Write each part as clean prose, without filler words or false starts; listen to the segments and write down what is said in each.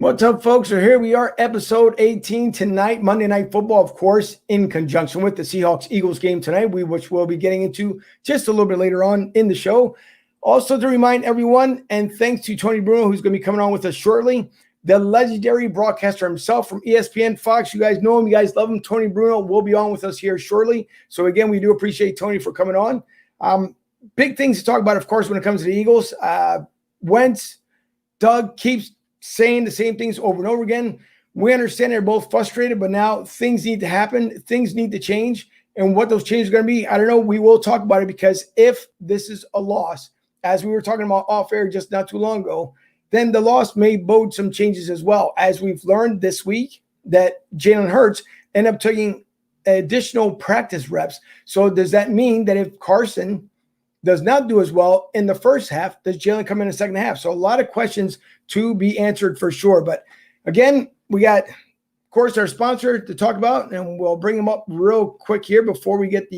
What's up, folks? So here we are, episode 18 tonight, Monday Night Football, of course, in conjunction with the Seahawks-Eagles game tonight, which we'll be getting into just a little bit later on in the show. Also, to remind everyone, and thanks to Tony Bruno, who's going to be coming on with us shortly, the legendary broadcaster himself from ESPN Fox. You guys know him. You guys love him. Tony Bruno will be on with us here shortly. So, again, we do appreciate Tony for coming on. Big things to talk about, of course, when it comes to the Eagles. Wentz, Doug keeps saying the same things over and over again. We understand they're both frustrated, but now things need to happen. Things need to change. And what those changes are going to be, I don't know. We will talk about it, because if this is a loss, as we were talking about off air just not too long ago, then the loss may bode some changes as well. As we've learned this week that Jalen Hurts ended up taking additional practice reps. So does that mean that if Carson does not do as well in the first half, does Jalen come in the second half? So a lot of questions to be answered for sure. But again, we got, of course, our sponsor to talk about, and we'll bring them up real quick here before we get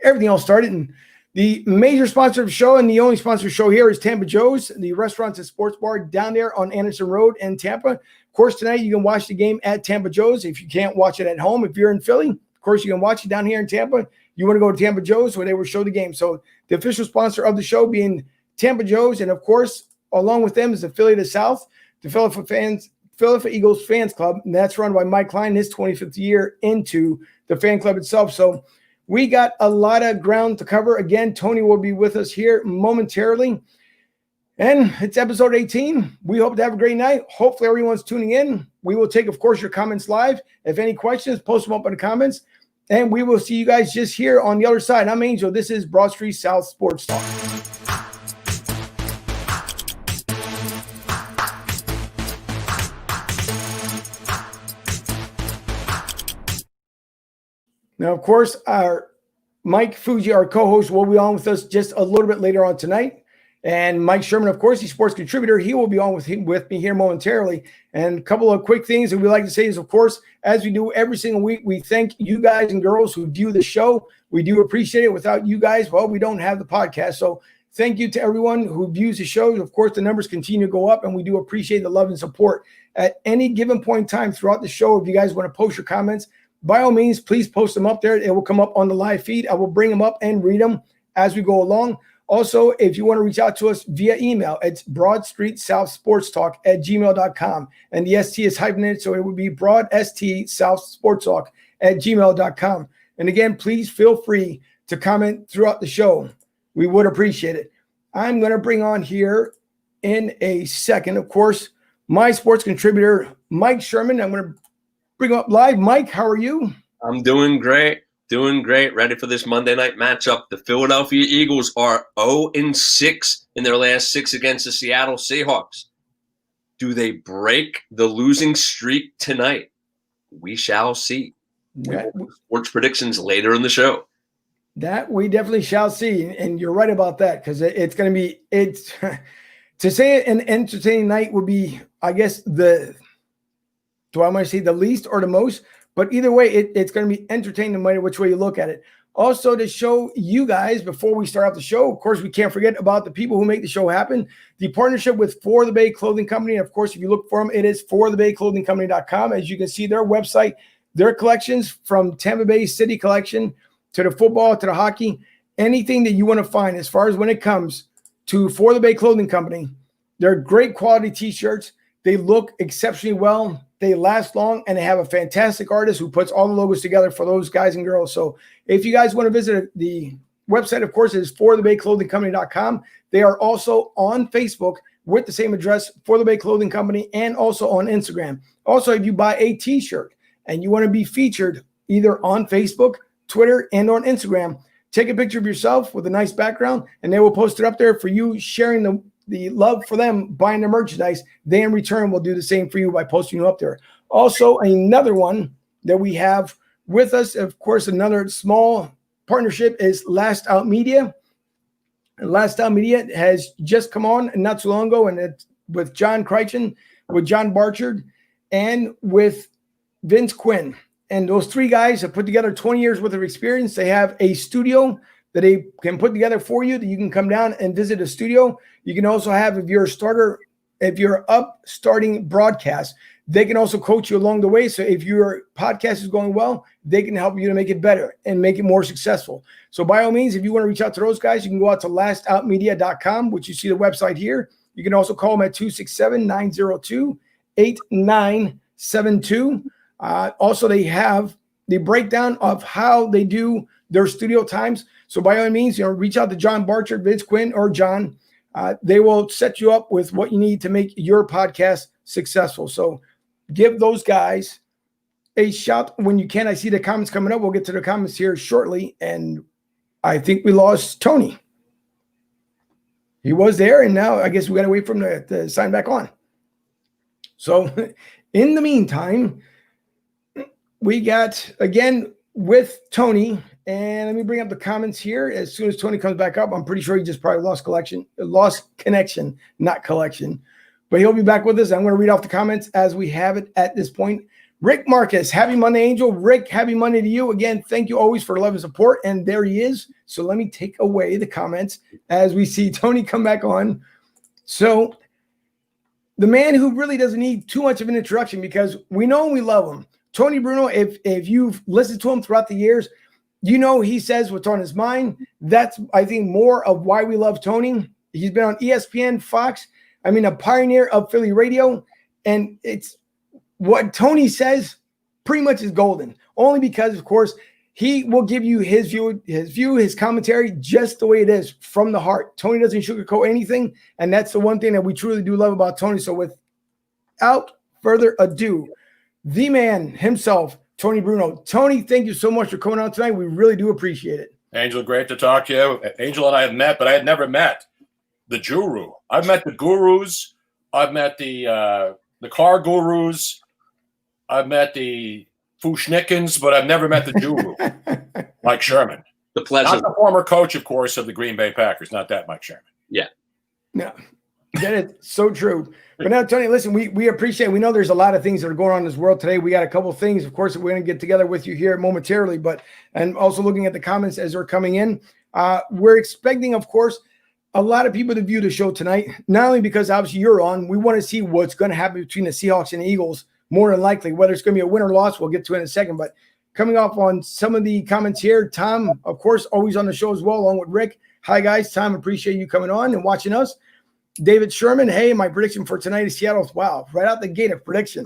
everything else started. And the major sponsor of the show, and the only sponsor of the show here, is Tampa Joe's, the restaurants and sports bar down there on Anderson Road in Tampa. Of course, tonight you can watch the game at Tampa Joe's if you can't watch it at home. If you're in Philly, of course, you can watch it down here in Tampa. You want to go to Tampa Joe's where they will show the game. So the official sponsor of the show being Tampa Joe's, and of course, along with them is the Philly of the South, the Philadelphia Eagles Fans Club, and that's run by Mike Klein, his 25th year into the fan club itself. So we got a lot of ground to cover. Again, Tony will be with us here momentarily. And it's episode 18. We hope to have a great night. Hopefully everyone's tuning in. We will take, of course, your comments live. If any questions, post them up in the comments. And we will see you guys just here on the other side. I'm Angel. This is Broad Street South Sports Talk. Now, of course, our Mike Fuji, our co-host, will be on with us just a little bit later on tonight. And Mike Sherman, of course, he's sports contributor. He will be on with me here momentarily. And a couple of quick things that we like to say is, of course, as we do every single week, we thank you guys and girls who view the show. We do appreciate it. Without you guys, well, we don't have the podcast. So thank you to everyone who views the show. Of course, the numbers continue to go up, and we do appreciate the love and support. At any given point in time throughout the show, if you guys want to post your comments, by all means, please post them up there. It will come up on the live feed. I will bring them up and read them as we go along. Also, if you want to reach out to us via email, it's broadstreetsouthsportstalk@gmail.com. And the ST is hyphenated, so it would be broadstsouthsportstalk@gmail.com. And again, please feel free to comment throughout the show. We would appreciate it. I'm going to bring on here in a second, of course, my sports contributor, Mike Sherman. I'm going to bring him up live. Mike, how are you? I'm doing great. Doing great. Ready for this Monday night matchup. The Philadelphia Eagles are 0-6 in their last 6 against the Seattle Seahawks. Do they break the losing streak tonight? We shall see. Sports predictions later in the show. That we definitely shall see. And you're right about that, because it's going to be, to say an entertaining night would be, I guess, do I want to say the least or the most? But either way, it's going to be entertaining no matter which way you look at it. Also, to show you guys, before we start off the show, of course, we can't forget about the people who make the show happen. The partnership with For the Bay Clothing Company. Of course, if you look for them, it is forthebayclothingcompany.com. As you can see, their website, their collections from Tampa Bay City collection to the football, to the hockey, anything that you want to find as far as when it comes to For the Bay Clothing Company. They're great quality T-shirts. They look exceptionally well. They last long, and they have a fantastic artist who puts all the logos together for those guys and girls. So if you guys want to visit the website, of course, it is forthebayclothingcompany.com. They are also on Facebook with the same address, For the Bay Clothing Company, and also on Instagram. Also, if you buy a T-shirt and you want to be featured either on Facebook, Twitter, and on Instagram, take a picture of yourself with a nice background, and they will post it up there for you, sharing the love for them, buying their merchandise. They in return will do the same for you by posting you up there. Also, another one that we have with us, of course, another small partnership is Last Out Media. And Last Out Media has just come on not too long ago, and it's with John Crichton, with John Barchard, and with Vince Quinn. And those three guys have put together 20 years worth of experience. They have a studio that they can put together for you, that you can come down and visit a studio. You can also have, if you're a starter if you're up starting broadcast, they can also coach you along the way. So if your podcast is going well, they can help you to make it better and make it more successful. So by all means, if you want to reach out to those guys, you can go out to lastoutmedia.com, which you see the website here. You can also call them at 267-902-8972. Also, they have the breakdown of how they do their studio times. So by all means, reach out to John Barcher, Vince Quinn, or John. They will set you up with what you need to make your podcast successful. So give those guys a shout when you can. I see the comments coming up. We'll get to the comments here shortly. And I think we lost Tony. He was there, and now I guess we got to wait for him to sign back on. So in the meantime, we got, again, with Tony, and let me bring up the comments here. As soon as Tony comes back up, I'm pretty sure he just probably lost connection, not collection. But he'll be back with us. I'm going to read off the comments as we have it at this point. Rick Marcus, happy Monday, Angel. Rick, happy Monday to you. Again, thank you always for love and support. And there he is. So let me take away the comments as we see Tony come back on. So the man who really doesn't need too much of an introduction, because we know and we love him. Tony Bruno, if you've listened to him throughout the years, he says what's on his mind. That's, I think, more of why we love Tony. He's been on ESPN, Fox, a pioneer of Philly radio. And it's what Tony says pretty much is golden, only because, of course, he will give you his view, his commentary, just the way it is from the heart. Tony doesn't sugarcoat anything. And that's the one thing that we truly do love about Tony. So without further ado, the man himself, Tony Bruno. Tony, thank you so much for coming on tonight. We really do appreciate it. Angel, great to talk to you. Angel and I have met, but I had never met the guru. I've met the gurus. I've met the car gurus. I've met the Fushnikins, but I've never met the guru, Mike Sherman. The pleasure. Not the former coach, of course, of the Green Bay Packers. Not that Mike Sherman. Yeah. No, that is so true. But now, Tony, listen, we appreciate, we know there's a lot of things that are going on in this world today. We got a couple of things, of course, that we're going to get together with you here momentarily, and also looking at the comments as they're coming in. We're expecting, of course, a lot of people to view the show tonight, not only because obviously you're on, we want to see what's going to happen between the Seahawks and the Eagles, more than likely, whether it's going to be a win or loss, we'll get to in a second. But coming off on some of the comments here, Tom, of course, always on the show as well, along with Rick. Hi, guys. Tom, appreciate you coming on and watching us. David Sherman, hey, my prediction for tonight is Seattle. Wow, right out the gate of prediction.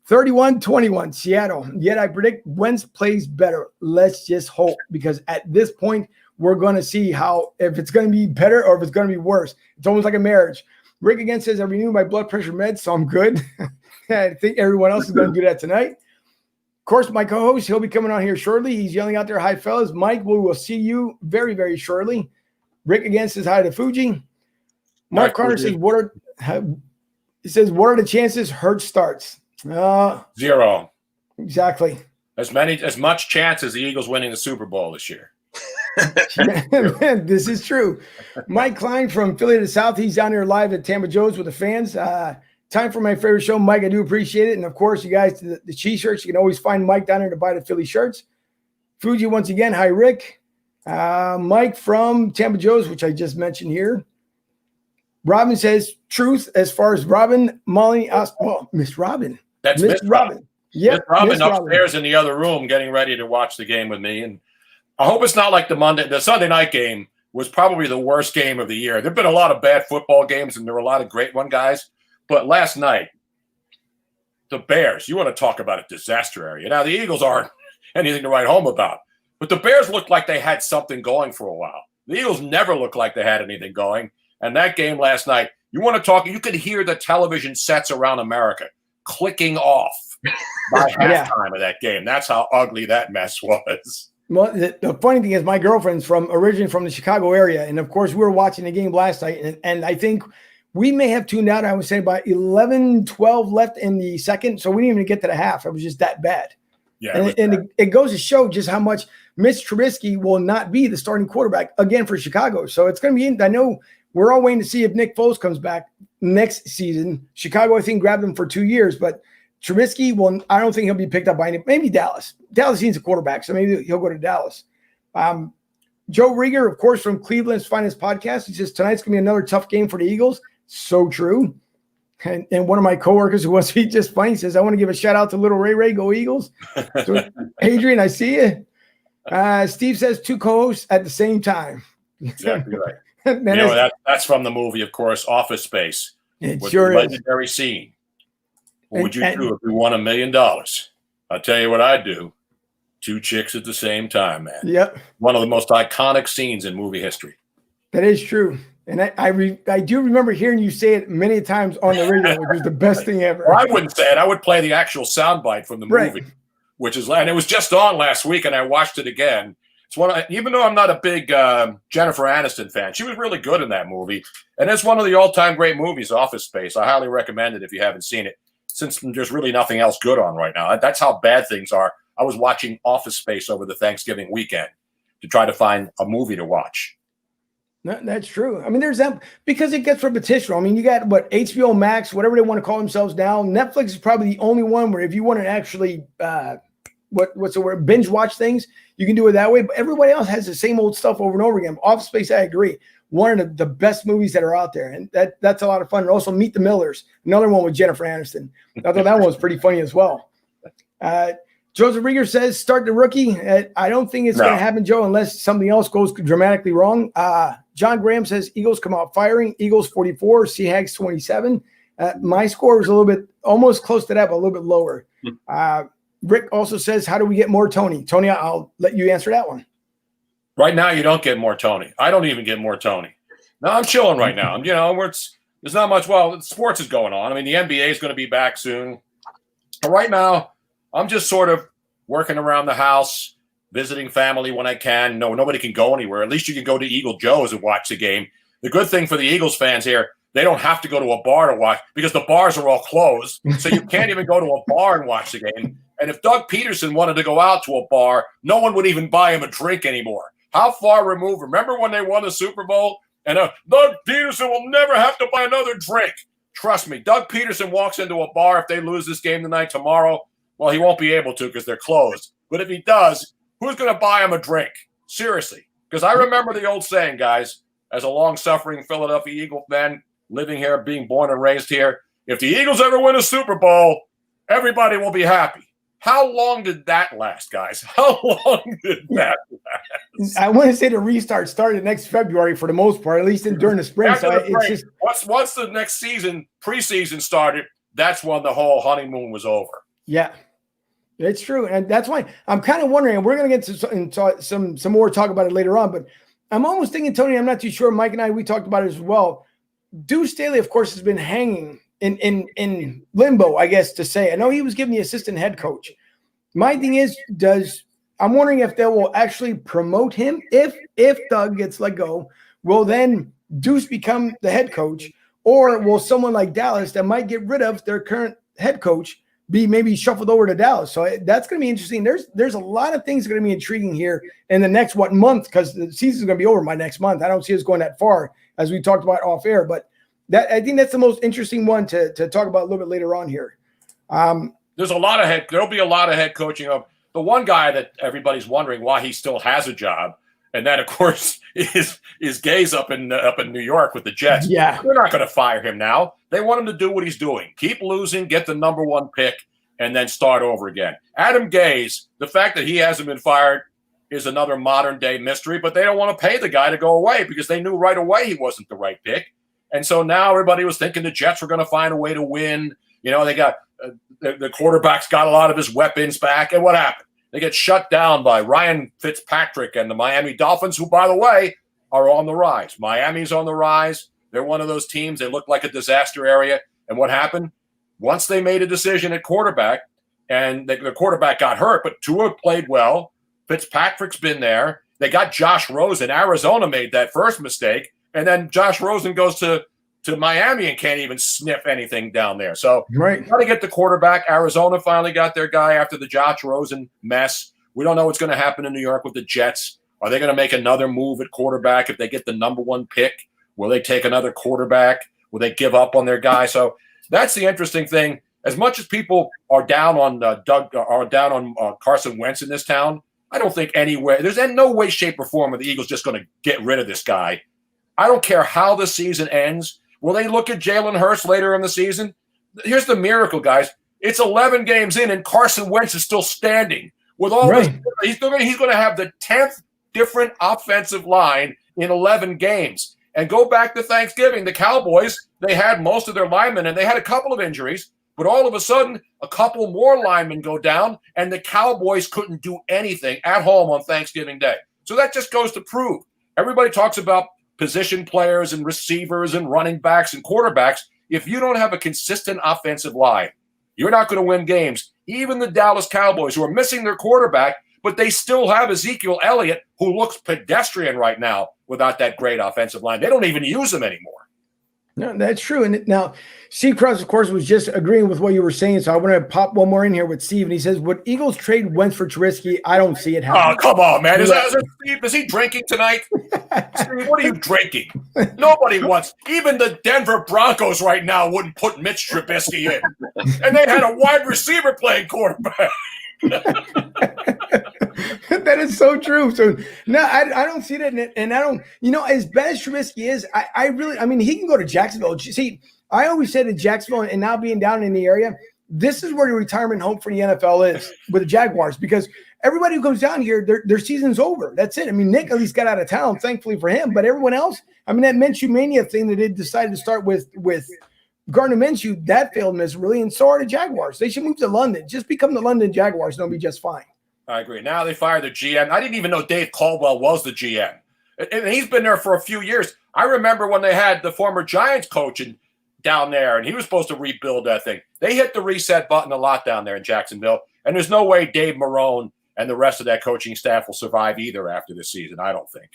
31-21, Seattle. Yet I predict Wentz plays better. Let's just hope, because at this point, we're going to see if it's going to be better or if it's going to be worse. It's almost like a marriage. Rick again says, I renewed my blood pressure meds, so I'm good. I think everyone else is going to do that tonight. Of course, my co-host, he'll be coming on here shortly. He's yelling out there, hi, fellas. Mike, we will see you very, very shortly. Rick again says hi to Fuji. Mark Carter says, what are the chances Hurts starts? 0. Exactly. As much chance as the Eagles winning the Super Bowl this year. This is true. Mike Klein from Philly to the South. He's down here live at Tampa Joe's with the fans. Time for my favorite show, Mike. I do appreciate it. And of course, you guys, the T-shirts, you can always find Mike down there to buy the Philly shirts. Fuji, once again, hi, Rick. Mike from Tampa Joe's, which I just mentioned here. Robin says, truth as far as Robin, Molly, Miss Robin. That's Miss Robin. Yeah, Miss Robin upstairs in the other room getting ready to watch the game with me. And I hope it's not like the Sunday night game was probably the worst game of the year. There have been a lot of bad football games, and there were a lot of great one, guys. But last night, the Bears, you want to talk about a disaster area. Now, the Eagles aren't anything to write home about, but the Bears looked like they had something going for a while. The Eagles never looked like they had anything going. And that game last night, you want to talk, you could hear the television sets around America clicking off by halftime of that game. That's how ugly that mess was. Well, the funny thing is my girlfriend's originally from the Chicago area. And, of course, we were watching the game last night. And I think we may have tuned out, I would say, about 11-12 left in the second. So we didn't even get to the half. It was just that bad. Yeah, it goes to show just how much Mitch Trubisky will not be the starting quarterback again for Chicago. So it's going to be – I know we're all waiting to see if Nick Foles comes back next season. Chicago, I think, grabbed him for 2 years. But Trubisky I don't think he'll be picked up by maybe Dallas. Dallas needs a quarterback, so maybe he'll go to Dallas. Joe Rieger, of course, from Cleveland's Finest Podcast. He says, tonight's going to be another tough game for the Eagles. So true. And one of my coworkers who wants to be just funny says, I want to give a shout out to little Ray. Go Eagles. So, Adrian, I see you. Steve says 2 co-hosts at the same time. Exactly right. That's from the movie, of course, Office Space. It with sure the is. legendary scene. What would you do if you won $1 million? I'll tell you what I'd do. 2 chicks at the same time, man. Yep. One of the most iconic scenes in movie history. That is true. And I do remember hearing you say it many times on the radio, which was the best thing ever. Well, I wouldn't say it. I would play the actual soundbite from the movie, and it was just on last week, and I watched it again. It's even though I'm not a big Jennifer Aniston fan, she was really good in that movie, and it's one of the all-time great movies, Office Space. I highly recommend it if you haven't seen it, since there's really nothing else good on right now. That's how bad things are. I was watching Office Space over the Thanksgiving weekend to try to find a movie to watch. No, that's true. I mean, there's that because it gets repetition. I mean, you got HBO Max, whatever they want to call themselves now. Netflix is probably the only one where if you want to actually what's the word, binge watch things, you can do it that way. But everybody else has the same old stuff over and over again. Office Space, I agree. One of the best movies that are out there, and that's a lot of fun. And also Meet the Millers, another one with Jennifer Aniston. I thought that one was pretty funny as well. Joseph Rieger says, start the rookie. I don't think it's going to happen, Joe, unless something else goes dramatically wrong. John Graham says, Eagles come out firing. Eagles 44, Seahawks 27. My score was a little bit, almost close to that, but a little bit lower. Rick also says, how do we get more Tony? Tony, I'll let you answer that one. Right now, you don't get more Tony. I don't even get more Tony. No, I'm chilling right now. There's not much. Well, sports is going on. I mean, the NBA is going to be back soon. But right now, I'm just sort of working around the house, visiting family when I can. No, nobody can go anywhere. At least you can go to Eagle Joe's and watch the game. The good thing for the Eagles fans here, they don't have to go to a bar to watch because the bars are all closed. So you can't even go to a bar and watch the game. And if Doug Peterson wanted to go out to a bar, no one would even buy him a drink anymore. How far removed? Remember when they won the Super Bowl? And Doug Peterson will never have to buy another drink. Trust me, Doug Peterson walks into a bar if they lose this game tonight tomorrow. Well, he won't be able to because they're closed. But if he does, who's going to buy him a drink? Seriously. Because I remember the old saying, guys, as a long-suffering Philadelphia Eagle fan, living here, being born and raised here, if the Eagles ever win a Super Bowl, everybody will be happy. How long did that last, guys? How long did that last? I want to say the restart started next February for the most part, at least during the spring. Once the next season, preseason started, that's when the whole honeymoon was over. Yeah, it's true. And that's why I'm kind of wondering, and we're going to get to some more talk about it later on, but I'm almost thinking, Tony, I'm not too sure. Mike and I, we talked about it as well. Deuce Staley, of course, has been hanging in limbo, I guess to say. I know he was given the assistant head coach. My thing is, I'm wondering if they will actually promote him. If Doug gets let go, will then Deuce become the head coach, or will someone like Dallas that might get rid of their current head coach be maybe shuffled over to Dallas? So that's going to be interesting. There's a lot of things going to be intriguing here in the next month, because the season's going to be over by next month. I don't see us going that far, as we talked about off air, but I think that's the most interesting one to talk about a little bit later on here. There's there'll be a lot of head coaching of the one guy that everybody's wondering why he still has a job, and that of course is Gaze up in New York with the Jets. Yeah, they're not going to fire him now. They want him to do what he's doing, keep losing, get the number 1 pick, and then start over again. Adam Gaze, the fact that he hasn't been fired is another modern day mystery, but they don't want to pay the guy to go away because they knew right away he wasn't the right pick. And so now everybody was thinking the Jets were going to find a way to win. You know, they got the quarterback's got a lot of his weapons back. And what happened? They get shut down by Ryan Fitzpatrick and the Miami Dolphins, who, by the way, are on the rise. Miami's on the rise. They're one of those teams. They look like a disaster area. And what happened? Once they made a decision at quarterback, and the quarterback got hurt, but Tua played well. Fitzpatrick's been there. They got Josh Rosen. Arizona made that first mistake. And then Josh Rosen goes to Miami and can't even sniff anything down there. So right. You got to get the quarterback. Arizona finally got their guy after the Josh Rosen mess. We don't know what's going to happen in New York with the Jets. Are they going to make another move at quarterback if they get the number 1 pick? Will they take another quarterback? Will they give up on their guy? So that's the interesting thing. As much as people are down on Carson Wentz in this town, I don't think anywhere there's no way, shape, or form where the Eagles just going to get rid of this guy. I don't care how the season ends. Will they look at Jalen Hurts later in the season? Here's the miracle, guys. It's 11 games in, and Carson Wentz is still standing. With all this, he's going to have the 10th different offensive line in 11 games. And go back to Thanksgiving. The Cowboys, they had most of their linemen, and they had a couple of injuries. But all of a sudden, a couple more linemen go down, and the Cowboys couldn't do anything at home on Thanksgiving Day. So that just goes to prove. Everybody talks about position players and receivers and running backs and quarterbacks. If you don't have a consistent offensive line, you're not going to win games. Even the Dallas Cowboys, who are missing their quarterback, but they still have Ezekiel Elliott, who looks pedestrian right now without that great offensive line. They don't even use him anymore. No, that's true. And now, Steve Krause, of course, was just agreeing with what you were saying. So I want to pop one more in here with Steve. And he says, would Eagles trade Wentz for Trubisky? I don't see it happening. Oh, come on, man. Is he drinking tonight? Steve, what are you drinking? Nobody wants. Even the Denver Broncos right now wouldn't put Mitch Trubisky in. And they had a wide receiver playing quarterback. That is so true. So no, I don't see that, and I don't. As bad as Trubisky is, I mean, he can go to Jacksonville. See, I always said in Jacksonville, and now being down in the area, this is where the retirement home for the NFL is with the Jaguars, because everybody who comes down here, their season's over. That's it. I mean, Nick at least got out of town, thankfully for him, but everyone else, I mean, that Minshew Mania thing that they decided to start with Gardner Minshew, that failed miserably, and so are the Jaguars. They should move to London. Just become the London Jaguars, and they'll be just fine. I agree. Now they fired the GM. I didn't even know Dave Caldwell was the GM. And he's been there for a few years. I remember when they had the former Giants coach down there, and he was supposed to rebuild that thing. They hit the reset button a lot down there in Jacksonville, and there's no way Dave Marone and the rest of that coaching staff will survive either after this season, I don't think.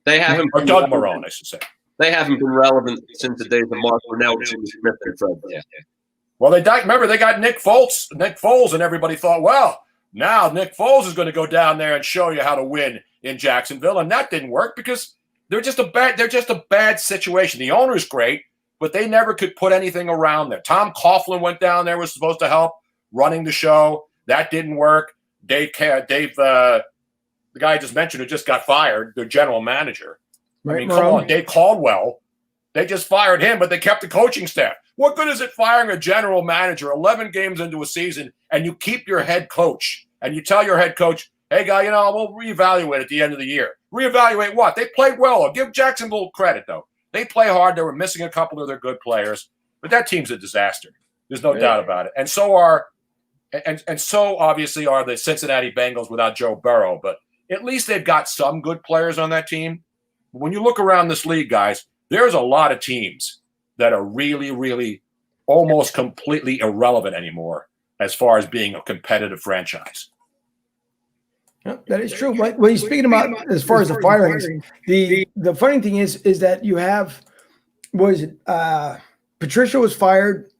They haven't. Or Doug Marone, I should say. They haven't been relevant since the days of Mark Brunell, Jimmy Smith, and Fred. Yeah. Well, remember, they got Nick Foles, and everybody thought, well, now Nick Foles is going to go down there and show you how to win in Jacksonville, and that didn't work because they're just a bad situation. The owner's great, but they never could put anything around there. Tom Coughlin went down there, was supposed to help running the show. That didn't work. Dave, the guy I just mentioned who just got fired, their general manager. Right, I mean, come on, Dave Caldwell. They just fired him, but they kept the coaching staff. What good is it firing a general manager 11 games into a season and you keep your head coach and you tell your head coach, hey, guy, we'll reevaluate at the end of the year. Reevaluate what? They played well. I'll give Jacksonville credit, though. They play hard. They were missing a couple of their good players, but that team's a disaster. There's no doubt about it. And so obviously are the Cincinnati Bengals without Joe Burrow, but at least they've got some good players on that team. When you look around this league, guys, there's a lot of teams that are really, really almost completely irrelevant anymore as far as being a competitive franchise. Yeah, that is true. But when you're speaking about as far as the firings, the funny thing is that you have Patricia was fired.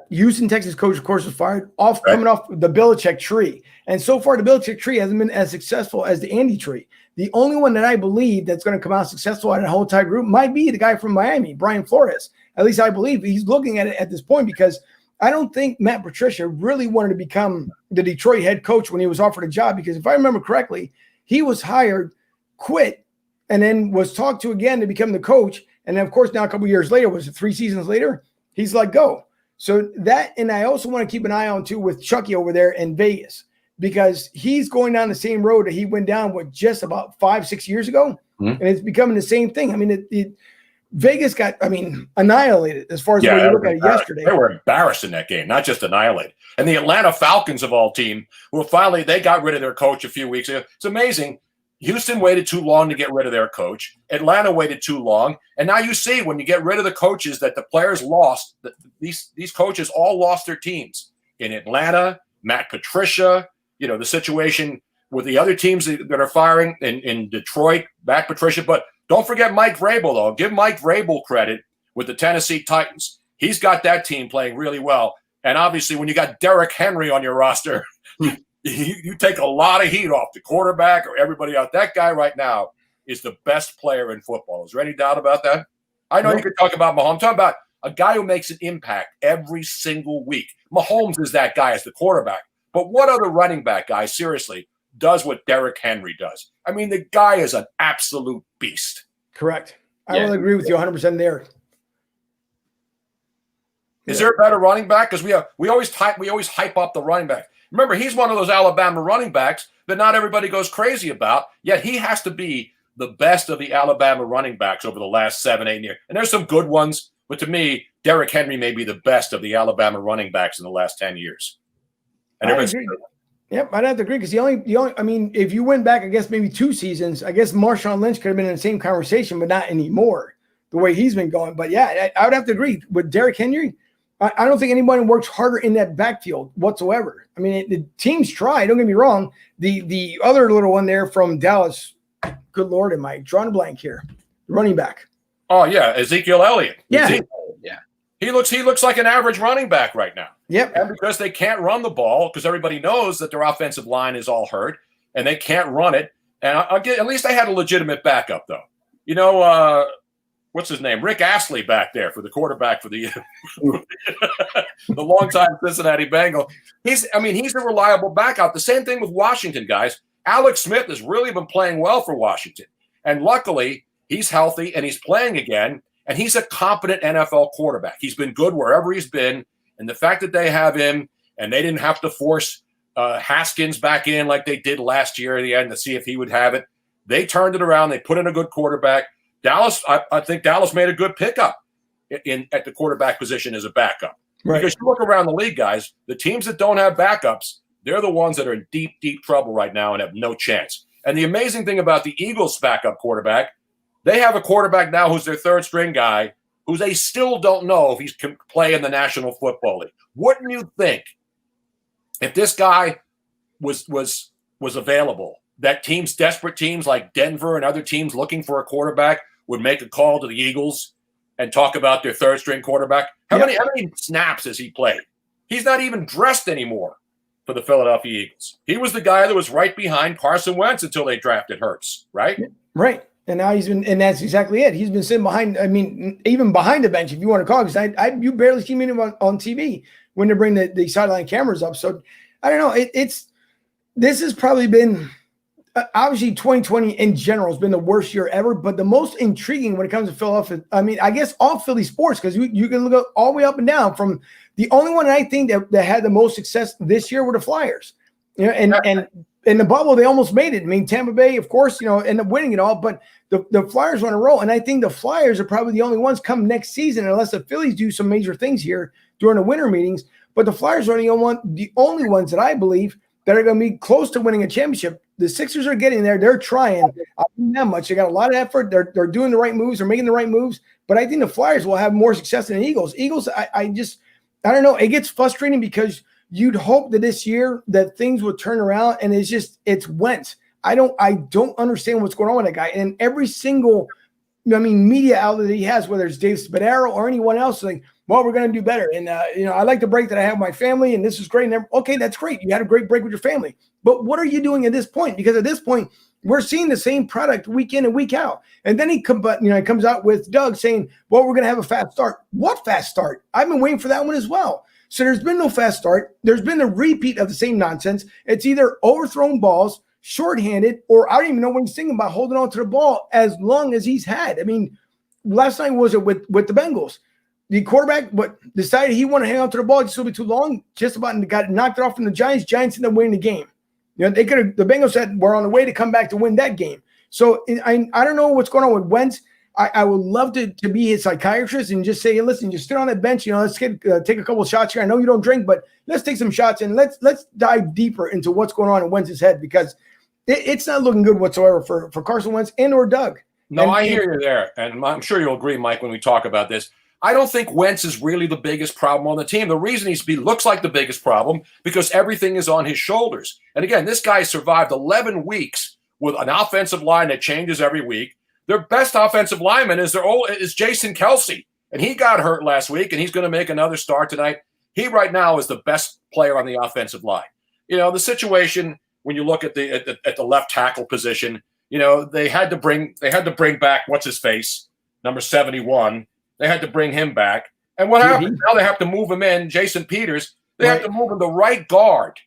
Houston, Texas coach, of course, was fired coming off the Belichick tree. And so far, the Belichick tree hasn't been as successful as the Andy tree. The only one that I believe that's going to come out successful out of the whole entire group might be the guy from Miami, Brian Flores. At least I believe he's looking at it at this point, because I don't think Matt Patricia really wanted to become the Detroit head coach when he was offered a job, because if I remember correctly, he was hired, quit, and then was talked to again to become the coach. And then, of course, now a couple years later, was it 3 seasons later, he's let go. So that, and I also want to keep an eye on too with Chucky over there in Vegas, because he's going down the same road that he went down with just about 5-6 years ago. And it's becoming the same thing. I mean, Vegas got, annihilated as far as the way you look at it yesterday. They were embarrassed in that game, not just annihilated. And the Atlanta Falcons of all team, who finally, they got rid of their coach a few weeks ago. It's amazing. Houston waited too long to get rid of their coach. Atlanta waited too long. And now you see when you get rid of the coaches that the players lost, these coaches all lost their teams. In Atlanta, Matt Patricia, the situation with the other teams that are firing in Detroit, Matt Patricia. But don't forget Mike Vrabel, though. Give Mike Vrabel credit with the Tennessee Titans. He's got that team playing really well. And obviously when you got Derrick Henry on your roster, you take a lot of heat off the quarterback or everybody out. That guy right now is the best player in football. Is there any doubt about that? I know you could talk about Mahomes. I'm talking about a guy who makes an impact every single week. Mahomes is that guy as the quarterback. But what other running back guy, seriously, does what Derrick Henry does? I mean, the guy is an absolute beast. Correct. I will agree with you 100% there. Is there a better running back? Because we always hype up the running back. Remember, he's one of those Alabama running backs that not everybody goes crazy about, yet he has to be the best of the Alabama running backs over the last 7-8 years. And there's some good ones, but to me, Derrick Henry may be the best of the Alabama running backs in the last 10 years. And I agree. Yep, I'd have to agree because the only, I mean, if you went back, I guess maybe 2 seasons, I guess Marshawn Lynch could have been in the same conversation, but not anymore the way he's been going. But yeah, I would have to agree with Derrick Henry. I don't think anybody works harder in that backfield whatsoever. I mean, the teams try. Don't get me wrong. The other little one there from Dallas, good Lord, am I drawing a blank here? Running back. Oh yeah, Ezekiel Elliott. Yeah, Yeah. He looks like an average running back right now. Yep. And because they can't run the ball, because everybody knows that their offensive line is all hurt, and they can't run it. And at least they had a legitimate backup, though. You know, what's his name? Rick Astley back there for the quarterback for the the longtime Cincinnati Bengal. He's a reliable backup. The same thing with Washington, guys. Alex Smith has really been playing well for Washington. And luckily, he's healthy and he's playing again. And he's a competent NFL quarterback. He's been good wherever he's been. And the fact that they have him and they didn't have to force Haskins back in like they did last year at the end to see if he would have it. They turned it around. They put in a good quarterback. Dallas, I think Dallas made a good pickup at the quarterback position as a backup. Right. Because you look around the league, guys, the teams that don't have backups, they're the ones that are in deep, deep trouble right now and have no chance. And the amazing thing about the Eagles' backup quarterback, they have a quarterback now who's their third-string guy who they still don't know if he can play in the National Football League. Wouldn't you think if this guy was available, that desperate teams like Denver and other teams looking for a quarterback would make a call to the Eagles and talk about their third-string quarterback? How many snaps has he played? He's not even dressed anymore for the Philadelphia Eagles. He was the guy that was right behind Carson Wentz until they drafted Hurts, right? Right. And now and that's exactly it. He's been sitting behind, even behind the bench, if you want to call it, because you barely see him on TV when they bring the sideline cameras up. So I don't know. This has probably been, obviously 2020 in general has been the worst year ever, but the most intriguing when it comes to Philadelphia, I guess all Philly sports, because you can look all the way up and down. From the only one I think that had the most success this year were the Flyers. You know, and in the bubble, they almost made it. Tampa Bay, of course, ended up winning it all, but the Flyers were on a roll. And I think the Flyers are probably the only ones come next season, unless the Phillies do some major things here during the winter meetings. But the Flyers are the only ones that I believe that are going to be close to winning a championship. The Sixers are getting there. They're trying. Not that much. They got a lot of effort. They're doing the right moves. They're making the right moves. But I think the Flyers will have more success than the Eagles. Eagles, I don't know. It gets frustrating because you'd hope that this year that things would turn around, and it's Wentz. I don't understand what's going on with that guy. And every single, media outlet that he has, whether it's Dave Spadaro or anyone else, like, well, we're going to do better. And, I like the break that I have with my family, and this is great. And okay, that's great. You had a great break with your family. But what are you doing at this point? Because at this point, we're seeing the same product week in and week out. And then he comes out with Doug saying, well, we're going to have a fast start. What fast start? I've been waiting for that one as well. So there's been no fast start. There's been a repeat of the same nonsense. It's either overthrown balls, shorthanded, or I don't even know what he's thinking about holding on to the ball as long as he's had. Last night was it with the Bengals. The quarterback decided he wanted to hang on to the ball just a little bit too long, just about got knocked it off from the Giants. Giants ended up winning the game. The Bengals said we're on the way to come back to win that game. So I don't know what's going on with Wentz. I would love to be his psychiatrist and just say, hey, listen, just sit on that bench. Let's take a couple of shots here. I know you don't drink, but let's take some shots and let's dive deeper into what's going on in Wentz's head, because it's not looking good whatsoever for Carson Wentz and or Doug. No, I hear you there, and I'm sure you'll agree, Mike, when we talk about this. I don't think Wentz is really the biggest problem on the team. The reason he looks like the biggest problem because everything is on his shoulders. And again, this guy survived 11 weeks with an offensive line that changes every week. Their best offensive lineman is Jason Kelsey, and he got hurt last week, and he's going to make another start tonight. He right now is the best player on the offensive line. The situation when you look at the left tackle position, they had to bring back what's his face, number 71. They had to bring him back. And what happened? Now they have to move him in, Jason Peters. They have to move him to right guard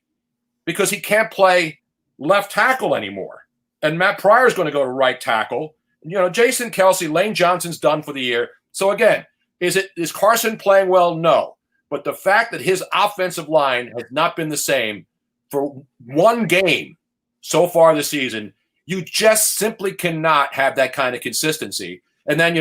because he can't play left tackle anymore. And Matt Pryor is going to go to right tackle. Jason Kelsey, Lane Johnson's done for the year. So again, is Carson playing well? No. But the fact that his offensive line has not been the same for one game so far this season, you just simply cannot have that kind of consistency. And then,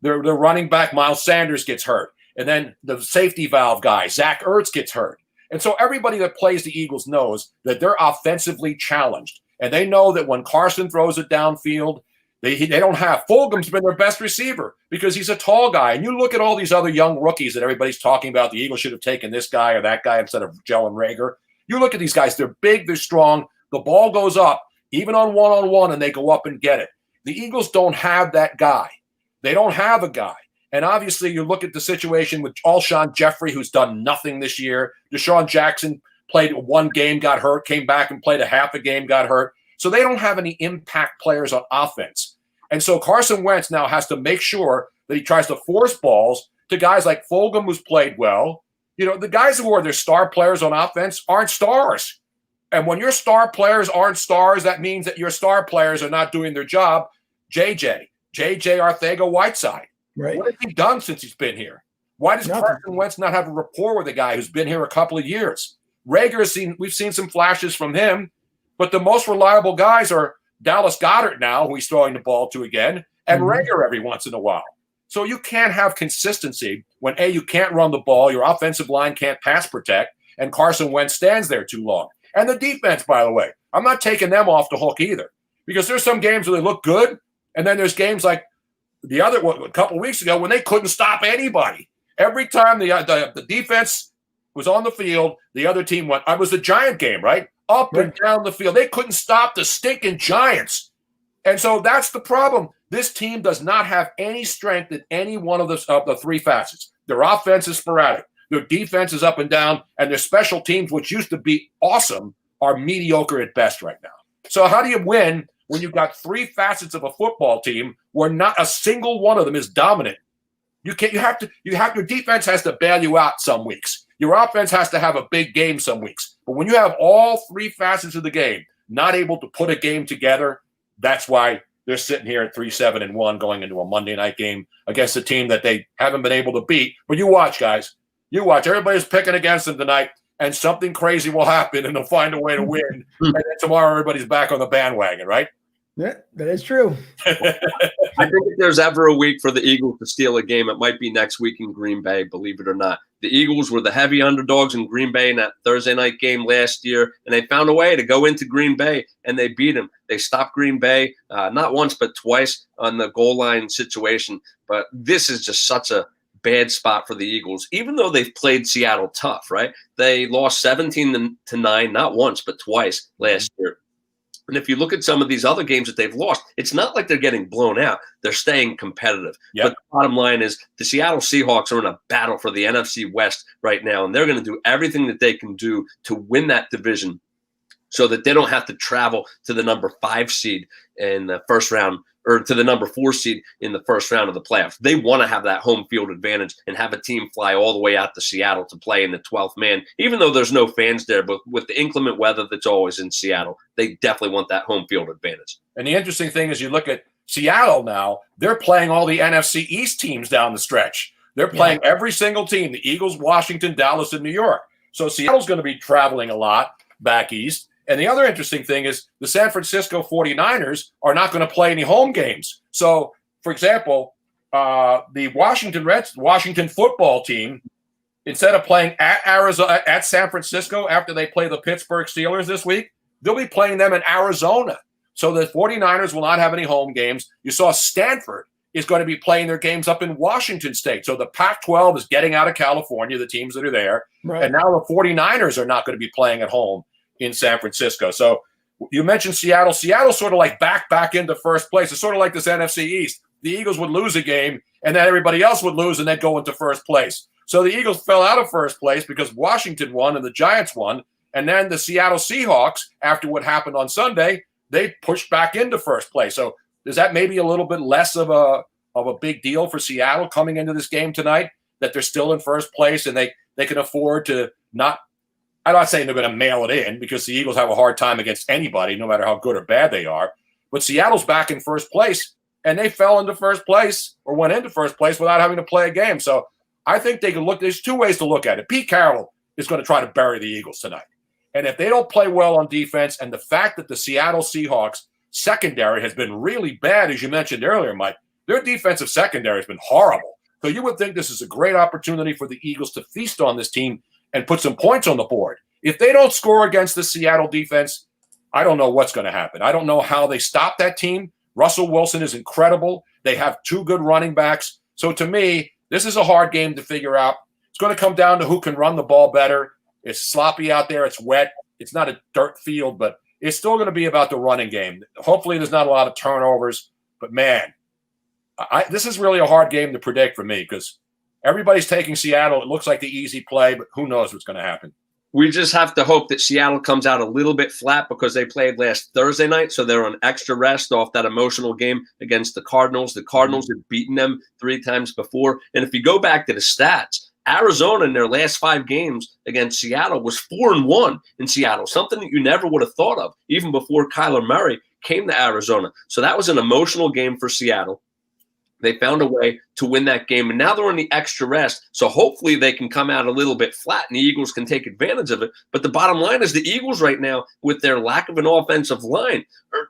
their running back, Miles Sanders, gets hurt. And then the safety valve guy, Zach Ertz, gets hurt. And so everybody that plays the Eagles knows that they're offensively challenged. And they know that when Carson throws it downfield, they don't have. Fulgham's been their best receiver because he's a tall guy. And you look at all these other young rookies that everybody's talking about. The Eagles should have taken this guy or that guy instead of Jalen Reagor. You look at these guys. They're big. They're strong. The ball goes up, even on one-on-one, and they go up and get it. The Eagles don't have that guy. They don't have a guy. And obviously, you look at the situation with Alshon Jeffrey, who's done nothing this year. Deshaun Jackson played one game, got hurt, came back and played a half a game, got hurt. So they don't have any impact players on offense. And so Carson Wentz now has to make sure that he tries to force balls to guys like Fulgham, who's played well. The guys who are their star players on offense aren't stars. And when your star players aren't stars, that means that your star players are not doing their job. JJ Arcega-Whiteside. Right. What has he done since he's been here? Why does Carson Wentz not have a rapport with a guy who's been here a couple of years? We've seen some flashes from him, but the most reliable guys are Dallas Goedert now, who he's throwing the ball to again, and Reagor every once in a while. So you can't have consistency when, A, you can't run the ball, your offensive line can't pass protect, and Carson Wentz stands there too long. And the defense, by the way, I'm not taking them off the hook either, because there's some games where they look good, and then there's games like a couple of weeks ago when they couldn't stop anybody. Every time the defense was on the field, the other team went. It was the Giant game, right? Up and down the field. They couldn't stop the stinking Giants. And so that's the problem. This team does not have any strength in any one of the three facets. Their offense is sporadic. Their defense is up and down. And their special teams, which used to be awesome, are mediocre at best right now. So how do you win when you've got three facets of a football team where not a single one of them is dominant? Your defense has to bail you out some weeks. Your offense has to have a big game some weeks. But when you have all three facets of the game not able to put a game together, that's why they're sitting here at 3-7-1 going into a Monday night game against a team that they haven't been able to beat. But you watch, guys. You watch. Everybody's picking against them tonight, and something crazy will happen, and they'll find a way to win. And then tomorrow everybody's back on the bandwagon, right? Yeah, that is true. I think if there's ever a week for the Eagles to steal a game, it might be next week in Green Bay, believe it or not. The Eagles were the heavy underdogs in Green Bay in that Thursday night game last year, and they found a way to go into Green Bay, and they beat them. They stopped Green Bay not once but twice on the goal line situation. But this is just such a bad spot for the Eagles, even though they've played Seattle tough, right? They lost 17-9, not once but twice last year. And if you look at some of these other games that they've lost, it's not like they're getting blown out. They're staying competitive. Yep. But the bottom line is the Seattle Seahawks are in a battle for the NFC West right now, and they're going to do everything that they can do to win that division so that they don't have to travel to the number 5 seed in the first round or to the number 4 seed in the first round of the playoffs. They want to have that home field advantage and have a team fly all the way out to Seattle to play in the 12th man, even though there's no fans there. But with the inclement weather that's always in Seattle, they definitely want that home field advantage. And the interesting thing is you look at Seattle now, they're playing all the NFC East teams down the stretch. They're playing every single team, the Eagles, Washington, Dallas, and New York. So Seattle's going to be traveling a lot back east. And the other interesting thing is the San Francisco 49ers are not going to play any home games. So, for example, the Washington football team, instead of playing at San Francisco after they play the Pittsburgh Steelers this week, they'll be playing them in Arizona. So the 49ers will not have any home games. You saw Stanford is going to be playing their games up in Washington State. So the Pac-12 is getting out of California, the teams that are there. Right. And now the 49ers are not going to be playing at home in San Francisco. So you mentioned Seattle. Seattle's sort of like back into first place. It's sort of like this NFC East. The Eagles would lose a game, and then everybody else would lose, and they'd go into first place. So the Eagles fell out of first place because Washington won and the Giants won. And then the Seattle Seahawks, after what happened on Sunday, they pushed back into first place. So is that maybe a little bit less of a big deal for Seattle coming into this game tonight, that they're still in first place and they can afford to not – I'm not saying they're going to mail it in because the Eagles have a hard time against anybody, no matter how good or bad they are. But Seattle's back in first place, and they fell into first place or went into first place without having to play a game. So I think they can look. There's two ways to look at it. Pete Carroll is going to try to bury the Eagles tonight. And if they don't play well on defense, and the fact that the Seattle Seahawks secondary has been really bad, as you mentioned earlier, Mike, their defensive secondary has been horrible. So you would think this is a great opportunity for the Eagles to feast on this team and put some points on the board. If they don't score against the Seattle defense, I don't know what's going to happen. I don't know how they stop that team. Russell Wilson is incredible. They have two good running backs. So to me, this is a hard game to figure out. It's going to come down to who can run the ball better. It's sloppy out there. It's wet. It's not a dirt field, but it's still going to be about the running game. Hopefully there's not a lot of turnovers. But, man, this is really a hard game to predict for me because everybody's taking Seattle. It looks like the easy play, but who knows what's going to happen. We just have to hope that Seattle comes out a little bit flat because they played last Thursday night, so they're on extra rest off that emotional game against the Cardinals. The Cardinals have beaten them 3 times before. And if you go back to the stats, Arizona in their last 5 games against Seattle was 4-1 in Seattle, something that you never would have thought of even before Kyler Murray came to Arizona. So that was an emotional game for Seattle. They found a way to win that game, and now they're on the extra rest, so hopefully they can come out a little bit flat and the Eagles can take advantage of it. But the bottom line is the Eagles right now, with their lack of an offensive line,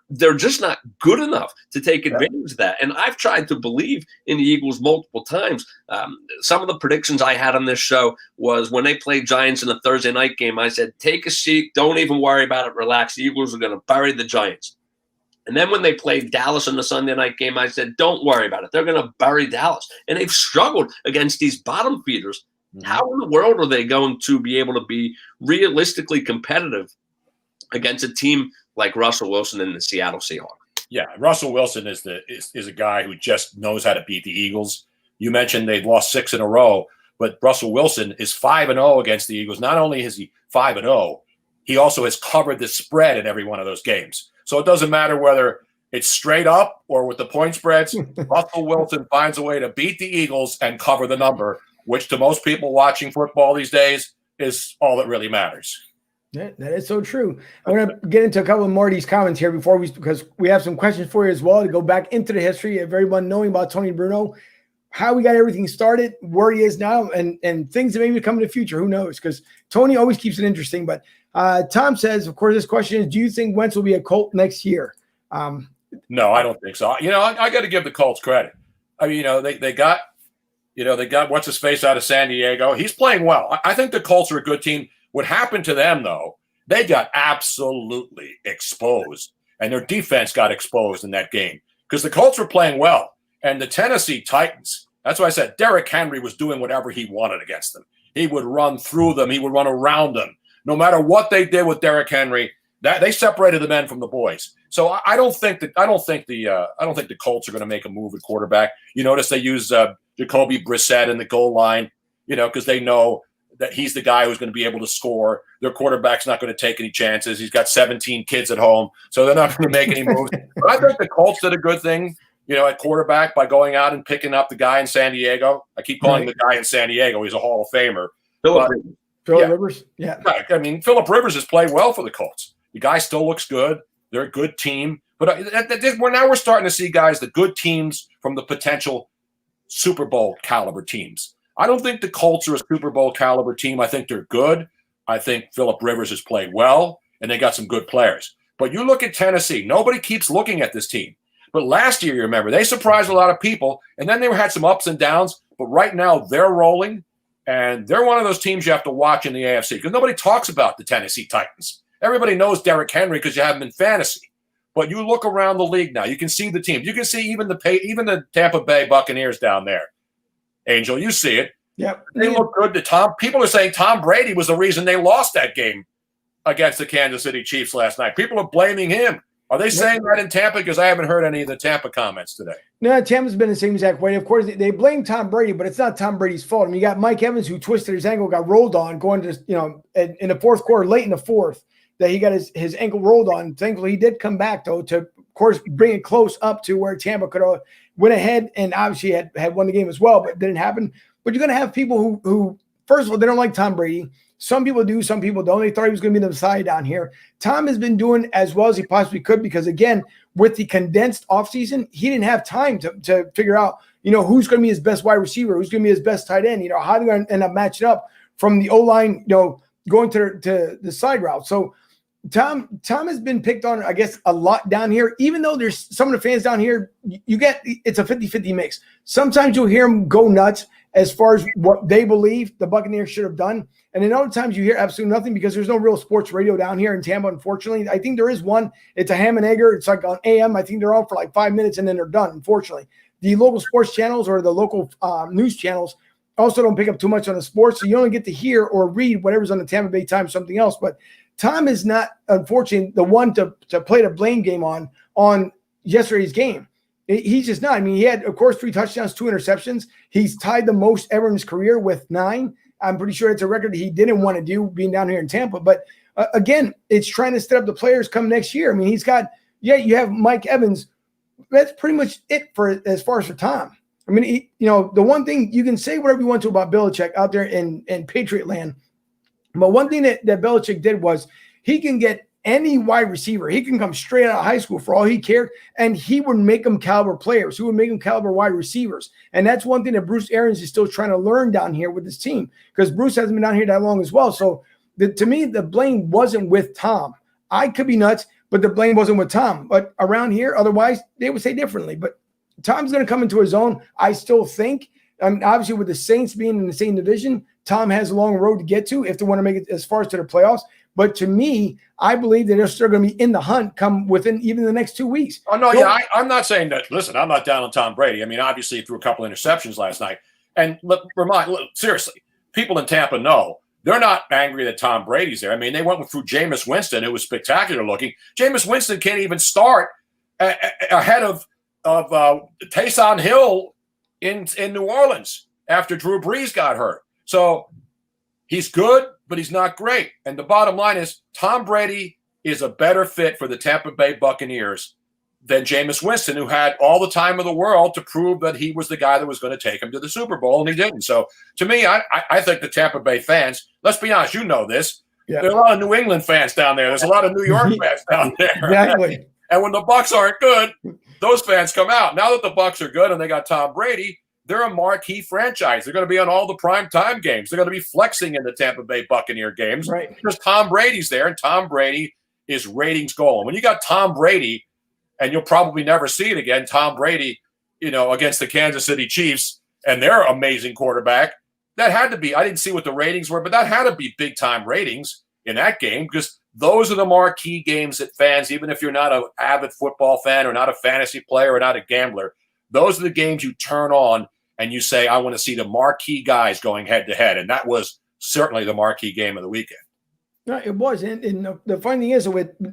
they're just not good enough to take advantage of that. And I've tried to believe in the Eagles multiple times. Some of the predictions I had on this show was when they played Giants in the Thursday night game, I said, take a seat, don't even worry about it, relax. The Eagles are going to bury the Giants. And then when they played Dallas in the Sunday night game, I said, don't worry about it. They're going to bury Dallas. And they've struggled against these bottom feeders. Mm-hmm. How in the world are they going to be able to be realistically competitive against a team like Russell Wilson and the Seattle Seahawks? Yeah, Russell Wilson is a guy who just knows how to beat the Eagles. You mentioned they've lost 6 in a row, but Russell Wilson is 5-0 against the Eagles. Not only is he 5-0, he also has covered the spread in every one of those games. So it doesn't matter whether it's straight up or with the point spreads. Russell Wilson finds a way to beat the Eagles and cover the number, which to most people watching football these days is all that really matters. Yeah, that is so true. I'm going to get into a couple more of these comments here because we have some questions for you as well to go back into the history of everyone knowing about Tony Bruno, how we got everything started, where he is now, and things that maybe come in the future. Who knows? Because Tony always keeps it interesting. But Tom says, of course, this question is, do you think Wentz will be a Colt next year? No, I don't think so. I got to give the Colts credit. I mean, they got what's his face out of San Diego. He's playing well. I think the Colts are a good team. What happened to them, though, they got absolutely exposed, and their defense got exposed in that game because the Colts were playing well. And the Tennessee Titans, that's why I said Derrick Henry was doing whatever he wanted against them. He would run through them. He would run around them. No matter what they did with Derrick Henry, that they separated the men from the boys. So I don't think the Colts are going to make a move at quarterback. You notice they use Jacoby Brissett in the goal line, because they know that he's the guy who's going to be able to score. Their quarterback's not going to take any chances. He's got 17 kids at home, so they're not going to make any moves. But I think the Colts did a good thing, at quarterback by going out and picking up the guy in San Diego. I keep calling the guy in San Diego. He's a Hall of Famer. Phillip Rivers? Yeah. I mean, Phillip Rivers has played well for the Colts. The guy still looks good. They're a good team. But we're starting to see guys, the good teams from the potential Super Bowl caliber teams. I don't think the Colts are a Super Bowl caliber team. I think they're good. I think Phillip Rivers has played well, and they got some good players. But you look at Tennessee. Nobody keeps looking at this team. But last year, you remember, they surprised a lot of people, and then they had some ups and downs. But right now, they're rolling, and they're one of those teams you have to watch in the AFC because nobody talks about the Tennessee Titans. Everybody knows Derrick Henry because you have him in fantasy. But you look around the league now, you can see the teams. You can see even the Tampa Bay Buccaneers down there. Angel, you see it. Yep. They look good to Tom. People are saying Tom Brady was the reason they lost that game against the Kansas City Chiefs last night. People are blaming him. Are they saying that in Tampa? Because I haven't heard any of the Tampa comments today. No, Tampa's been the same exact way. Of course, they blame Tom Brady, but it's not Tom Brady's fault. I mean, you got Mike Evans who twisted his ankle, got rolled on, going to, in the fourth quarter, late in the fourth, that he got his ankle rolled on. Thankfully, he did come back, though, to, of course, bring it close up to where Tampa could have went ahead and obviously had won the game as well, but it didn't happen. But you're going to have people who, first of all, they don't like Tom Brady. Some people do, some people don't. They thought he was going to be the Messiah down here. Tom has been doing as well as he possibly could because, again, with the condensed offseason, he didn't have time to figure out, who's going to be his best wide receiver, who's going to be his best tight end, how they're going to end up matching up from the O-line, going to the side route. So Tom has been picked on, I guess, a lot down here, even though there's some of the fans down here, it's a 50-50 mix. Sometimes you'll hear them go nuts as far as what they believe the Buccaneers should have done. And then other times you hear absolutely nothing because there's no real sports radio down here in Tampa, unfortunately. I think there is one. It's a ham and egger. It's like on AM. I think they're on for like 5 minutes and then they're done, unfortunately. The local sports channels or the local news channels also don't pick up too much on the sports, so you only get to hear or read whatever's on the Tampa Bay Times, something else. But Tom is not, unfortunately, the one to play the blame game on yesterday's game. He's just not. I mean, he had, of course, 3 touchdowns, 2 interceptions. He's tied the most ever in his career with 9. I'm pretty sure it's a record he didn't want to do being down here in Tampa. But again, it's trying to set up the players come next year. I mean, he's got, you have Mike Evans. That's pretty much it for as far as for Tom. I mean, the one thing you can say whatever you want to about Belichick out there in Patriot land. But one thing that Belichick did was he can get any wide receiver. He can come straight out of high school for all he cared, and he would make them caliber players. He would make them caliber wide receivers. And that's one thing that Bruce Arians is still trying to learn down here with his team because Bruce hasn't been down here that long as well. So to me, the blame wasn't with Tom. I could be nuts, but the blame wasn't with Tom. But around here, otherwise, they would say differently. But Tom's going to come into his own, I still think. Obviously, with the Saints being in the same division, Tom has a long road to get to if they want to make it as far as to the playoffs. But to me, I believe that they're still going to be in the hunt come within even the next 2 weeks. Oh, no, yeah, I'm not saying that. Listen, I'm not down on Tom Brady. I mean, obviously, he threw a couple interceptions last night. And seriously, people in Tampa know they're not angry that Tom Brady's there. I mean, they went through Jameis Winston. It was spectacular looking. Jameis Winston can't even start ahead of Taysom Hill in New Orleans after Drew Brees got hurt. So he's good, but he's not great. And the bottom line is Tom Brady is a better fit for the Tampa Bay Buccaneers than Jameis Winston, who had all the time of the world to prove that he was the guy that was going to take him to the Super Bowl, and he didn't. So to me, I think the Tampa Bay fans, let's be honest, you know this. Yeah. There are a lot of New England fans down there. There's a lot of New York fans down there. Exactly. And when the Bucs aren't good, those fans come out. Now that the Bucs are good and they got Tom Brady, they're a marquee franchise. They're going to be on all the primetime games. They're going to be flexing in the Tampa Bay Buccaneer games because Tom Brady's there, and Tom Brady is ratings gold. And when you got Tom Brady, and you'll probably never see it again, Tom Brady, against the Kansas City Chiefs and their amazing quarterback, that had to be – I didn't see what the ratings were, but that had to be big-time ratings in that game because those are the marquee games that fans, even if you're not an avid football fan or not a fantasy player or not a gambler, those are the games you turn on and you say, I want to see the marquee guys going head-to-head. And that was certainly the marquee game of the weekend. No, it was. And the funny thing is,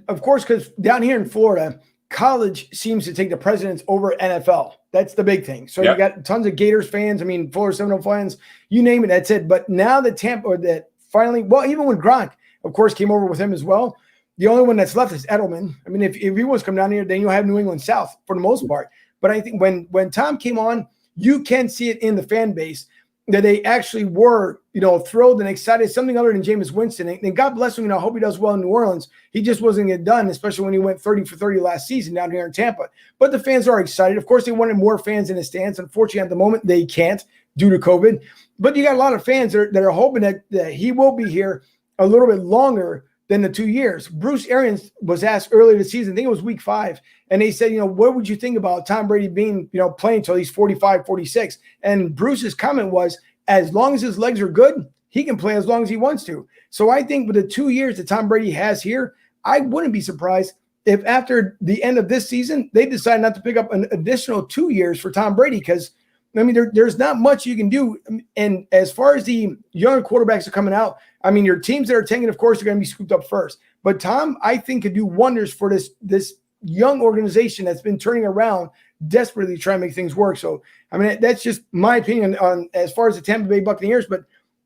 of course, because down here in Florida, college seems to take the precedence over NFL. That's the big thing. So you got tons of Gators fans. I mean, Florida Seminole fans, you name it, that's it. But now that finally, well, even when Gronk, of course, came over with him as well, the only one that's left is Edelman. I mean, if he wants to come down here, then you'll have New England South for the most part. But I think when Tom came on, you can see it in the fan base that they actually were, thrilled and excited, something other than Jameis Winston. And God bless him, I hope he does well in New Orleans. He just wasn't getting done, especially when he went 30 for 30 last season down here in Tampa. But the fans are excited. Of course, they wanted more fans in the stands. Unfortunately, at the moment, they can't due to COVID. But you got a lot of fans that are hoping that he will be here a little bit longer than the 2 years. Bruce Arians was asked earlier this season, I think it was week 5, and they said, what would you think about Tom Brady being, playing until he's 45, 46? And Bruce's comment was, as long as his legs are good, he can play as long as he wants to. So I think with the 2 years that Tom Brady has here, I wouldn't be surprised if after the end of this season, they decide not to pick up an additional 2 years for Tom Brady because, I mean, there's not much you can do. And as far as the younger quarterbacks are coming out, I mean, your teams that are tanking, of course, are going to be scooped up first. But Tom, I think, could do wonders for this young organization that's been turning around, desperately trying to make things work. So, I mean, that's just my opinion on as far as the Tampa Bay Buccaneers. But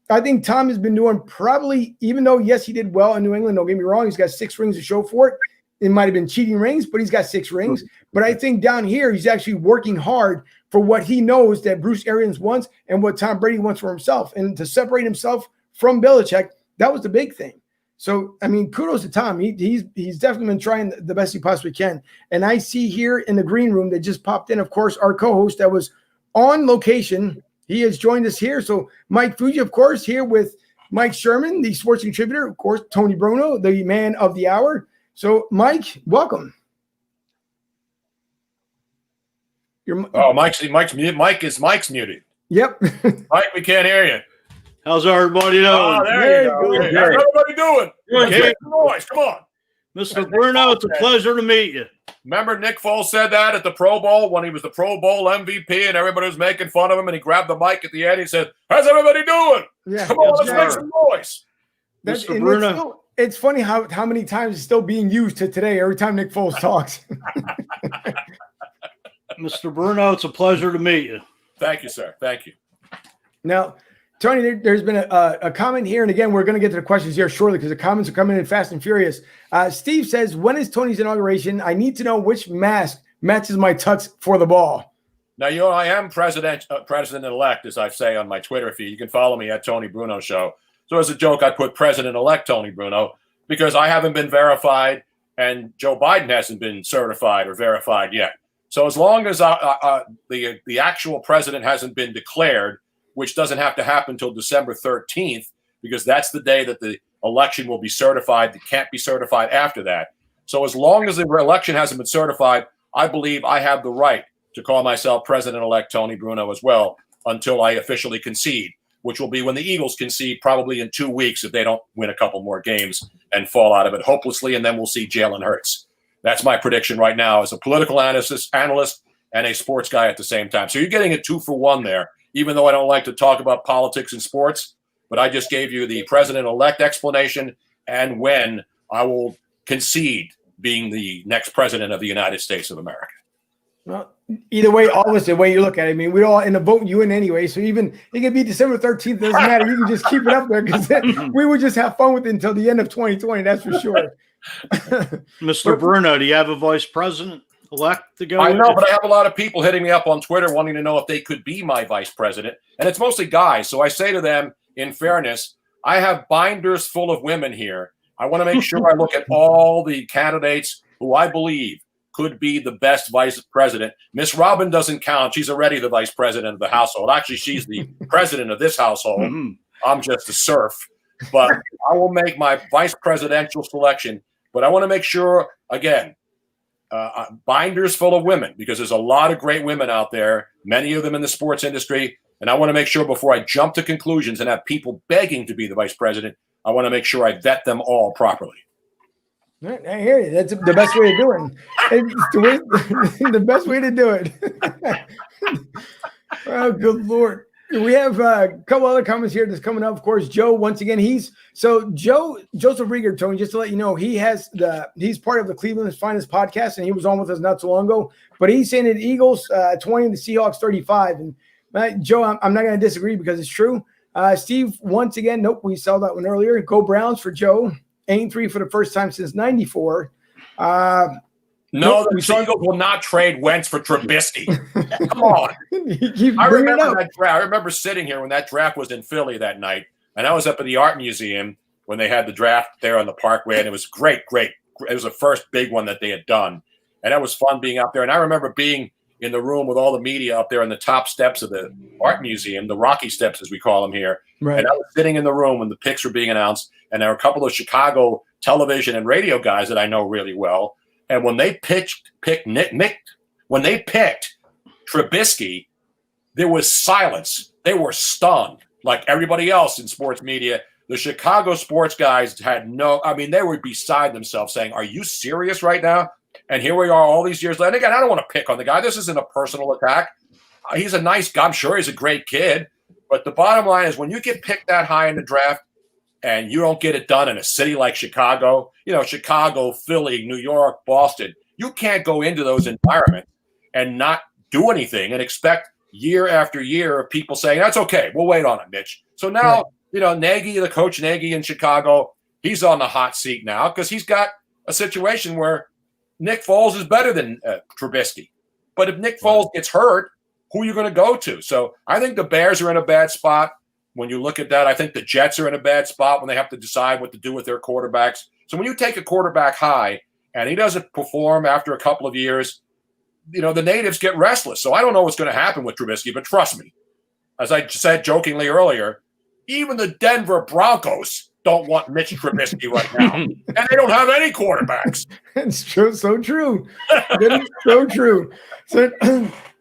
I think Tom has been doing probably, even though, yes, he did well in New England, don't get me wrong, he's got 6 rings to show for it. It might have been cheating rings, but he's got 6 rings. But I think down here, he's actually working hard for what he knows that Bruce Arians wants and what Tom Brady wants for himself. And to separate himself from Belichick, that was the big thing. So, I mean, kudos to Tom. He's definitely been trying the best he possibly can. And I see here in the green room that just popped in, of course, our co-host that was on location. He has joined us here. So Mike Fuji, of course, here with Mike Sherman, the sports contributor, of course, Tony Bruno, the man of the hour. So, Mike, welcome. Mike's muted. Mike's muted. Yep. Mike, we can't hear you. How's everybody doing? Oh, there you go. How's everybody doing? Okay. Noise. Come on. Mr. Bruno, it's a pleasure to meet you. Remember Nick Foles said that at the Pro Bowl when he was the Pro Bowl MVP and everybody was making fun of him and he grabbed the mic at the end. He said, how's everybody doing? Yeah, come on, let's make some noise. Mr. Bruno. It's funny how many times it's still being used to today every time Nick Foles talks. Mr. Bruno, it's a pleasure to meet you. Thank you, sir. Thank you. Now, Tony, there's been a comment here, and again, we're going to get to the questions here shortly because the comments are coming in fast and furious. Steve says, when is Tony's inauguration? I need to know which mask matches my tux for the ball. Now, I am president-elect, as I say on my Twitter feed. You can follow me at Tony Bruno Show. So as a joke, I put President-elect Tony Bruno because I haven't been verified and Joe Biden hasn't been certified or verified yet. So as long as the actual president hasn't been declared, which doesn't have to happen until December 13th, because that's the day that the election will be certified. It can't be certified after that. So as long as the election hasn't been certified, I believe I have the right to call myself President-elect Tony Bruno as well until I officially concede, which will be when the Eagles concede probably in 2 weeks if they don't win a couple more games and fall out of it hopelessly, and then we'll see Jalen Hurts. That's my prediction right now as a political analyst and a sports guy at the same time. So you're getting a 2-for-1 there. Even though I don't like to talk about politics and sports, but I just gave you the president-elect explanation and when I will concede being the next president of the United States of America. Well, either way, always the way you look at it. I mean, we all end up voting you in anyway. So even it can be December 13th, doesn't matter. You can just keep it up there because we would just have fun with it until the end of 2020. That's for sure. Mr. Bruno, do you have a vice president? Elect to go. I know, but I have a lot of people hitting me up on Twitter wanting to know if they could be my vice president. And it's mostly guys. So I say to them, in fairness, I have binders full of women here. I want to make sure I look at all the candidates who I believe could be the best vice president. Miss Robin doesn't count. She's already the vice president of the household. Actually, she's the president of this household. I'm just a serf. But I will make my vice presidential selection. But I want to make sure, again, binders full of women, because there's a lot of great women out there, many of them in the sports industry. And I want to make sure before I jump to conclusions and have people begging to be the vice president, I want to make sure I vet them all properly. I hear you. That's the best way to do it. It's the best way to do it. Oh, good Lord. We have a couple other comments here that's coming up. Of course, Joe, once again, Joseph Rieger, Tony, just to let you know, he's part of the Cleveland's Finest podcast, and he was on with us not so long ago. But he's saying that Eagles 20 and the Seahawks 35. And Joe, I'm not going to disagree because it's true. Steve, once again, nope, we saw that one earlier. Go Browns for Joe. 8-3 for the first time since '94. No, the Eagles will not trade Wentz for Trubisky. Come on. I remember sitting here when that draft was in Philly that night, and I was up at the Art Museum when they had the draft there on the Parkway, and it was great. It was the first big one that they had done, and that was fun being out there. And I remember being in the room with all the media up there on the top steps of the Art Museum, the Rocky Steps as we call them here. Right. And I was sitting in the room when the picks were being announced, and there were a couple of Chicago television and radio guys that I know really well. And when they picked Trubisky, there was silence. They were stunned, like everybody else in sports media. The Chicago sports guys they were beside themselves saying, are you serious right now? And here we are all these years later. And again, I don't want to pick on the guy. This isn't a personal attack. He's a nice guy. I'm sure he's a great kid. But the bottom line is when you get picked that high in the draft, and you don't get it done in a city like Chicago, Chicago, Philly, New York, Boston, you can't go into those environments and not do anything and expect year after year of people saying, that's okay, we'll wait on it, Mitch. So now, Nagy, the coach Nagy in Chicago, he's on the hot seat now because he's got a situation where Nick Foles is better than Trubisky. But if Nick Foles gets hurt, who are you going to go to? So I think the Bears are in a bad spot. When you look at that, I think the Jets are in a bad spot when they have to decide what to do with their quarterbacks. So when you take a quarterback high and he doesn't perform after a couple of years, the natives get restless. So I don't know what's going to happen with Trubisky, but trust me, as I said jokingly earlier, even the Denver Broncos don't want Mitch Trubisky right now. And they don't have any quarterbacks. It's true. So true. That is so true. So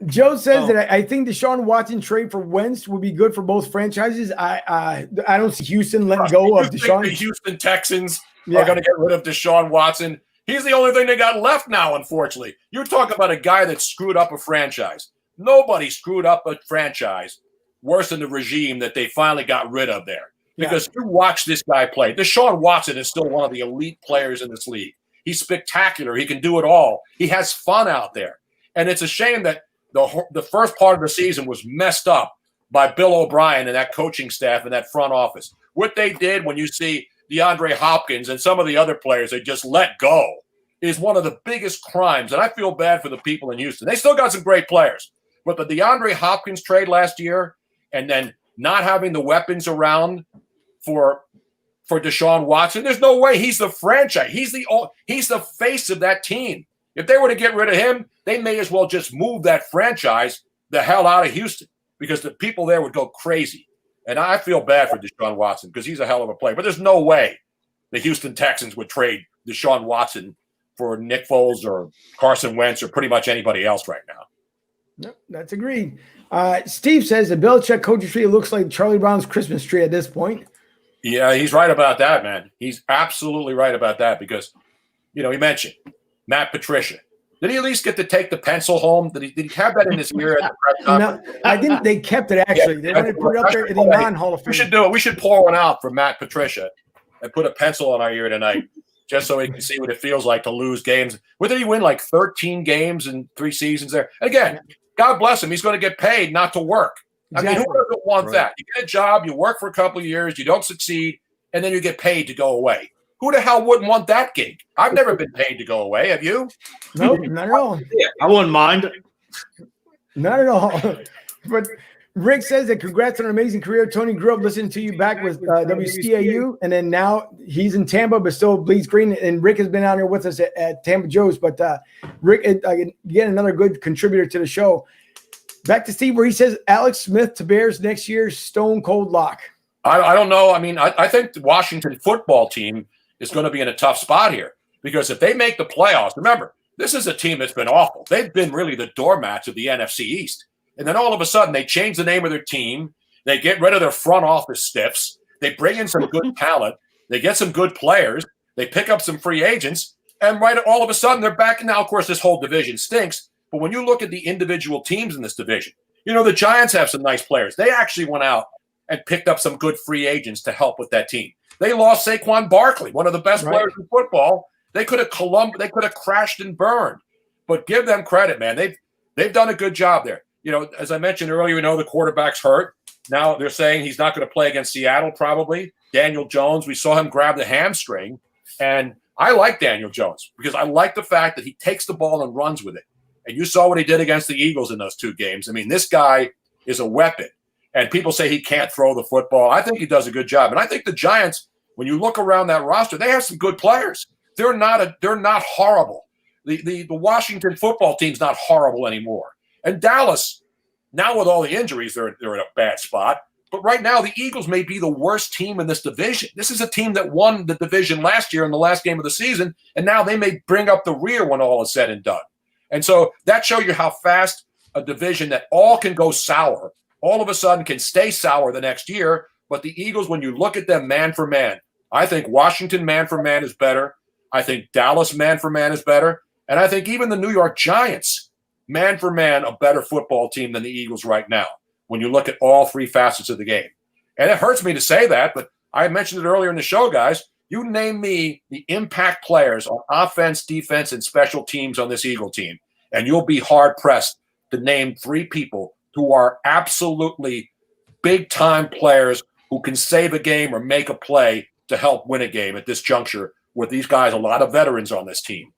Joe says that I think Deshaun Watson trade for Wentz would be good for both franchises. I don't see Houston letting go of Deshaun. The Houston Texans are going to get rid of Deshaun Watson. He's the only thing they got left now, unfortunately. You talk about a guy that screwed up a franchise. Nobody screwed up a franchise worse than the regime that they finally got rid of there. Because you watch this guy play. Deshaun Watson is still one of the elite players in this league. He's spectacular. He can do it all. He has fun out there. And it's a shame that the first part of the season was messed up by Bill O'Brien and that coaching staff and that front office. What they did when you see DeAndre Hopkins and some of the other players they just let go is one of the biggest crimes. And I feel bad for the people in Houston. They still got some great players. But the DeAndre Hopkins trade last year and then not having the weapons around for Deshaun Watson, there's no way. He's the franchise. He's the face of that team. If they were to get rid of him, they may as well just move that franchise the hell out of Houston because the people there would go crazy. And I feel bad for Deshaun Watson because he's a hell of a player. But there's no way the Houston Texans would trade Deshaun Watson for Nick Foles or Carson Wentz or pretty much anybody else right now. No, that's agreed. Steve says the Belichick coaching tree looks like Charlie Brown's Christmas tree at this point. Yeah, he's right about that, man. He's absolutely right about that because, he mentioned Matt Patricia. Did he at least get to take the pencil home? Did he have that in his ear at the press conference? No, I didn't. They kept it, actually. They wanted to put it up there in the non-Hall of Fame. We should do it. We should pour one out for Matt Patricia and put a pencil on our ear tonight just so we can see what it feels like to lose games. What did he win, like 13 games in 3 seasons there? And again, God bless him. He's going to get paid not to work. I mean, who doesn't want that? You get a job, you work for a couple of years, you don't succeed, and then you get paid to go away. Who the hell wouldn't want that gig? I've never been paid to go away. Have you? No, not at all. I wouldn't mind. Not at all. But Rick says that congrats on an amazing career. Tony grew up listening to you back with WCAU, and then now he's in Tampa, but still bleeds green. And Rick has been out here with us at Tampa Joe's. But Rick, again, another good contributor to the show. Back to Steve, where he says Alex Smith to Bears next year's stone cold lock. I don't know. I mean, I think the Washington football team is going to be in a tough spot here because if they make the playoffs, remember, this is a team that's been awful. They've been really the doormats of the NFC East. And then all of a sudden they change the name of their team. They get rid of their front office stiffs. They bring in some good talent. They get some good players. They pick up some free agents. And all of a sudden they're back. Now, of course, this whole division stinks. But when you look at the individual teams in this division, the Giants have some nice players. They actually went out and picked up some good free agents to help with that team. They lost Saquon Barkley, one of the best players in football. They could have crashed and burned. But give them credit, man. They've done a good job there. As I mentioned earlier, the quarterback's hurt. Now they're saying he's not going to play against Seattle probably. Daniel Jones, we saw him grab the hamstring. And I like Daniel Jones because I like the fact that he takes the ball and runs with it. And you saw what he did against the Eagles in those 2 games. I mean, this guy is a weapon. And people say he can't throw the football. I think he does a good job. And I think the Giants, when you look around that roster, they have some good players. They're not horrible. The Washington football team's not horrible anymore. And Dallas, now with all the injuries, they're in a bad spot. But right now, the Eagles may be the worst team in this division. This is a team that won the division last year in the last game of the season, and now they may bring up the rear when all is said and done. And so that shows you how fast a division that all can go sour, all of a sudden can stay sour the next year. But the Eagles, when you look at them man for man, I think Washington man for man is better. I think Dallas man for man is better. And I think even the New York Giants, man for man, a better football team than the Eagles right now when you look at all 3 facets of the game. And it hurts me to say that, but I mentioned it earlier in the show, guys. You name me the impact players on offense, defense, and special teams on this Eagle team, and you'll be hard-pressed to name 3 people who are absolutely big-time players who can save a game or make a play to help win a game at this juncture with these guys, a lot of veterans on this team.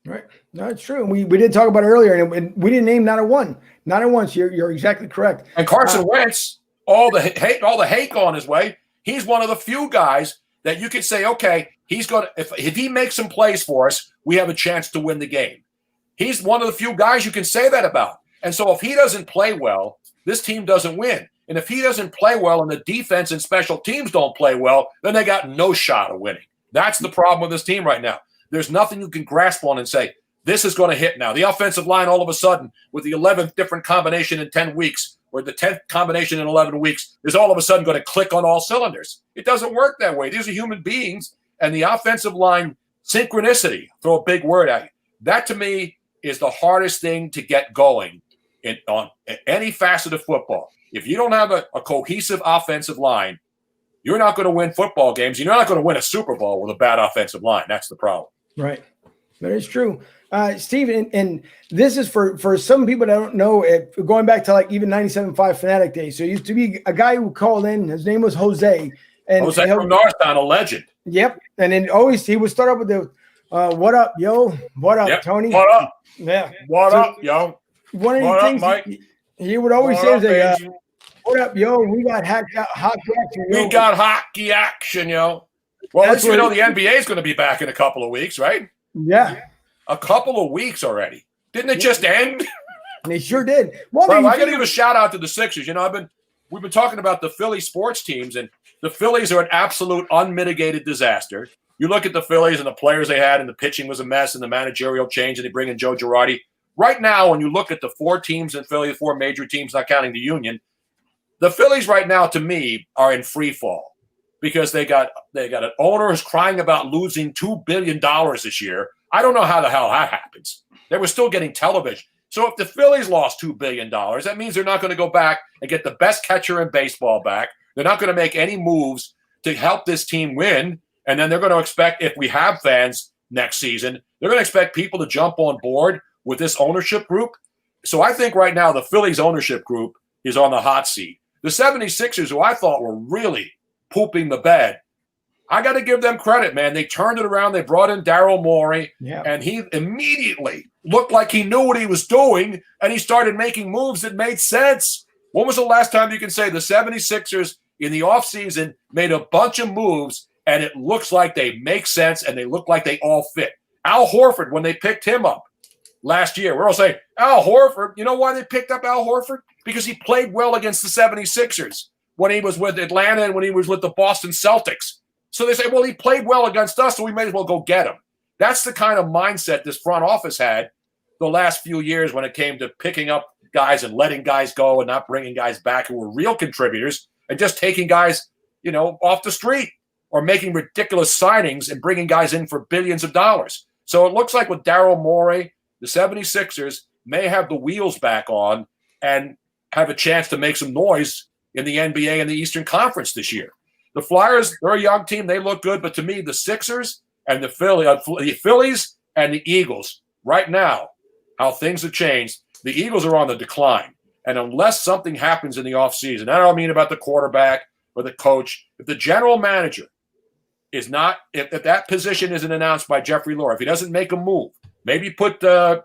Right. No, it's true. We did talk about it earlier, and we didn't name not a one. Not a once. You're exactly correct. And Carson Wentz, all the hate gone his way. He's one of the few guys that you could say, okay, he's going to, if he makes some plays for us, we have a chance to win the game. He's one of the few guys you can say that about. And so if he doesn't play well, this team doesn't win. And if he doesn't play well and the defense and special teams don't play well, then they got no shot of winning. That's the problem with this team right now. There's nothing you can grasp on and say, this is going to hit now. The offensive line all of a sudden with the 11th different combination in 10 weeks or the 10th combination in 11 weeks is all of a sudden going to click on all cylinders. It doesn't work that way. These are human beings, and the offensive line synchronicity, throw a big word at you, that to me is the hardest thing to get going on any facet of football. If you don't have a cohesive offensive line, you're not going to win football games. You're not going to win a Super Bowl with a bad offensive line. That's the problem. Right. That is true. Steve, and this is for some people that don't know, going back to like even 97.5 Fanatic Days. So it used to be a guy who called in. His name was Jose. And Jose from Norristown, a legend. Yep. And then always he would start up with the what up, yo? What up, Tony? What up? Yeah. What up, yo? One of the What things up, Mike? he would always What say up, is what up, yo? We got hockey action. Yo. We got hockey action, yo. Well, That's let's know the NBA is going to be back in a couple of weeks, right? Yeah. A couple of weeks already. Didn't it just end? They sure did. Well, I got to give a shout out to the Sixers. You know, we've been talking about the Philly sports teams, and the Phillies are an absolute unmitigated disaster. You look at the Phillies and the players they had, and the pitching was a mess, and the managerial change, and they bring in Joe Girardi. Right now, when you look at the four teams in Philly, the four major teams, not counting the Union, the Phillies right now, to me, are in free fall because they got an owner who's crying about losing $2 billion this year. I don't know how the hell that happens. They were still getting television. So if the Phillies lost $2 billion, that means they're not going to go back and get the best catcher in baseball back. They're not going to make any moves to help this team win. And then they're going to expect, if we have fans next season, they're going to expect people to jump on board with this ownership group. So I think right now the Phillies ownership group is on the hot seat. The 76ers, who I thought were really pooping the bed, I got to give them credit, man. They turned it around. They brought in Daryl Morey, and he immediately looked like he knew what he was doing, and he started making moves that made sense. When was the last time you can say the 76ers in the offseason made a bunch of moves, and it looks like they make sense, and they look like they all fit? Al Horford, when they picked him up last year, we're all saying, Al Horford, you know why they picked up Al Horford? Because he played well against the 76ers when he was with Atlanta and when he was with the Boston Celtics. So they say, well, he played well against us, so we may as well go get him. That's the kind of mindset this front office had the last few years when it came to picking up guys and letting guys go and not bringing guys back who were real contributors and just taking guys, you know, off the street or making ridiculous signings and bringing guys in for billions of dollars. So it looks like with Daryl Morey, the 76ers may have the wheels back on and have a chance to make some noise in the NBA and the Eastern Conference this year. The Flyers, they're a young team. They look good. But to me, the Sixers and the Phillies and the Eagles, right now, how things have changed, the Eagles are on the decline. And unless something happens in the offseason, I don't mean about the quarterback or the coach, if the general manager is not, if that position isn't announced by Jeffrey Lurie, if he doesn't make a move, maybe put Howie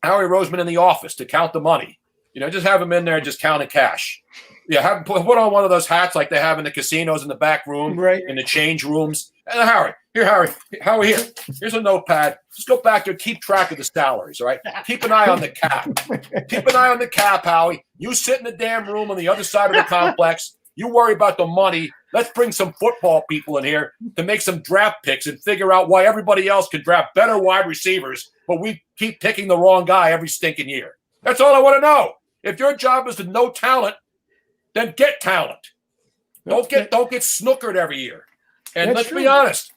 Roseman in the office to count the money. You know, just have him in there just counting cash. Yeah, have him put on one of those hats like they have in the casinos in the back room, right, in the change rooms. And Howie, here's a notepad. Just go back there, keep track of the salaries, all right? Keep an eye on the cap. Keep an eye on the cap, Howie. You sit in the damn room on the other side of the complex. You worry about the money. Let's bring some football people in here to make some draft picks and figure out why everybody else can draft better wide receivers, but we keep picking the wrong guy every stinking year. That's all I want to know. If your job is to know talent, then get talent. Don't get snookered every year. And let's be honest,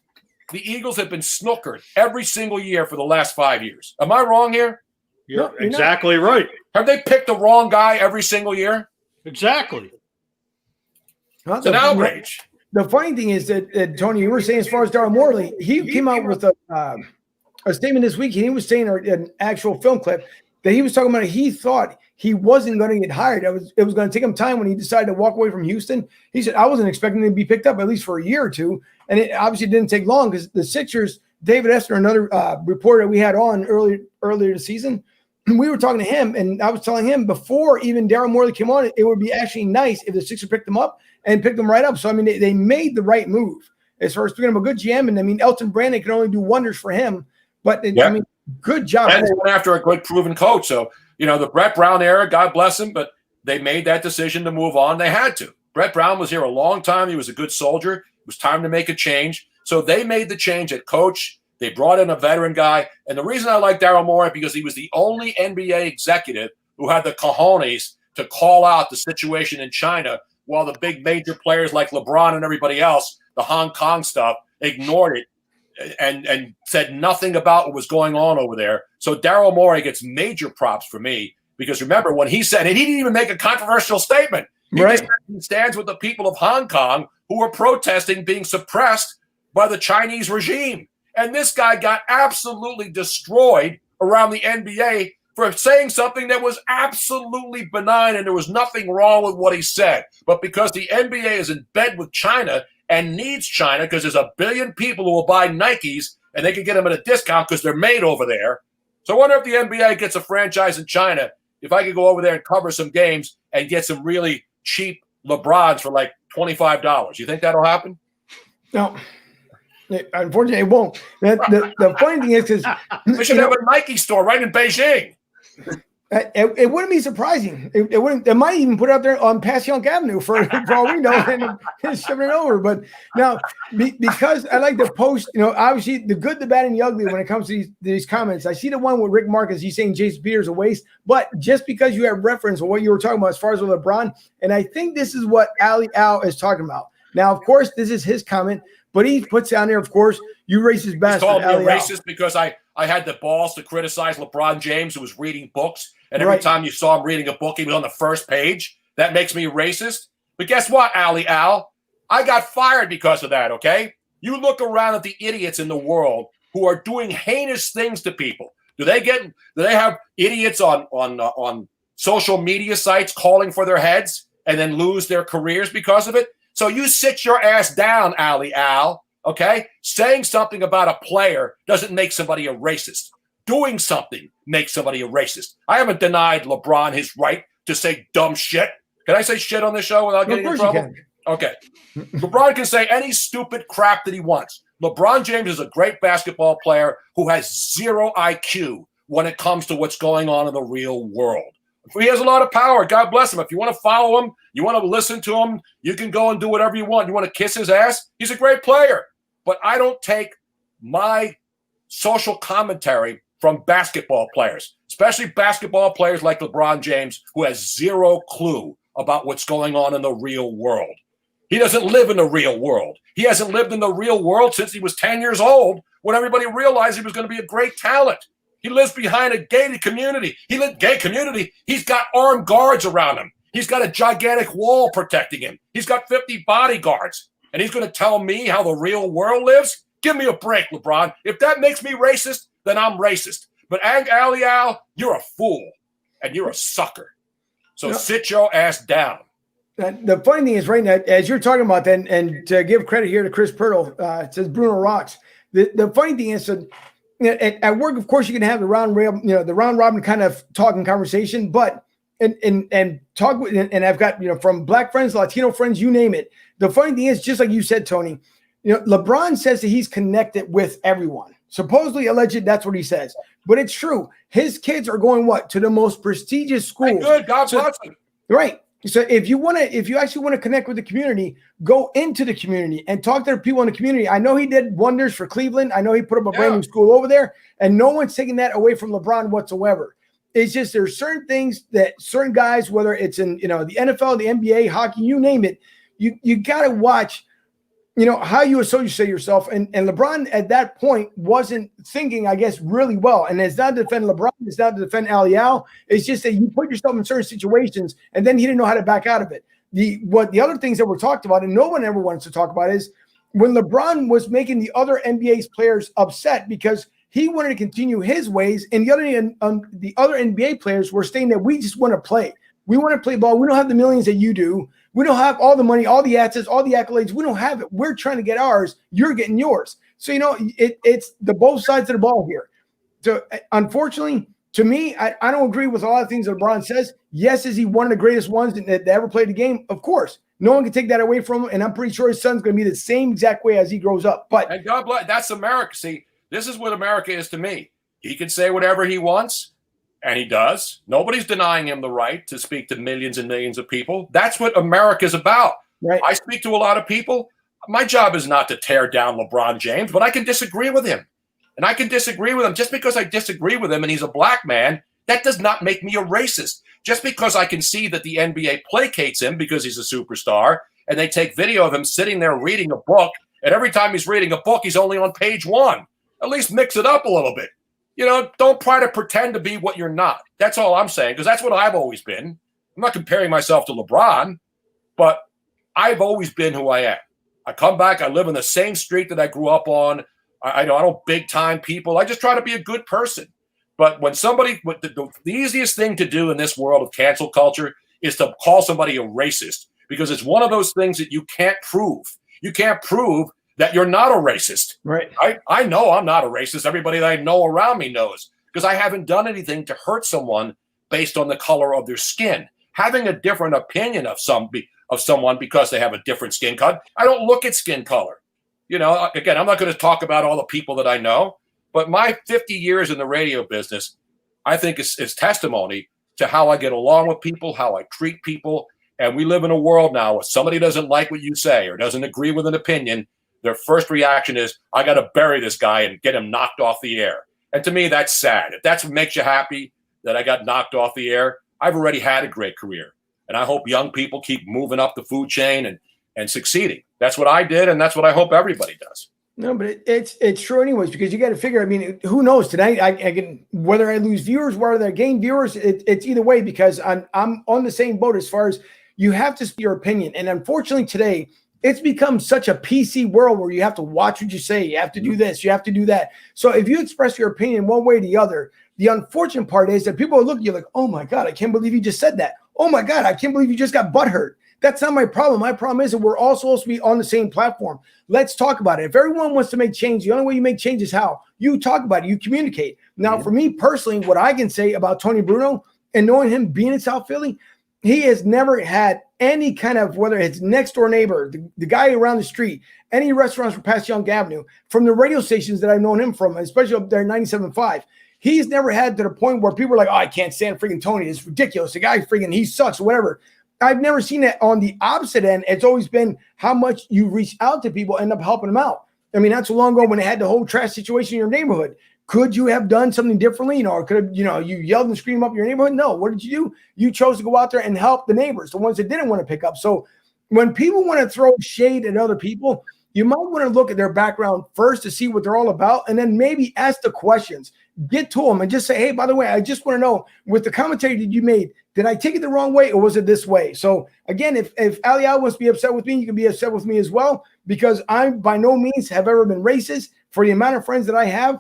the Eagles have been snookered every single year for the last 5 years. Am I wrong here? You're exactly right. Have they picked the wrong guy every single year? Exactly. It's an outrage. The funny thing is that Tony, you were saying as far as Daryl Morey, he came out with a statement this week, and he was saying an actual film clip that he was talking about. He thought he wasn't going to get hired. It was going to take him time when he decided to walk away from Houston. He said, I wasn't expecting to be picked up at least for a year or two. And it obviously didn't take long because the Sixers, David Esther, another reporter we had on earlier this season, we were talking to him, and I was telling him before even Daryl Morley came on, it would be actually nice if the Sixers picked them up and picked them right up. So, I mean, they made the right move as far as being a good GM. And, I mean, Elton Brandon can only do wonders for him. But, I mean, good job. And they went after a good proven coach. So, the Brett Brown era, God bless him, but they made that decision to move on. They had to. Brett Brown was here a long time. He was a good soldier. It was time to make a change. So they made the change at coach. They brought in a veteran guy. And the reason I like Daryl Morey, because he was the only NBA executive who had the cojones to call out the situation in China, while the big major players like LeBron and everybody else, the Hong Kong stuff, ignored it and said nothing about what was going on over there. So Daryl Morey gets major props for me, because remember when he said, and he didn't even make a controversial statement. He stands with the people of Hong Kong who were protesting being suppressed by the Chinese regime. And this guy got absolutely destroyed around the NBA for saying something that was absolutely benign, and there was nothing wrong with what he said. But because the NBA is in bed with China and needs China because there's 1 billion people who will buy Nikes and they can get them at a discount because they're made over there. So I wonder if the NBA gets a franchise in China, if I could go over there and cover some games and get some really cheap LeBrons for like $25. You think that'll happen? No. Unfortunately, it won't. The funny thing is, because we should have a Nike store right in Beijing. It wouldn't be surprising. It wouldn't. They might even put it out there on Passyunk Avenue for all we know, and shipping it over. But now, because I like to post, obviously the good, the bad, and the ugly when it comes to these comments. I see the one with Rick Marcus. He's saying Jason Peters a waste, but just because you have reference of what you were talking about as far as with LeBron, and I think this is what Ali Al is talking about. Now, of course, this is his comment. But he puts down there, of course, you racist bastard. He called me a racist because I had the balls to criticize LeBron James, who was reading books. And every time you saw him reading a book, he was on the first page. That makes me racist. But guess what, Ali Al? I got fired because of that, okay? You look around at the idiots in the world who are doing heinous things to people. Do they have idiots on social media sites calling for their heads and then lose their careers because of it? So you sit your ass down, Ali Al, okay? Saying something about a player doesn't make somebody a racist. Doing something makes somebody a racist. I haven't denied LeBron his right to say dumb shit. Can I say shit on this show without getting in trouble? Okay. LeBron can say any stupid crap that he wants. LeBron James is a great basketball player who has 0 IQ when it comes to what's going on in the real world. He has a lot of power. God bless him. If you want to follow him, you want to listen to him, you can go and do whatever you want. You want to kiss his ass? He's a great player. But I don't take my social commentary from basketball players, especially basketball players like LeBron James, who has 0 clue about what's going on in the real world. He doesn't live in the real world. He hasn't lived in the real world since he was 10 years old, when everybody realized he was going to be a great talent. He lives behind a gated community. He's got armed guards around him. He's got a gigantic wall protecting him. He's got 50 bodyguards. And he's going to tell me how the real world lives? Give me a break, LeBron. If that makes me racist, then I'm racist. But Ali Al, you're a fool. And you're a sucker. So sit your ass down. The funny thing is, right now, as you're talking about that, and to give credit here to Chris Pirtle, it says Bruno rocks. The funny thing is, at work, of course, you can have the round robin kind of talking conversation, but and talk with, and I've got from Black friends, Latino friends, you name it. The funny thing is, just like you said, Tony, LeBron says that he's connected with everyone. Supposedly alleged, that's what he says, but it's true. His kids are going to the most prestigious schools. Good, God bless him. Right. So if you actually want to connect with the community, go into the community and talk to the people in the community. I know he did wonders for Cleveland. I know he put up a brand new school over there, and no one's taking that away from LeBron whatsoever. It's just there's certain things that certain guys, whether it's in the NFL, the NBA, hockey, you name it, you got to watch how you associate yourself. And LeBron at that point wasn't thinking, I guess, really well. And it's not to defend LeBron, it's not to defend Ali Al. It's just that you put yourself in certain situations, and then he didn't know how to back out of it. The other things that were talked about, and no one ever wants to talk about, is when LeBron was making the other NBA players upset because he wanted to continue his ways, and the other NBA players were saying that we just want to play. We want to play ball. We don't have the millions that you do. We don't have all the money, all the assets, all the accolades. We don't have it. We're trying to get ours. You're getting yours. So, it's the both sides of the ball here. So, unfortunately, to me, I don't agree with a lot of things that LeBron says. Yes, is he one of the greatest ones that ever played the game? Of course. No one can take that away from him, and I'm pretty sure his son's going to be the same exact way as he grows up. But and God bless, that's America. See, this is what America is to me. He can say whatever he wants, and he does. Nobody's denying him the right to speak to millions and millions of people. That's what America's about. right. I speak to a lot of people. My job is not to tear down LeBron James, but I can disagree with him. And I can disagree with him. Just because I disagree with him and he's a black man, that does not make me a racist. Just because I can see that the NBA placates him because he's a superstar and they take video of him sitting there reading a book, and every time he's reading a book, he's only on page 1. At least mix it up a little bit. Don't try to pretend to be what you're not. That's all I'm saying, because that's what I've always been. I'm not comparing myself to LeBron, but I've always been who I am. I come back, I live in the same street that I grew up on. I don't big time people. I just try to be a good person. But when somebody, the easiest thing to do in this world of cancel culture is to call somebody a racist, because it's one of those things that you can't prove. You can't prove that you're not a racist. Right. I know I'm not a racist. Everybody that I know around me knows, because I haven't done anything to hurt someone based on the color of their skin. Having a different opinion of someone because they have a different skin color. I don't look at skin color. Again, I'm not going to talk about all the people that I know, but my 50 years in the radio business, I think is testimony to how I get along with people, how I treat people. And we live in a world now where somebody doesn't like what you say or doesn't agree with an opinion. Their first reaction is, I got to bury this guy and get him knocked off the air. And to me, that's sad. If that's what makes you happy, that I got knocked off the air, I've already had a great career. And I hope young people keep moving up the food chain and succeeding. That's what I did, and that's what I hope everybody does. No, but it's true anyways, because you got to figure. I mean, who knows tonight? I can, whether I lose viewers, whether I gain viewers, it's either way, because I'm on the same boat as far as you have to speak your opinion. And unfortunately today, it's become such a PC world where you have to watch what you say. You have to do this, you have to do that. So if you express your opinion one way or the other, the unfortunate part is that people will look at you like, oh my God, I can't believe you just said that. Oh my God, I can't believe you just got butthurt. That's not my problem. My problem is that we're all supposed to be on the same platform. Let's talk about it. If everyone wants to make change, the only way you make change is how you talk about it, you communicate. Now, for me personally, what I can say about Tony Bruno and knowing him being in South Philly, he has never had any kind of, whether it's next door neighbor, the guy around the street, any restaurants from past Young Avenue, from the radio stations that I've known him from, especially up there 97.5. He's never had to the point where people are like, oh, I can't stand freaking Tony. It's ridiculous. The guy freaking, he sucks, whatever. I've never seen that on the opposite end. It's always been how much you reach out to people, end up helping them out. I mean, not so long ago when they had the whole trash situation in your neighborhood. Could you have done something differently? Or could have, you yelled and screamed up your neighborhood? No. What did you do? You chose to go out there and help the neighbors, the ones that didn't want to pick up. So when people want to throw shade at other people, you might want to look at their background first to see what they're all about, and then maybe ask the questions. Get to them and just say, hey, by the way, I just want to know, with the commentary that you made, did I take it the wrong way or was it this way? So again, if Alial wants to be upset with me, you can be upset with me as well, because I by no means have ever been racist. For the amount of friends that I have,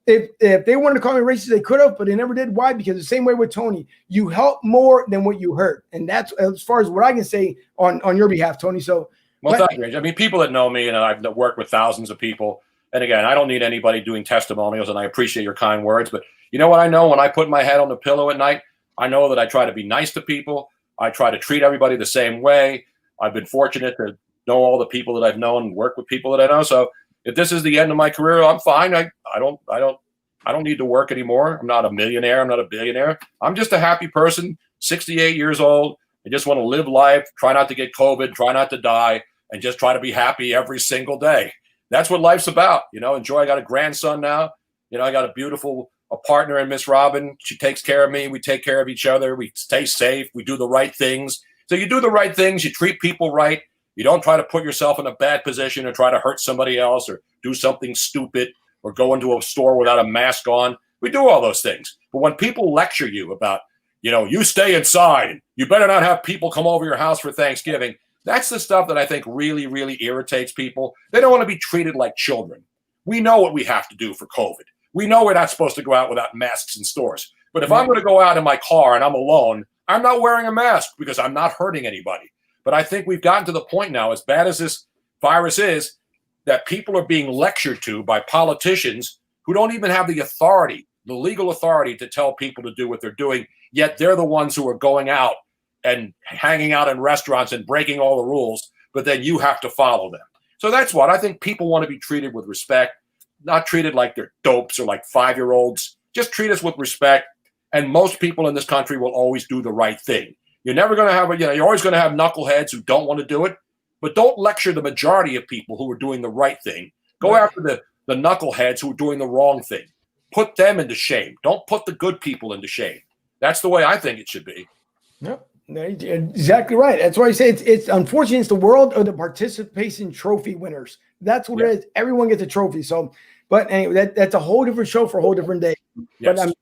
if they wanted to call me racist, they could have, but they never did. Why? Because the same way with Tony, you help more than what you hurt. And that's as far as what I can say on your behalf, Tony. So well, thank you. I mean, people that know me, and I've worked with thousands of people. And again, I don't need anybody doing testimonials, and I appreciate your kind words. But you know what I know? When I put my head on the pillow at night, I know that I try to be nice to people. I try to treat everybody the same way. I've been fortunate to know all the people that I've known and work with people that I know. So if this is the end of my career, I'm fine. I don't need to work anymore. I'm not a millionaire. I'm not a billionaire. I'm just a happy person, 68 years old. I just want to live life, try not to get COVID, try not to die, and just try to be happy every single day. That's what life's about. Enjoy. I got a grandson now. I got a partner in Miss Robin. She takes care of me. We take care of each other. We stay safe. We do the right things. So you do the right things. You treat people right. You don't try to put yourself in a bad position or try to hurt somebody else or do something stupid or go into a store without a mask on. We do all those things. But when people lecture you about, you stay inside and you better not have people come over your house for Thanksgiving, that's the stuff that I think really, really irritates people. They don't want to be treated like children. We know what we have to do for COVID. We know we're not supposed to go out without masks in stores. But if I'm going to go out in my car and I'm alone, I'm not wearing a mask because I'm not hurting anybody. But I think we've gotten to the point now, as bad as this virus is, that people are being lectured to by politicians who don't even have the authority the legal authority to tell people to do what they're doing, yet they're the ones who are going out and hanging out in restaurants and breaking all the rules, but then you have to follow them. So that's what I think. People want to be treated with respect, not treated like they're dopes or like 5-year-olds. Just treat us with respect. And most people in this country will always do the right thing. You're never going to have you're always going to have knuckleheads who don't want to do it, but don't lecture the majority of people who are doing the right thing. Go after the knuckleheads who are doing the wrong thing. Put them into shame. Don't put the good people into shame. That's the way I think it should be. Yep. Exactly right. That's why I say it's unfortunately it's the world of the participation trophy winners. That's what it is. Everyone gets a trophy. So, but anyway, that's a whole different show for a whole different day. Yes. But I'm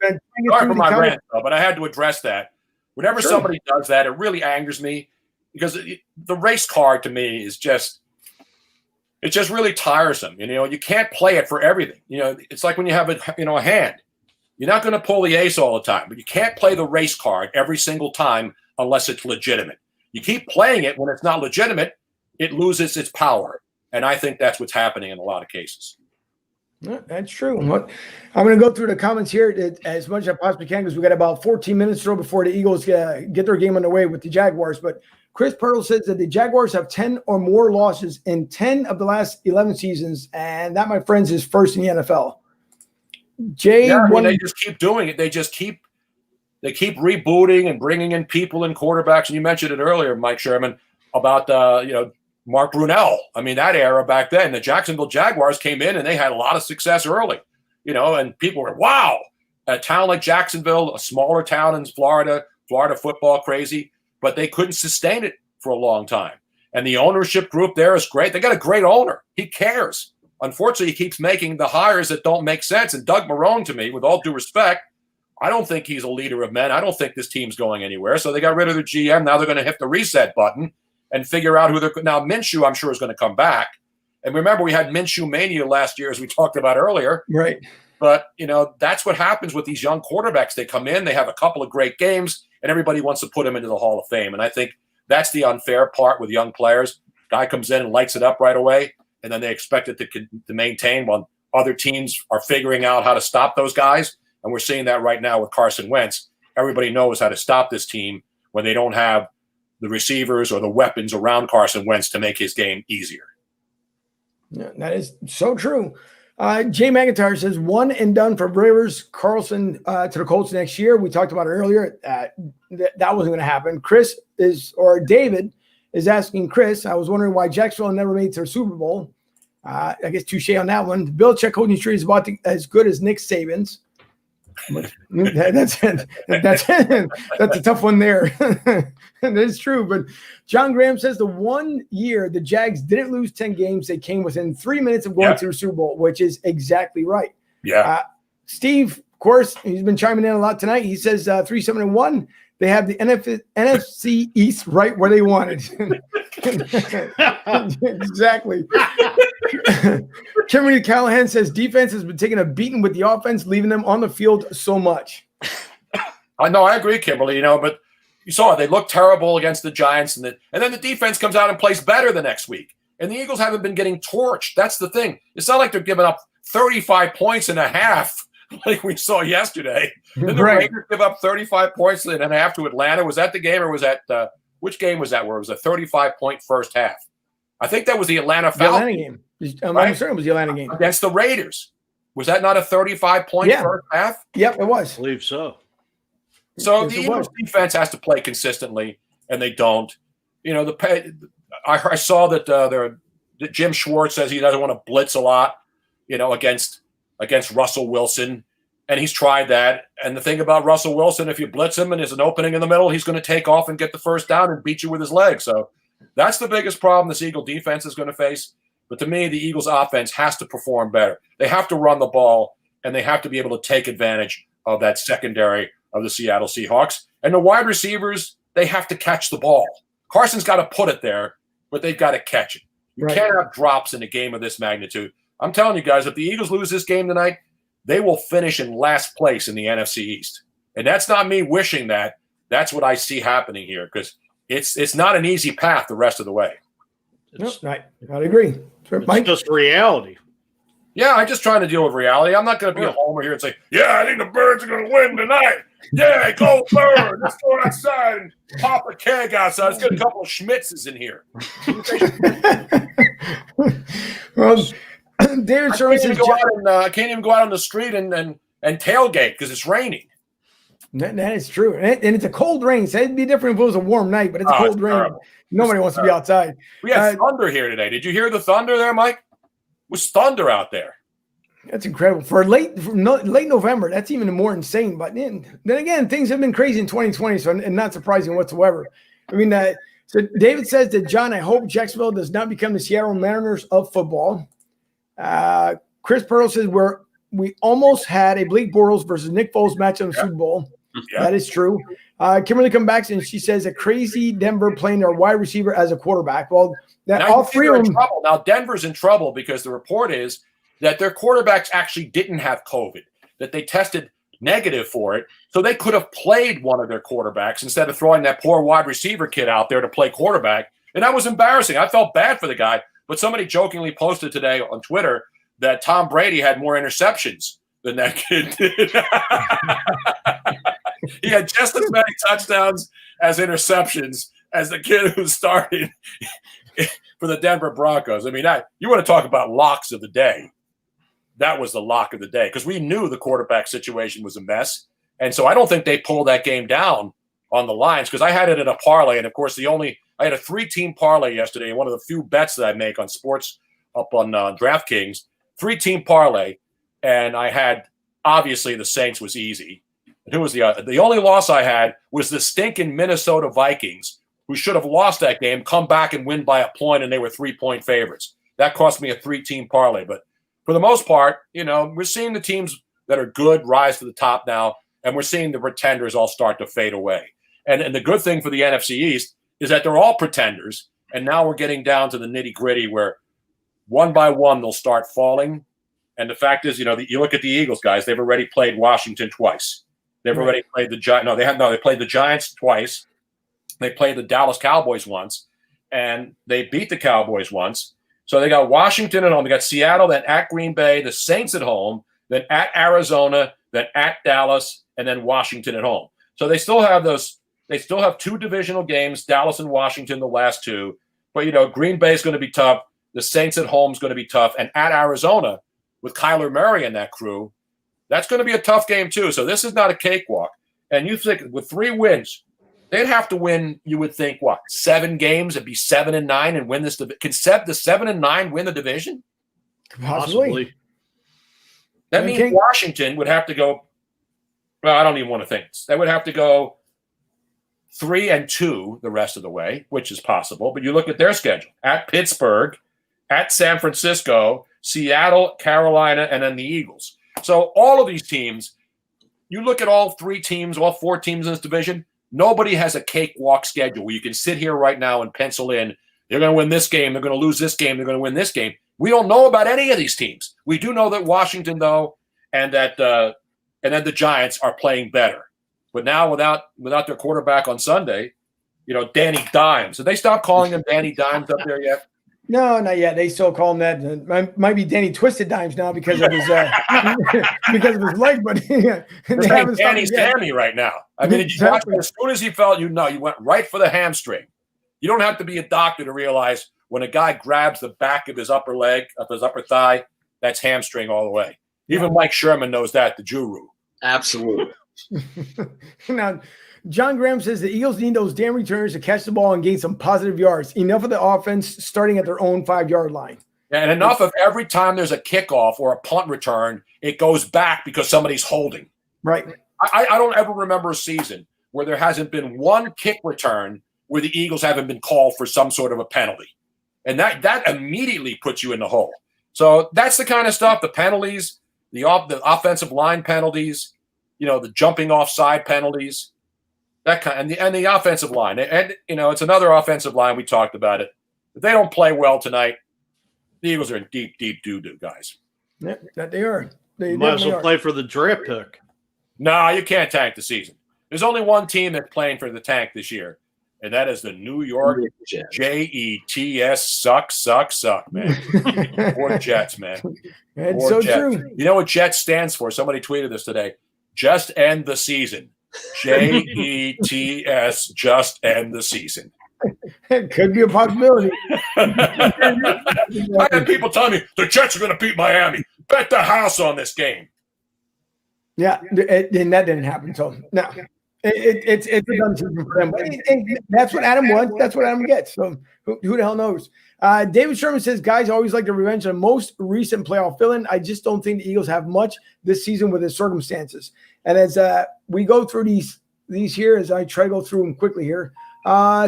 sorry for my rant, though, but I had to address that. Whenever somebody does that, it really angers me because the race card to me is it's just really tiresome. You can't play it for everything. It's like when you have a hand. You're not going to pull the ace all the time, but you can't play the race card every single time unless it's legitimate. You keep playing it when it's not legitimate, it loses its power. And I think that's what's happening in a lot of cases. That's true. I'm going to go through the comments here as much as I possibly can because we got about 14 minutes or so before the Eagles get their game underway with the Jaguars. But Chris Pirtle says that the Jaguars have 10 or more losses in 10 of the last 11 seasons, and that, my friends, is first in the NFL. They just keep doing it. They keep rebooting and bringing in people and quarterbacks. And you mentioned it earlier, Mike Sherman, about Mark Brunell. I mean, that era back then, the Jacksonville Jaguars came in and they had a lot of success early, and people were, wow, a town like Jacksonville, a smaller town in Florida football crazy, but they couldn't sustain it for a long time. And the ownership group there is great. They got a great owner. He cares. Unfortunately, he keeps making the hires that don't make sense. And Doug Marrone, to me, with all due respect, I don't think he's a leader of men. I don't think this team's going anywhere. So they got rid of their GM. Now they're going to hit the reset button and figure out who they're – now Minshew, I'm sure, is going to come back. And remember, we had Minshew mania last year, as we talked about earlier. Right. But, that's what happens with these young quarterbacks. They come in, they have a couple of great games, and everybody wants to put them into the Hall of Fame. And I think that's the unfair part with young players. Guy comes in and lights it up right away, and then they expect it to maintain while other teams are figuring out how to stop those guys. And we're seeing that right now with Carson Wentz. Everybody knows how to stop this team when they don't have the receivers or the weapons around Carson Wentz to make his game easier. Yeah, that is so true. Jay McIntyre says, one and done for Rivers, Carlson to the Colts next year. We talked about it earlier. That wasn't going to happen. David is asking Chris, I was wondering why Jacksonville never made it to their Super Bowl. I guess touche on that one. The Belichick coaching tree is about as good as Nick Saban's. That's a tough one there. That is true. But John Graham says the 1 year the Jags didn't lose 10 games, they came within 3 minutes of going to the Super Bowl, which is exactly right. Yeah. Steve, of course, he's been chiming in a lot tonight. He says 3-7-1. They have the NFC East right where they wanted. Exactly. Kimberly Callahan says defense has been taking a beating with the offense, leaving them on the field so much. I know, I agree, Kimberly. But you saw it. They looked terrible against the Giants, and then the defense comes out and plays better the next week. And the Eagles haven't been getting torched. That's the thing. It's not like they're giving up 35 points and a half like we saw yesterday. Did the Raiders give up 35 points and a half to Atlanta? Was that the game, or was that which game was that where it was a 35-point first half? I think that was the Atlanta Falcons. The Atlanta game. I'm certain it was the Atlanta game. Against the Raiders. Was that not a 35-point first half? Yep, it was. I believe so. So the Eagles defense has to play consistently, and they don't. I saw that Jim Schwartz says he doesn't want to blitz a lot, against Russell Wilson, and he's tried that. And the thing about Russell Wilson, if you blitz him and there's an opening in the middle, he's going to take off and get the first down and beat you with his legs. So that's the biggest problem this Eagle defense is going to face. But to me, the Eagles offense has to perform better. They have to run the ball, and they have to be able to take advantage of that secondary of the Seattle Seahawks. And the wide receivers, they have to catch the ball. Carson's got to put it there, but they've got to catch it. You can't have drops in a game of this magnitude. I'm telling you guys, if the Eagles lose this game tonight, they will finish in last place in the NFC East. And that's not me wishing that. That's what I see happening here, because it's not an easy path the rest of the way. Right. I agree. It's just reality. Yeah, I'm just trying to deal with reality. I'm not going to be a homer here and say, yeah, I think the Birds are going to win tonight. Yeah, go Birds. Let's go outside and pop a keg outside. Let's get a couple of Schmitzes in here. Well, David Sherman says, I can't even go out on the street and tailgate because it's raining. That is true. And it's a cold rain. So it'd be different if it was a warm night, but it's a cold rain. Terrible. Nobody wants to be outside. We had thunder here today. Did you hear the thunder there, Mike? It was thunder out there. That's incredible. For late November, that's even more insane. But then again, things have been crazy in 2020, so and not surprising whatsoever. I mean, so David says that, John, I hope Jacksonville does not become the Seattle Mariners of football. Chris Pearl says we almost had a Blake Bortles versus Nick Foles match in the Super Bowl. Yeah. That is true. Kimberly comes back and she says a crazy Denver playing their wide receiver as a quarterback. Well, all three are in trouble. Now Denver's in trouble because the report is that their quarterbacks actually didn't have COVID, that they tested negative for it, so they could have played one of their quarterbacks instead of throwing that poor wide receiver kid out there to play quarterback. And that was embarrassing. I felt bad for the guy, but somebody jokingly posted today on Twitter that Tom Brady had more interceptions than that kid did. He had just as many touchdowns as interceptions as the kid who started for the Denver Broncos. I mean, you want to talk about locks of the day. That was the lock of the day because we knew the quarterback situation was a mess. And so I don't think they pulled that game down on the lines because I had it in a parlay. And, of course, I had a 3-team parlay yesterday, one of the few bets that I make on sports up on DraftKings, 3-team parlay. And I had, obviously, the Saints was easy. And who was the only loss I had was the stinking Minnesota Vikings, who should have lost that game, come back and win by a point, and they were 3-point favorites. That cost me a 3-team parlay. But for the most part, we're seeing the teams that are good rise to the top now, and we're seeing the pretenders all start to fade away. And the good thing for the NFC East is that they're all pretenders, and now we're getting down to the nitty-gritty where one by one they'll start falling. And the fact is, you look at the Eagles, guys, they've already played Washington twice. They've already played the Giants. They played the Giants twice. They played the Dallas Cowboys once, and they beat the Cowboys once. So they got Washington at home. They got Seattle, then at Green Bay, the Saints at home, then at Arizona, then at Dallas, and then Washington at home. So they still have those. They still have 2 divisional games, Dallas and Washington, the last 2. But, Green Bay is going to be tough. The Saints at home is going to be tough. And at Arizona, with Kyler Murray and that crew, that's going to be a tough game too. So this is not a cakewalk. And you think with 3 wins, they'd have to win, you would think, 7 games? It'd be 7-9 and win this. Can the 7-9 win the division? Possibly. That means Washington would have to go, well, I don't even want to think. They would have to go 3-2 the rest of the way, which is possible. But you look at their schedule. At Pittsburgh, at San Francisco, Seattle, Carolina, and then the Eagles. So all of these teams, you look at all 3 teams, all 4 teams in this division, nobody has a cakewalk schedule where you can sit here right now and pencil in, they're going to win this game, they're going to lose this game, they're going to win this game. We don't know about any of these teams. We do know that Washington, though, and then the Giants are playing better. But now without their quarterback on Sunday, Danny Dimes. Did they stop calling him Danny Dimes up there yet? No, not yet. They still call him that. Might be Danny Twisted Dimes now because of his because of his leg, but they haven't Danny Sammy right now. I mean, did you watch it? As soon as he felt, you went right for the hamstring. You don't have to be a doctor to realize when a guy grabs the back of his upper leg, of his upper thigh, that's hamstring all the way. Even Mike Sherman knows that, the Juru. Absolutely. Now, John Graham says the Eagles need those damn returners to catch the ball and gain some positive yards. Enough of the offense starting at their own 5-yard line. And enough of every time there's a kickoff or a punt return, it goes back because somebody's holding. Right. I don't ever remember a season where there hasn't been one kick return where the Eagles haven't been called for some sort of a penalty. And that immediately puts you in the hole. So that's the kind of stuff, the penalties, the offensive line penalties, the jumping offside penalties. That kind and the offensive line. And it's another offensive line. We talked about it. If they don't play well tonight, the Eagles are in deep, deep doo-doo, guys. Yeah, that they are. They might as well play for the draft pick. No, you can't tank the season. There's only one team that's playing for the tank this year, and that is the New York Jets. Suck, man. Poor Jets, man. It's Poor so Jets. true. You know what Jets stands for? Somebody tweeted this today. Just end the season. Jets, just end the season. It could be a possibility. I had people telling me the Jets are going to beat Miami. Bet the house on this game. Yeah, and that didn't happen. So no, it's a done season for them. And that's what Adam wants. That's what Adam gets. So who the hell knows? David Sherman says, guys always like the revenge of the most recent playoff fill-in. I just don't think the Eagles have much this season with the circumstances. And as we go through these here, as I try to go through them quickly here,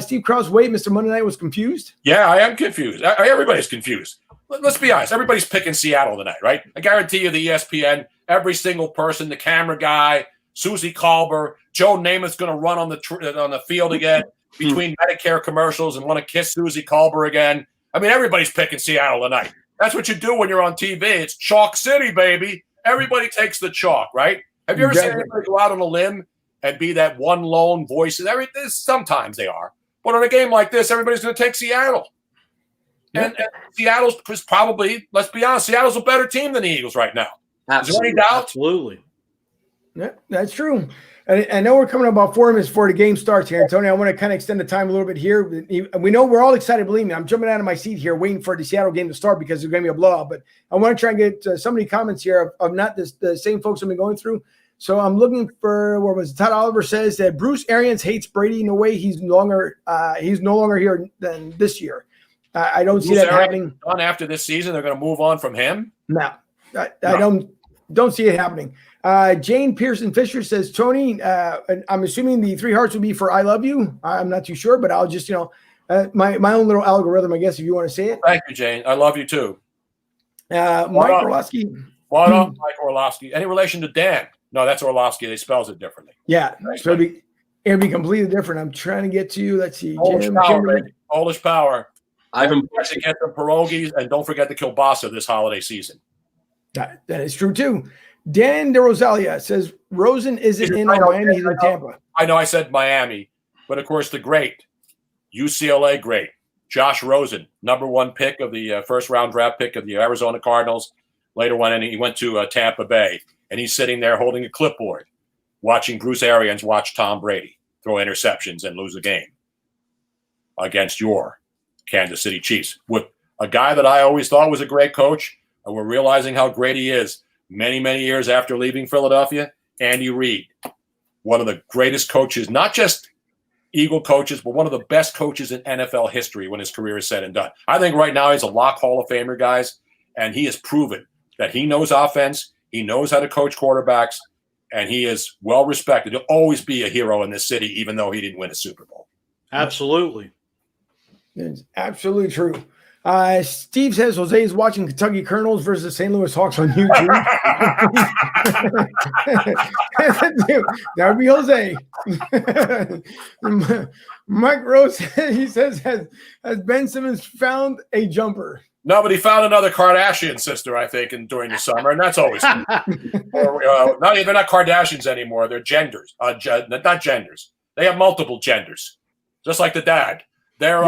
Steve Krause, wait, Mr. Monday Night was confused. Yeah, I am confused. Everybody's confused. Let's be honest. Everybody's picking Seattle tonight, right? I guarantee you the ESPN, every single person, the camera guy, Susie Kolber, Joe Namath's going to run on the field again between Medicare commercials and want to kiss Susie Kolber again. I mean, everybody's picking Seattle tonight. That's what you do when you're on TV. It's Chalk City, baby. Everybody takes the chalk, right? Have you ever seen anybody go out on a limb and be that one lone voice? Sometimes they are. But on a game like this, everybody's going to take Seattle. And Seattle's probably, let's be honest, Seattle's a better team than the Eagles right now. Absolutely. Is there any doubt? Absolutely. Yeah, that's true. And I know we're coming up about 4 minutes before the game starts here, Tony. I want to kind of extend the time a little bit here. We know we're all excited. Believe me, I'm jumping out of my seat here waiting for the Seattle game to start because it's going to be a blowout. But I want to try and get so many comments here of not the same folks I've been going through. So I'm looking for, where was it? Todd Oliver says that Bruce Arians hates Brady. No way he's no longer here than this year. I don't see that happening. Done after this season, they're going to move on from him? No, I don't see it happening. Jane Pearson Fisher says, Tony, I'm assuming the 3 hearts would be for I love you. I'm not too sure, but I'll just, my own little algorithm, I guess, if you want to say it. Thank you, Jane. I love you too. Mike Orlowski. What up, Mike Orlowski? Any relation to Dan? No, that's Orlowski. They spells it differently. Yeah. So it'd be completely different. I'm trying to get to you. Let's see. Polish power. Don't forget to get the pierogies, and don't forget the kielbasa this holiday season. That is true, too. Dan De Rosalia says, Rosen isn't in Miami, he's in Tampa. I know I said Miami, but, of course, the great, UCLA great, Josh Rosen, number 1 pick of the first-round draft pick of the Arizona Cardinals. Later he went to Tampa Bay, and he's sitting there holding a clipboard, watching Bruce Arians watch Tom Brady throw interceptions and lose a game against your Kansas City Chiefs, with a guy that I always thought was a great coach, and we're realizing how great he is many, many years after leaving Philadelphia, Andy Reid, one of the greatest coaches, not just Eagle coaches, but one of the best coaches in NFL history when his career is said and done. I think right now he's a lock Hall of Famer, guys, and he has proven that he knows offense, he knows how to coach quarterbacks, and he is well respected. He'll always be a hero in this city, even though he didn't win a Super Bowl. Absolutely. It's absolutely true. Steve says Jose is watching Kentucky Colonels versus St. Louis Hawks on YouTube. That would be Jose. Mike Rose, he says, has Ben Simmons found a jumper? No, but he found another Kardashian sister, I think, during the summer, and that's always good. They're not Kardashians anymore. They're genders. Not genders. They have multiple genders, just like the dad. They're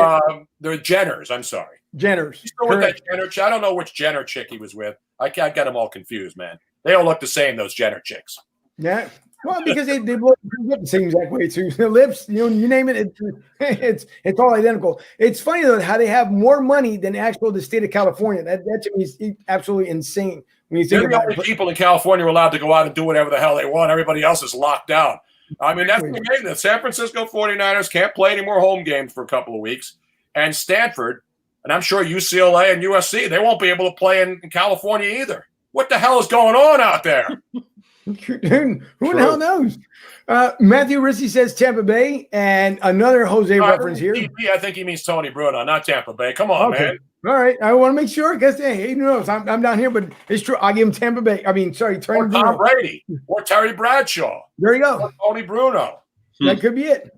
Jenners. I'm sorry. Jenners. He's still with that Jenner chick. I don't know which Jenner chick he was with. I get them all confused, man. They all look the same, those Jenner chicks. Yeah. Well, because they look the same exact way too. The lips, you name it, it's all identical. It's funny though how they have more money than the state of California. That to me is absolutely insane. When you think They're the only people in California are allowed to go out and do whatever the hell they want. Everybody else is locked down. I mean, that's amazing. The San Francisco 49ers can't play any more home games for a couple of weeks. And Stanford, and I'm sure UCLA and USC, they won't be able to play in California either. What the hell is going on out there? Who the hell knows? Matthew Rissy says Tampa Bay, and another Jose reference here. I think he means Tony Bruno, not Tampa Bay. Come on, man. All right. I want to make sure because, hey, who knows? I'm down here, but it's true. I'll give him Tampa Bay. I mean, sorry, or Tom Brady or Terry Bradshaw. There you go. Or Tony Bruno. That could be it.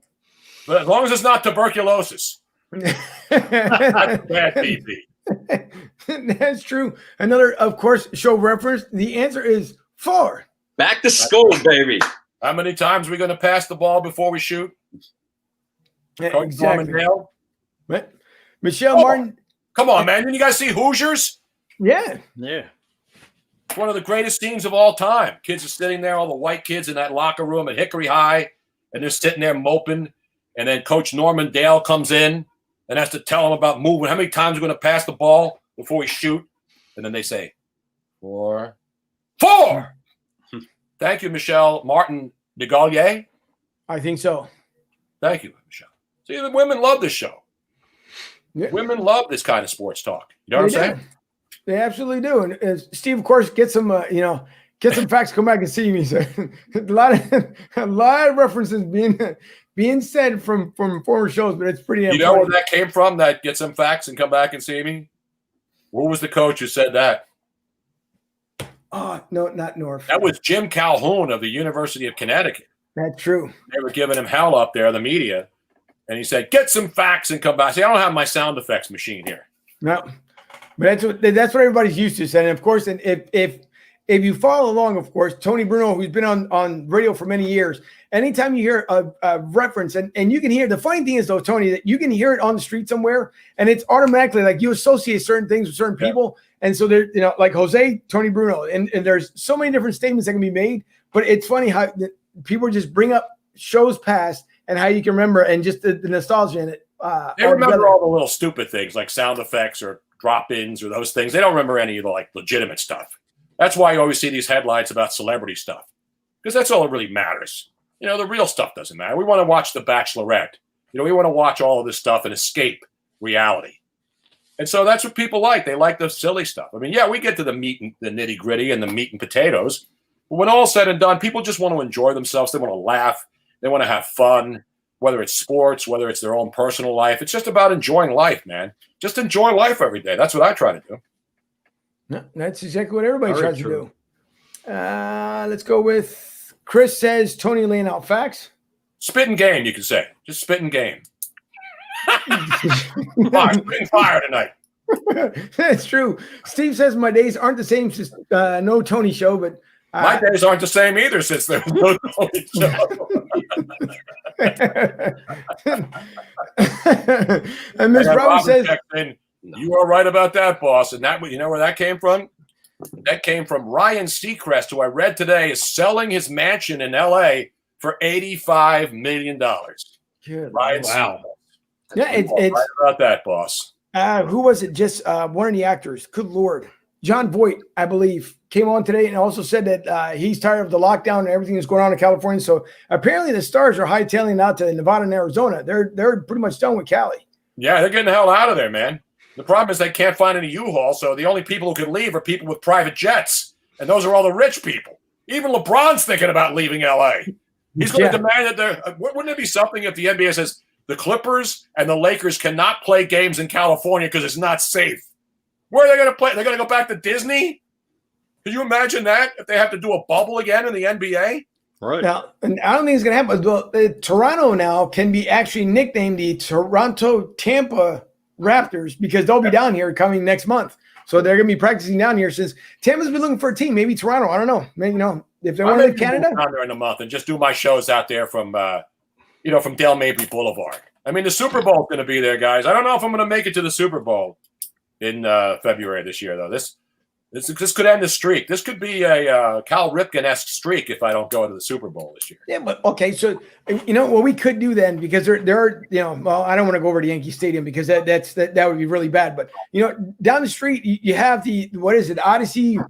But as long as it's not tuberculosis. That's bad BP. That's true. Another, of course, show reference. The answer is 4. Back to school, baby. How many times are we going to pass the ball before we shoot? Coach Exactly. Norman Dale. Right. Michelle Martin. Come on, man. Didn't you guys see Hoosiers? Yeah. Yeah. It's one of the greatest scenes of all time. Kids are sitting there, all the white kids in that locker room at Hickory High, and they're sitting there moping. And then Coach Norman Dale comes in and has to tell them about moving. How many times we're going to pass the ball before we shoot? And then they say, 4. Thank you, Michelle Martin DeGaulier. I think so. Thank you, Michelle. See, the women love this show. Yeah. Women love this kind of sports talk. You know what I'm saying? They absolutely do. And Steve, of course, get some facts. Come back and see me. So a lot of references being said from former shows, but it's pretty. You know where that came from? That get some facts and come back and see me. Who was the coach who said that? Oh no, not North. That was Jim Calhoun of the University of Connecticut. That's true. They were giving him hell up there, the media, and he said, "Get some facts and come back." See, I don't have my sound effects machine here. No, but that's what everybody's used to saying. Of course, and if you follow along, of course, Tony Bruno, who's been on radio for many years, anytime you hear a reference, and you can hear, the funny thing is though, Tony, that you can hear it on the street somewhere, and it's automatically like you associate certain things with certain people, and so there, like Jose, Tony Bruno, and there's so many different statements that can be made, but it's funny how people just bring up shows past and how you can remember and just the nostalgia in it. They remember all the little stupid things like sound effects or drop-ins or those things. They don't remember any of the like legitimate stuff. That's why you always see these headlines about celebrity stuff, because that's all that really matters. The real stuff doesn't matter. We want to watch The Bachelorette. We want to watch all of this stuff and escape reality. And so that's what people like. They like the silly stuff. I mean, yeah, we get to the meat and the nitty gritty and the meat and potatoes. But when all's said and done, people just want to enjoy themselves. They want to laugh. They want to have fun, whether it's sports, whether it's their own personal life. It's just about enjoying life, man. Just enjoy life every day. That's what I try to do. No, that's exactly what everybody tries to do. Let's go with Chris says Tony laying out facts. Spit and game, you can say. Just spit and game. Spitting fire tonight. That's true. Steve says my days aren't the same since no Tony show, but my days aren't the same either since there's no Tony show. And Miss Robert says, "You are right about that, boss." And that, you know where that came from? That came from Ryan Seacrest, who I read today is selling his mansion in L.A. for $85 million. Good. Ryan Wow. Seacrest. Yeah, it's right about that, boss. Who was it? Just one of the actors. Good Lord. John Voight, I believe, came on today and also said that he's tired of the lockdown and everything that's going on in California. So apparently the Stars are hightailing out to Nevada and Arizona. They're pretty much done with Cali. Yeah, they're getting the hell out of there, man. The problem is they can't find any U-Haul, so the only people who can leave are people with private jets, and those are all the rich people. Even LeBron's thinking about leaving L.A. He's going to demand that wouldn't it be something if the NBA says the Clippers and the Lakers cannot play games in California because it's not safe? Where are they going to play? They're going to go back to Disney? Can you imagine that if they have to do a bubble again in the NBA? Right. Now, and I don't think it's going to happen. Well, Toronto now can be actually nicknamed the Toronto Tampa Raptors because they'll be down here coming next month. So they're going to be practicing down here since Tampa's been looking for a team. Maybe Toronto. I don't know. Maybe, if they want to leave Canada. Down there in a month and just do my shows out there from, from Dale Mabry Boulevard. I mean, the Super Bowl is going to be there, guys. I don't know if I'm going to make it to the Super Bowl in February this year, though. This could end the streak. This could be a Cal Ripken-esque streak if I don't go to the Super Bowl this year. Yeah, but okay, so what we could do then, because there are well, I don't want to go over to Yankee Stadium because that would be really bad. But down the street you have the Odyssey,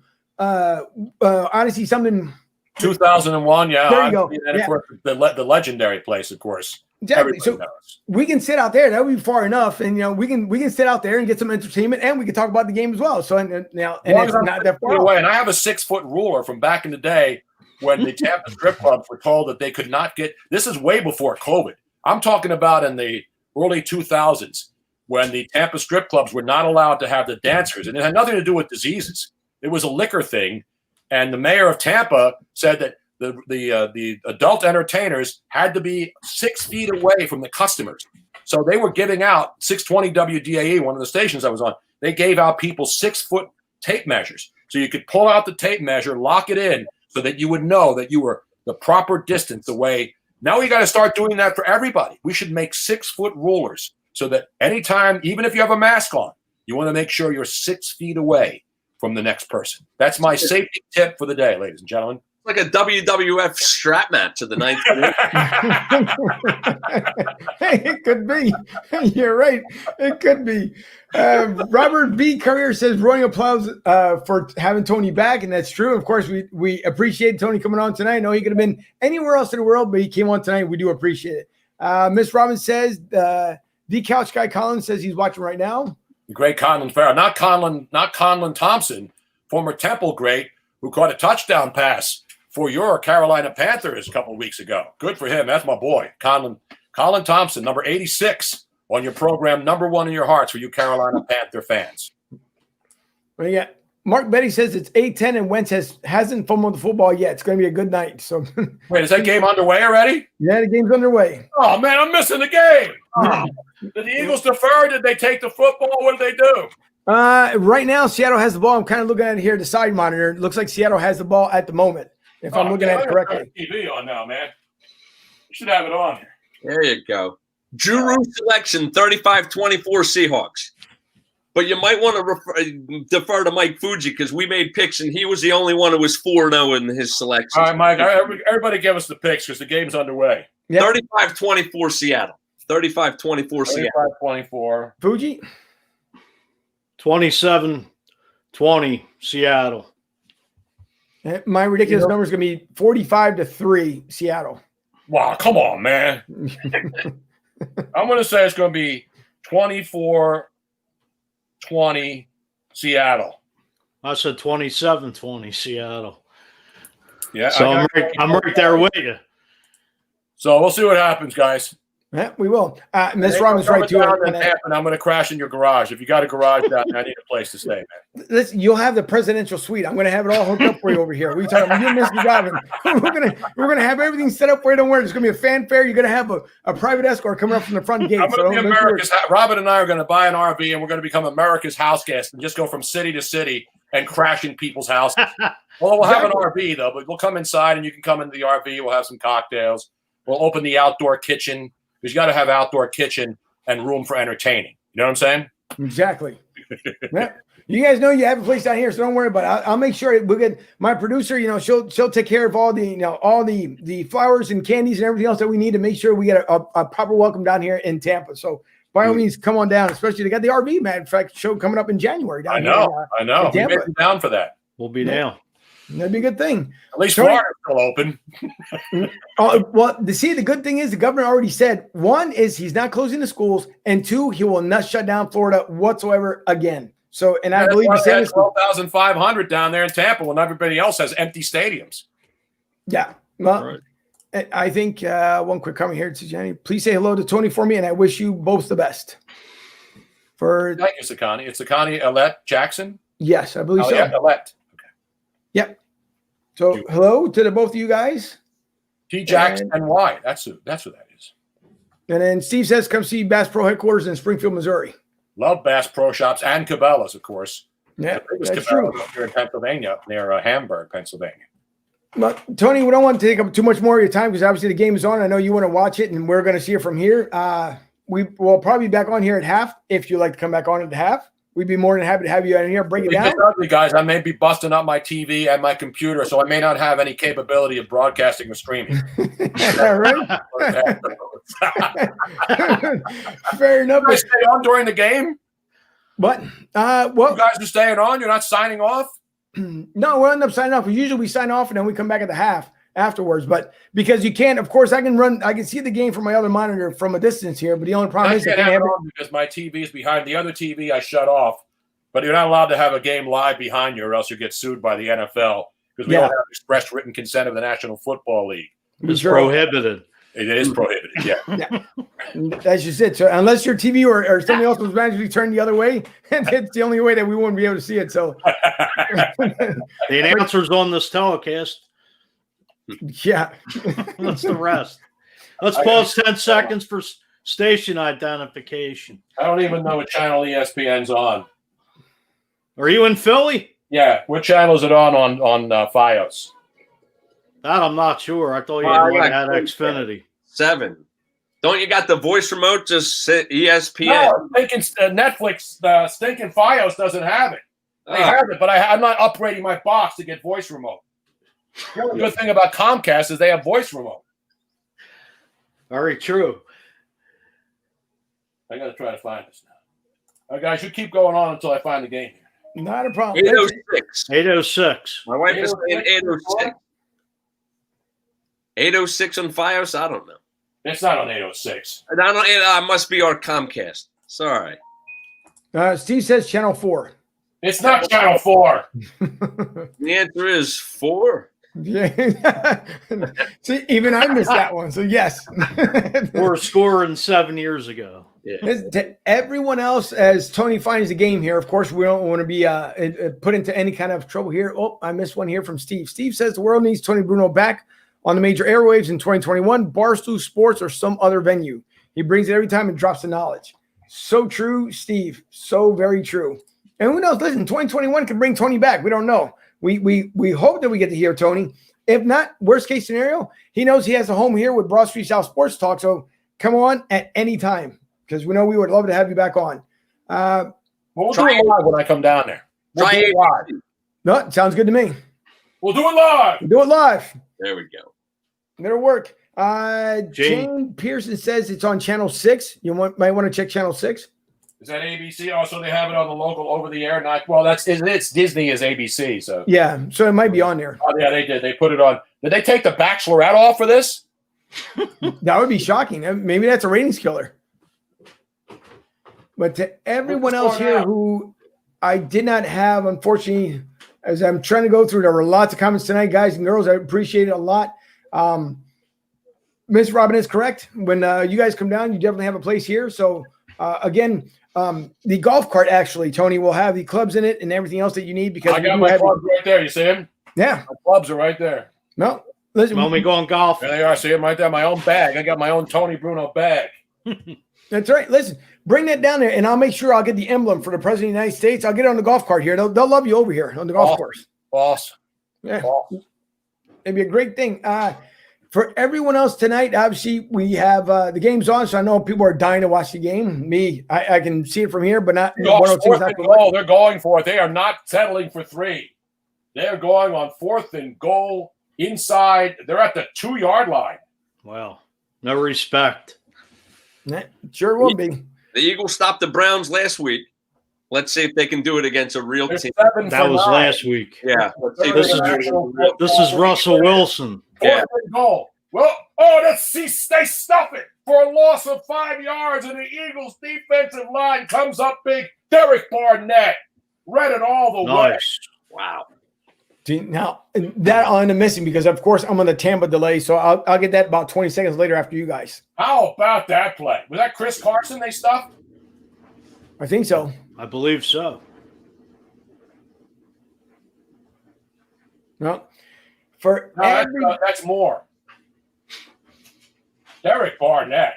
Odyssey something. 2001, yeah. There you go. And of course, the legendary place, of course. Exactly. So we can sit out there. That would be far enough, and we can sit out there and get some entertainment, and we can talk about the game as well. So and it's not that far away. And I have a 6-foot ruler from back in the day when the Tampa strip clubs were told that they could not get. This is way before COVID. I'm talking about in the early 2000s when the Tampa strip clubs were not allowed to have the dancers, and it had nothing to do with diseases. It was a liquor thing, and the mayor of Tampa said that the adult entertainers had to be 6 feet away from the customers. So they were giving out 620 WDAE, one of the stations I was on. They gave out people 6-foot tape measures. So you could pull out the tape measure, lock it in so that you would know that you were the proper distance away Now we got to start doing that for everybody. We should make 6-foot rulers so that anytime, even if you have a mask on, you want to make sure you're 6 feet away from the next person. That's my safety tip for the day, ladies and gentlemen. Like a WWF strap match of the 19th. Hey, it could be. You're right. It could be. Robert B. Carrier says, "Rolling applause for having Tony back," and that's true. Of course, we appreciate Tony coming on tonight. I know he could have been anywhere else in the world, but he came on tonight. We do appreciate it. Miss Robbins says, "The Couch Guy Collins says he's watching right now." The great Conlon Farrell, not Conlon Thompson, former Temple great, who caught a touchdown pass for your Carolina Panthers a couple of weeks ago. Good for him. That's my boy, Colin Thompson, number 86 on your program, number 1 in your hearts for you Carolina Panther fans. Well, yeah. Mark Betty says it's 8-10 and Wentz hasn't fumbled the football yet. It's going to be a good night. So, wait, is that game underway already? Yeah, the game's underway. Oh man, I'm missing the game. Oh. Did the Eagles defer? Did they take the football? What did they do? Right now, Seattle has the ball. I'm kind of looking at it here, the side monitor. It looks like Seattle has the ball at the moment, if I'm looking at it correctly. TV on now, man. You should have it on here. There you go. Drew selection, 35-24 Seahawks. But you might want to defer to Mike Fuji because we made picks, and he was the only one who was 4-0 in his selection. All right, Mike, everybody give us the picks because the game's underway. Yep. 35-24 Seattle. 35-24 Seattle. 35-24. Fuji? 27-20 Seattle. My ridiculous number is going to be 45-3 Seattle. Wow, come on, man. I'm going to say it's going to be 24-20 Seattle. I said 27-20 Seattle. Yeah, so I'm right there with you. So we'll see what happens, guys. Yeah, we will. Miss Robbins right too. And I'm going to crash in your garage. If you got a garage down there, I need a place to stay, man. Listen, you'll have the presidential suite. I'm going to have it all hooked up for you over here. We talking about you, Mr. Robbins. We're gonna have everything set up for you. Don't worry. There's going to be a fanfare. You're going to have a private escort coming up from the front gate. I'm going to be America's. Robin and I are going to buy an RV, and we're going to become America's house guests and just go from city to city and crash in people's houses. Well, we'll have an RV though, but we'll come inside, and you can come into the RV. We'll have some cocktails. We'll open the outdoor kitchen. Because you got to have outdoor kitchen and room for entertaining. You know what I'm saying? Exactly. Yeah. You guys know you have a place down here, so don't worry about it. I'll make sure we'll get my producer. She'll take care of all the flowers and candies and everything else that we need to make sure we get a proper welcome down here in Tampa. So by all means, come on down. Especially they got the RV Man Fact show coming up in January. I know. We may be down for that. We'll be down. That'd be a good thing. At least Florida's still open. Well, the good thing is the governor already said, one is he's not closing the schools, and two, he will not shut down Florida whatsoever again. So, and I believe the same is 12,500 down there in Tampa when everybody else has empty stadiums. Yeah. Well, right. I think one quick comment here to Jenny. Please say hello to Tony for me, and I wish you both the best. Thank you, Sakani. It's Sakani Alette Jackson? Yes, I believe so. Yeah, Alette. Yep. So hello to the both of you guys. T Jackson and Y. That's who that is. And then Steve says, come see Bass Pro headquarters in Springfield, Missouri. Love Bass Pro Shops and Cabela's, of course. Yeah, that's true. Here in Pennsylvania, near Hamburg, Pennsylvania. But Tony, we don't want to take up too much more of your time because obviously the game is on. I know you want to watch it, and we're going to see it from here. We will probably be back on here at half if you'd like to come back on at half. We'd be more than happy to have you in here, break it down. Ugly, guys. I may be busting up my TV and my computer, so I may not have any capability of broadcasting or streaming. All right. Fair enough. You guys stay on during the game? What? Well, you guys are staying on? You're not signing off? No, we'll end up signing off. Usually we sign off and then we come back at the half afterwards. But because you can't, of course, I can see the game from my other monitor from a distance here. But the only problem is I can't have it on because my TV is behind the other TV. I shut off, but you're not allowed to have a game live behind you, or else you get sued by the NFL because we don't have express written consent of the National Football League. It's prohibited. It is prohibited. Yeah. That's just it. So unless your TV or somebody else was magically turned the other way, it's the only way that we wouldn't be able to see it. So the announcers on this telecast. Yeah. What's the rest? Let's pause 10 seconds for station identification. I don't even know what channel ESPN's on. Are you in Philly? Yeah. What channel is it on Fios? That I'm not sure. I thought you had Xfinity. 7. Don't you got the voice remote? Just sit ESPN. No, I'm thinking Netflix, stinking Fios doesn't have it. They have it, but I'm not upgrading my box to get voice remote. The only good thing about Comcast is they have voice remote. Very true. I got to try to find this now. All right, guys, you keep going on until I find the game here. Not a problem. 806. 806. My wife is saying 806. 806 on Fios? I don't know. It's not on 806. I don't. It must be our Comcast. Sorry. Steve says channel 4. It's not Channel 4. The answer is 4. Yeah. See, even I missed that one. So yes. We're scoring 7 years ago. Yeah. To everyone else, as Tony finds the game here, of course, we don't want to be put into any kind of trouble here. Oh, I missed one here from Steve. Steve says the world needs Tony Bruno back on the major airwaves in 2021, Barstool Sports or some other venue. He brings it every time and drops the knowledge. So true, Steve. So very true. And who knows? Listen, 2021 can bring Tony back. We don't know. We hope that we get to hear Tony. If not, worst case scenario, he knows he has a home here with Broad Street South Sports Talk. So come on at any time, because we know we would love to have you back on. We'll do it live when I come down there. We'll do it live. No, sounds good to me. We'll do it live. We'll do it live. There we go. It'll work. Jane Pearson says it's on channel 6. You might want to check channel 6. Is that ABC? Also, they have it on the local over-the-air. Well, it's Disney is ABC. So yeah, so it might be on there. Oh yeah, they did. They put it on. Did they take the Bachelorette off for this? That would be shocking. Maybe that's a ratings killer. But to everyone else here who I did not have, unfortunately, as I'm trying to go through, there were lots of comments tonight, guys and girls. I appreciate it a lot. Miss Robin is correct. When you guys come down, you definitely have a place here. So again, the golf cart actually, Tony, will have the clubs in it and everything else that you need because I got my clubs right there. You see them? Yeah, my clubs are right there. No, listen. When we go on golf, there they are. See them right there. My own bag. I got my own Tony Bruno bag. That's right. Listen, bring that down there, and I'll make sure I'll get the emblem for the President of the United States. I'll get it on the golf cart here. They'll love you over here on the golf course. Awesome. Yeah, awesome. It'd be a great thing. For everyone else tonight, obviously, we have the game's on, so I know people are dying to watch the game. Me, I can see it from here, but not. They're going for it. They are not settling for 3. They're going on 4th and goal inside. They're at the 2-yard line. Wow. No respect. Sure will be. The Eagles stopped the Browns last week. Let's see if they can do it against a real team. That was last week. Yeah. This is Russell Wilson. Yeah. Goal. Well, they stuff it for a loss of 5 yards, and the Eagles' defensive line comes up big. Derek Barnett read it all the way. Wow. Now, that I'll end up missing because, of course, I'm on the Tampa delay, so I'll get that about 20 seconds later after you guys. How about that play? Was that Chris Carson they stuffed? I think so. I believe so. No. That's more. Derek Barnett.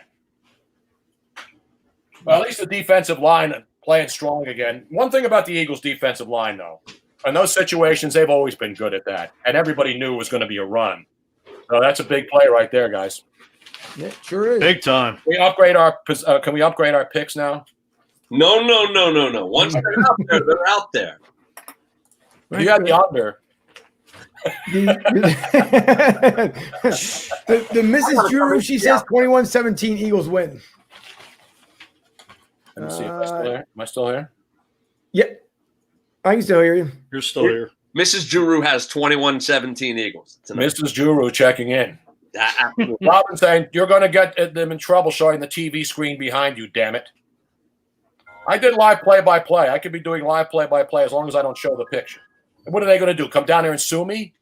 Well, at least the defensive line playing strong again. One thing about the Eagles' defensive line, though, in those situations, they've always been good at that. And everybody knew it was going to be a run. So that's a big play right there, guys. Yeah, sure is. Big time. Can we upgrade our picks now? No. Once they're out there, they're out there. You got the under. The Mrs. Drew, she says 21-17 Eagles win. Let me see if I'm still here. Am I still here? Yep. I can still hear you. You're still here. Mrs. Juru has 21-17 Eagles. Mrs. Juru checking in. Robin saying, you're going to get them in trouble showing the TV screen behind you, damn it. I did live play-by-play. I could be doing live play-by-play as long as I don't show the picture. And what are they going to do? Come down here and sue me?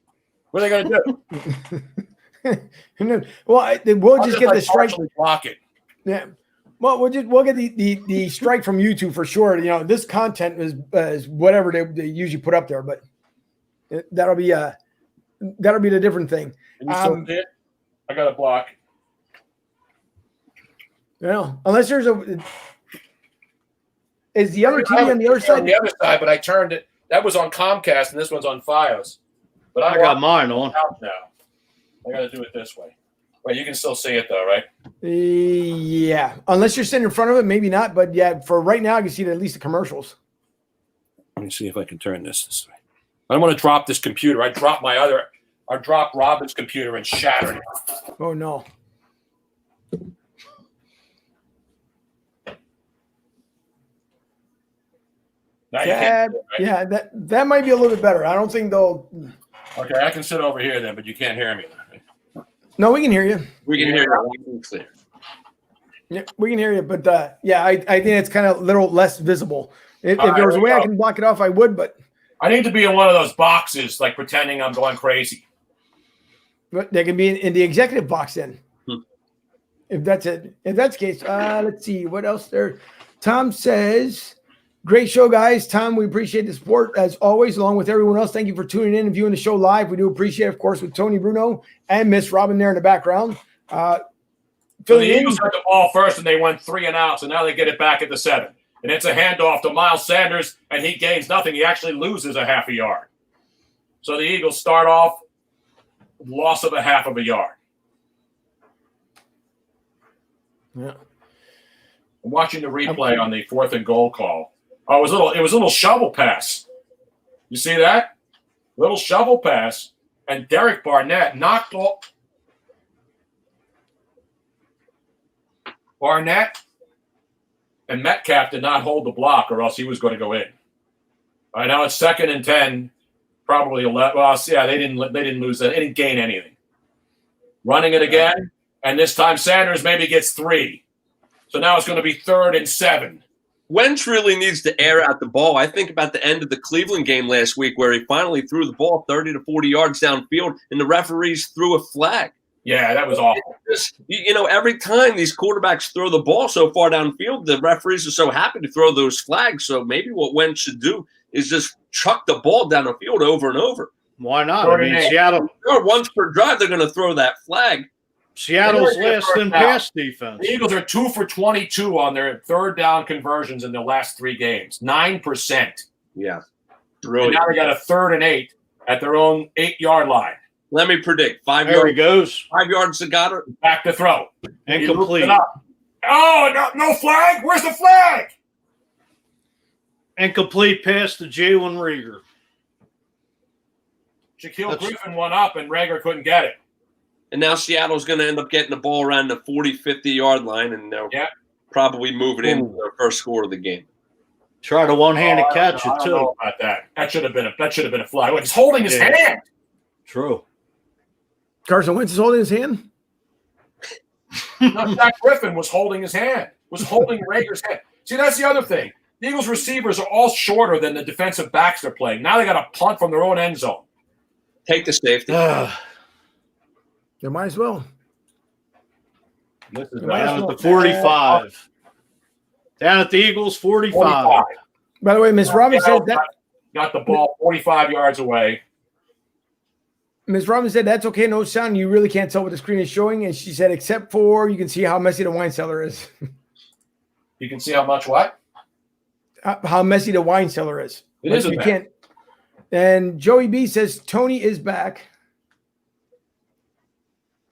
What are they going to do? Well, we'll just get the strike. Block it. Yeah. Well, we'll get the strike from YouTube for sure. You know, this content is whatever they usually put up there, but that'll be the different thing. Can you still see it? I got a block. No, unless there's is the other TV on the other side? On the other side, but I turned it. That was on Comcast, and this one's on Fios. But I got mine on. Out now. I got to do it this way. Well, you can still see it though, right? Yeah, unless you're sitting in front of it, maybe not. But yeah, for right now, I can see at least the commercials. Let me see if I can turn this way. I don't want to drop this computer. I dropped Robin's computer and shattered it. Oh no. Now you can't That, see it, right? yeah, that might be a little bit better. I don't think they'll. Okay, I can sit over here then, but you can't hear me. No, we can hear you. We can hear you loud and clear. Yeah, we can hear you, but yeah, I think it's kind of a little less visible. If All there was a right, way I go. can block it off, I would, but I need to be in one of those boxes, like pretending I'm going crazy. they can be in the executive box then. Hmm. If that's it. If that's the case, let's see what else there. Tom says, "Great show, guys. Tom, we appreciate the support as always, along with everyone else. Thank you for tuning in and viewing the show live. We do appreciate it, of course, with Tony Bruno and Miss Robin there in the background. So Filling the in. Eagles had the ball first, and they went 3 and out, so now they get it back at the 7. And it's a handoff to Miles Sanders, and he gains nothing. He actually loses a half a yard. So the Eagles start off with loss of a half of a yard. Yeah. I'm watching the replay on the 4th and goal call. Oh, it was a little shovel pass. You see that? Little shovel pass, and Derek Barnett knocked off. Barnett and Metcalf did not hold the block, or else he was going to go in. All right, now it's 2nd and 10, probably 11. Well, yeah, they didn't lose that. They didn't gain anything. Running it again, and this time Sanders maybe gets 3. So now it's going to be 3rd and 7. Wentz really needs to air out the ball. I think about the end of the Cleveland game last week where he finally threw the ball 30 to 40 yards downfield, and the referees threw a flag. Yeah, that was awful. Every time these quarterbacks throw the ball so far downfield, the referees are so happy to throw those flags. So maybe what Wentz should do is just chuck the ball down the field over and over. Why not? I mean, 38. Seattle. Or once per drive, they're going to throw that flag. Seattle's last in pass defense. The Eagles are 2 for 22 on their 3rd down conversions in their last 3 games. 9%. Yeah. And Brilliant. now they got a 3rd and 8 at their own 8-yard line. Let me predict. 5 There he yards. goes. 5 yards to Goddard. Back to throw. Incomplete. Oh, no flag? Where's the flag? Incomplete pass to Jalen Reagor. Shaquille Griffin went up, and Rager couldn't get it. And now Seattle's going to end up getting the ball around the 40, 50-yard line, and they'll probably move it in for their first score of the game. Try to one-handed I catch don't it too. know about that. That should have been a flag. He's holding his hand. True. Carson Wentz is holding his hand. No, Jack Griffin was holding his hand. Was holding Rager's hand. See, that's the other thing. The Eagles receivers are all shorter than the defensive backs they're playing. Now they got a punt from their own end zone. Take the safety. They might as well. This is Down at the 45. Down at the Eagles 45. By the way, Miss Robin said that. Got the ball 45 yards away. Ms. Robin said that's okay, no sound. You really can't tell what the screen is showing. And she said, except for you can see how messy the wine cellar is. You can see how much what? How messy the wine cellar is. It is. You can't. And Joey B says Tony is back.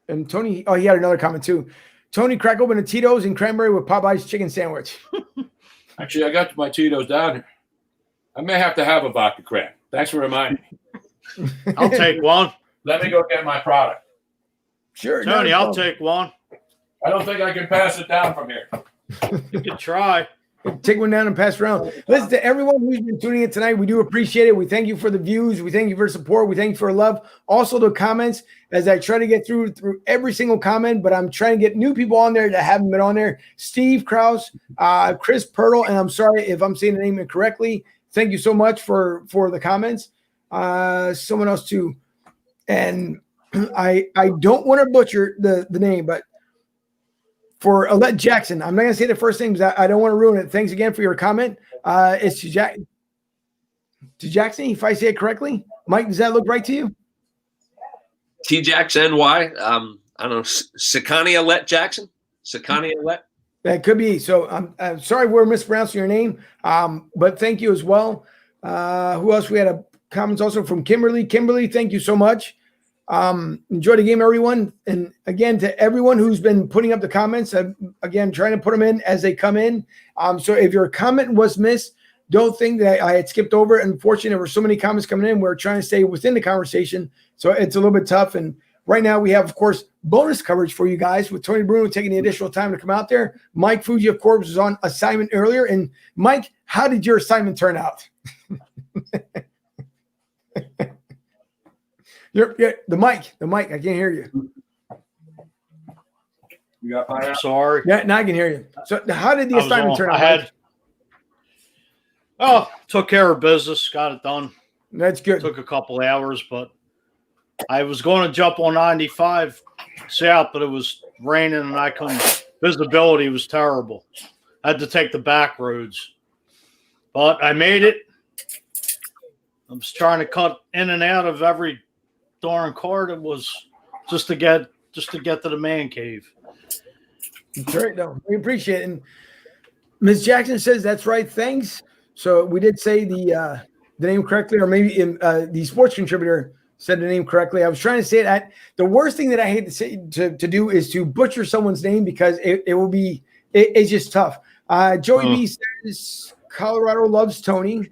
And Tony, he had another comment too. Tony, crack open a Tito's and cranberry with Popeye's chicken sandwich. Actually, I got my Tito's down here. I may have to have a vodka crack. Thanks for reminding me. I'll take one. Let me go get my product. Sure. Tony, I'll take one. I don't think I can pass it down from here. You can try. Take one down and pass around. Listen to everyone who's been tuning in tonight. We do appreciate it. We thank you for the views. We thank you for support. We thank you for love. Also the comments, as I try to get through every single comment, but I'm trying to get new people on there that haven't been on there. Steve Krause, Chris Pirtle, and I'm sorry if I'm saying the name incorrectly. Thank you so much for the comments. Someone else too. And I don't want to butcher the name, but for Alette Jackson, I'm not going to say the first name because I don't want to ruin it. Thanks again for your comment. It's to Jackson, if I say it correctly. Mike, does that look right to you? T-Jax-N-Y. I don't know. Sakani Alette Jackson? Sakani Alette? That could be. So I'm sorry we're mispronouncing your name, but thank you as well. Who else? We had a comments also from Kimberly. Kimberly, thank you so much. Enjoy the game, everyone. And again, to everyone who's been putting up the comments, again, trying to put them in as they come in. So if your comment was missed, don't think that I had skipped over. Unfortunately, there were so many comments coming in. We're trying to stay within the conversation. So it's a little bit tough. And right now we have, of course, bonus coverage for you guys with Tony Bruno taking the additional time to come out there. Mike Fuji, of course, was on assignment earlier. And Mike, how did your assignment turn out? The mic, I can't hear you. You got my Sorry. Yeah, now I can hear you. So how did the assignment turn out? Took care of business, got it done. That's good. Took a couple hours, but I was going to jump on 95 south, but it was raining and I couldn't. Visibility was terrible. I had to take the back roads, but I made it. I was trying to cut in and out of every darn car that was just to get to the man cave. That's right. No, we appreciate it. And Ms. Jackson says that's right. Thanks. So we did say the name correctly, or maybe the sports contributor said the name correctly. I was trying to say that the worst thing that I hate to say to do is to butcher someone's name because it will be it's just tough. Joey B says Colorado loves Tony.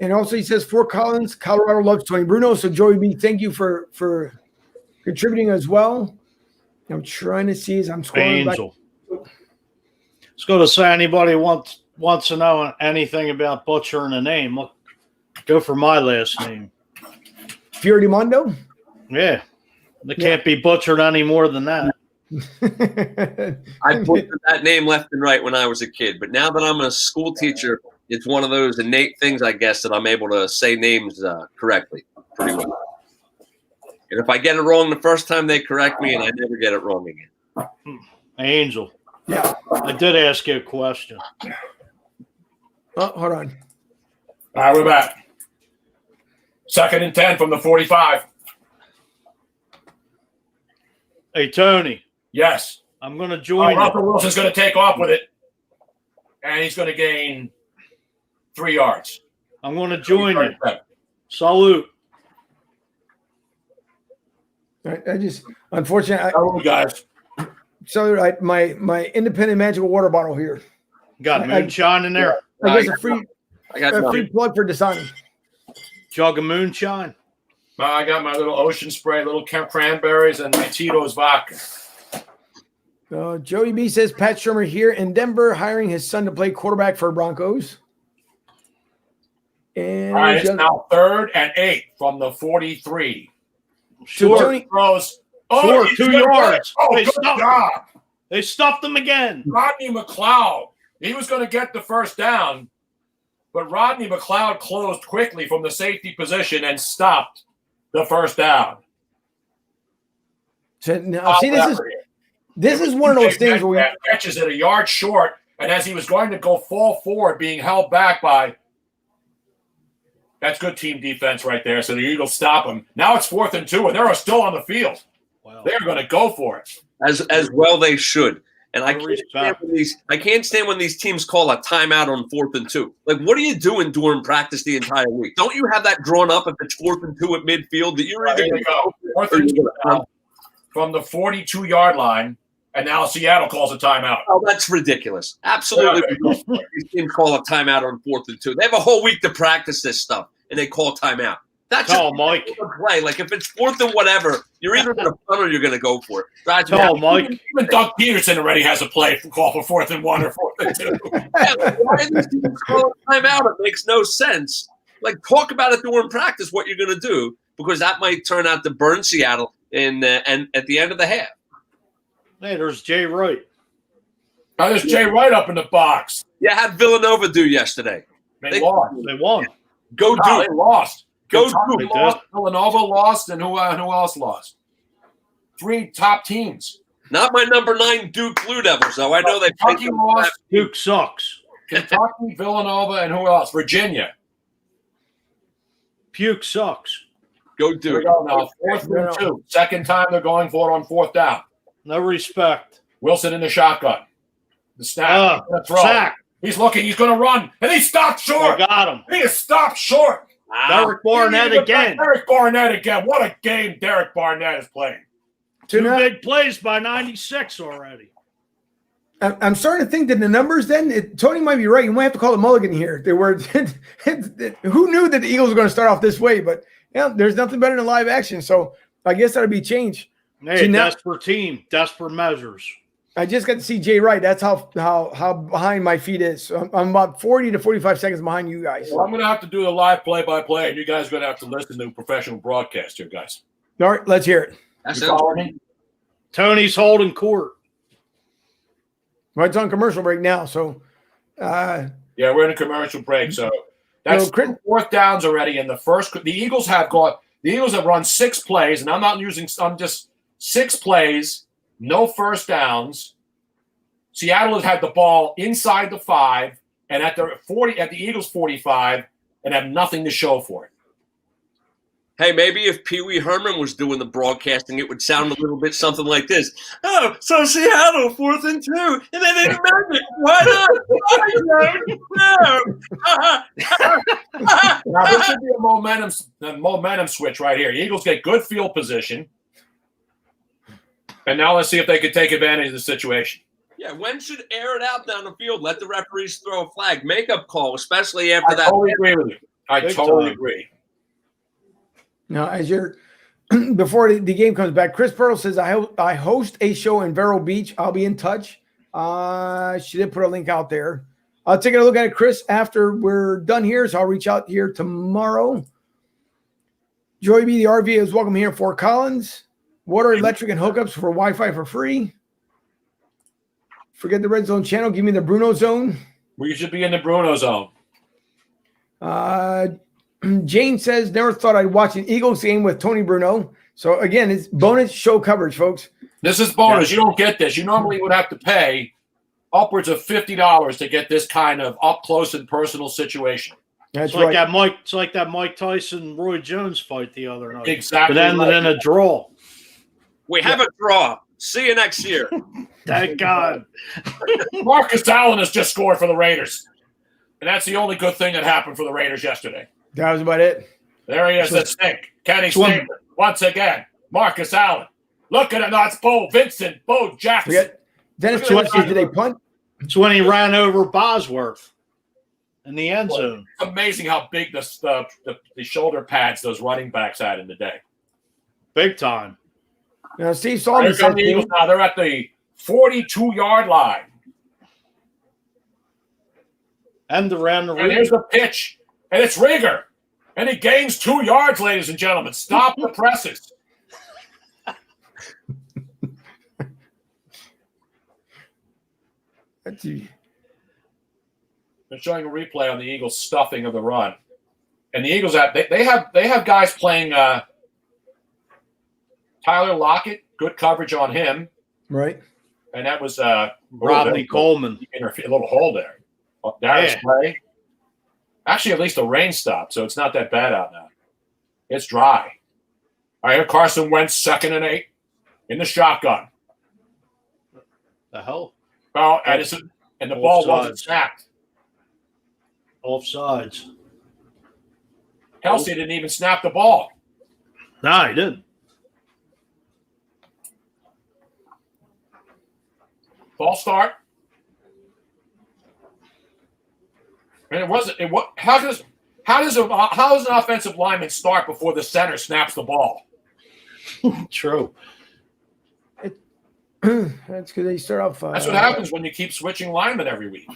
And also he says Fort Collins, Colorado loves Tony Bruno. So Joey B, thank you for contributing as well. I'm trying to see as I'm scrolling back. Let's go to say anybody wants to know anything about butchering a name. Look, go for my last name. Fiorimondo? Yeah. They can't be butchered any more than that. I butchered that name left and right when I was a kid, but now that I'm a school teacher, it's one of those innate things, I guess, that I'm able to say names correctly pretty well. And if I get it wrong the first time, they correct me, and I never get it wrong again. Angel. Yeah. I did ask you a question. Oh, hold on. All right, we're back. 2nd and 10 from the 45. Hey, Tony. Yes. I'm going to join Russell you. Wilson's going to take off with it, and he's going to gain 3 yards. I'm going to join you. Salute. I just, unfortunately, Salute, guys. so my independent magical water bottle here. Got moonshine in there? I guess I got a free plug for Dasani. Jug of moonshine. I got my little ocean spray, little cranberries, and my Tito's vodka. Joey B says Pat Shermer here in Denver, hiring his son to play quarterback for Broncos. And All right, it's now 3rd and 8 from the 43. So Tony throws. Short, 2 yards. Oh, They good stuffed job. They stuffed him again. Rodney McLeod. He was going to get the first down, but Rodney McLeod closed quickly from the safety position and stopped the first down. So now, see, this is one of those things where we catches it a yard short, and as he was going to go fall forward, being held back by. That's good team defense right there. So the Eagles stop him. Now it's 4th and 2, and they're still on the field. Wow. They're going to go for it. As well they should. And I I can't stand when these teams call a timeout on 4th and 2. Like, what are you doing during practice the entire week? Don't you have that drawn up if it's 4th and 2 at midfield that you're either going to go 4th and 2 now from the 42-yard line, and now Seattle calls a timeout. Oh, that's ridiculous. Absolutely ridiculous. These teams call a timeout on 4th and 2. They have a whole week to practice this stuff, and they call timeout. That's Mike. Play. Like, if it's 4th and whatever, you're either going to punt or you're going to go for it. Mike. Even Doug Peterson already has a play call for 4th and 1 or 4th and 2. Yeah, why are these teams calling timeout? It makes no sense. Like, talk about it during practice, what you're going to do, because that might turn out to burn Seattle and at the end of the half. Hey, there's Jay Wright. Now there's Jay Wright up in the box. Yeah, how'd Villanova do yesterday? They lost. They won. Go do They it. lost. Go Kentucky do it. lost. Villanova lost, and who else lost? 3 top teams. Not my number 9 Duke Blue Devils, though. I know they Kentucky lost. Duke sucks. Kentucky, Villanova, and who else? Virginia. Puke sucks. Go Here do we it. go now. 4th and 2. Second time they're going for it on 4th down. No respect. Wilson in the shotgun. The snap. The throw. Sack. He's looking. He's going to run. And he stopped They short. got him. He is stopped short. Derek Barnett again. Derek Barnett again. What a game Derek Barnett is playing. Two big plays by 96 already. I'm starting to think that the numbers then, Tony might be right. You might have to call it mulligan here. There were who knew that the Eagles were going to start off this way, but there's nothing better than live action. So I guess that'll be changed. Hey, desperate team, desperate measures. I just got to see Jay Wright. That's how behind my feet is. So I'm about 40 to 45 seconds behind you guys. Well, I'm going to have to do the live play-by-play, and you guys are going to have to listen to professional broadcast here, guys. All right, let's hear it. That's You following me? Tony's holding court. Well, it's on commercial break now, so Yeah, we're in a commercial break, so that's fourth downs already in the first. The Eagles have run 6 plays, and I'm just 6 plays, no first downs. Seattle has had the ball inside the 5 and at the Eagles 45 and have nothing to show for it. Hey, maybe if Pee Wee Herman was doing the broadcasting, it would sound a little bit something like this. Oh, so Seattle, 4th and 2, and then they amend it. Why not? Now, there should be a momentum switch right here. The Eagles get good field position. And now let's see if they can take advantage of the situation. Yeah, when should air it out down the field? Let the referees throw a flag. Makeup call, especially after that. I totally agree with you. I totally agree. now as you're before the game comes back, Chris Pearl says I host a show in Vero Beach. I'll be in touch. She did put a link out there. I'll take a look at it, Chris, after we're done here. So I'll reach out here tomorrow. Joy B, the RV is welcome here in Fort Collins. Water, electric, and hookups for Wi-Fi for free. Forget the Red Zone channel. Give me the Bruno Zone. We should be in the Bruno zone. Jane says, never thought I'd watch an Eagles game with Tony Bruno. So, again, it's bonus show coverage, folks. This is bonus. You don't get this. You normally would have to pay upwards of $50 to get this kind of up-close and personal situation. That's It's like that Mike Tyson Roy Jones fight the other night. Exactly. It ended in a draw. We have a draw. See you next year. Thank God. Marcus Allen has just scored for the Raiders. And that's the only good thing that happened for the Raiders yesterday. That was about it. There he is, the stink. Kenny Stabler, once again. Marcus Allen. Look at him. That's Bo Jackson. Dennis Jones says, did they punt? It's when he ran over Bosworth in the end zone. It's amazing how big the shoulder pads those running backs had in the day. Big time. Steve Solomon Here come says, the Eagles now. They're at the 42-yard line. And around the And here's the pitch. And it's Rieger. And he gains 2 yards, ladies and gentlemen. Stop the presses. They're showing a replay on the Eagles' stuffing of the run. And the Eagles they have guys playing Tyler Lockett, good coverage on him. Right. And that was Rodney Coleman. A little hole there. Darius Slay. Actually, at least the rain stopped, so it's not that bad out now. It's dry. All right, here Carson Wentz, 2nd and 8 in the shotgun. The hell? Oh, and the ball wasn't snapped. Offsides. Kelsey didn't even snap the ball. No, he didn't. Ball start. And it wasn't. How does an offensive lineman start before the center snaps the ball? True. That's because they start off. That's what happens when you keep switching linemen every week.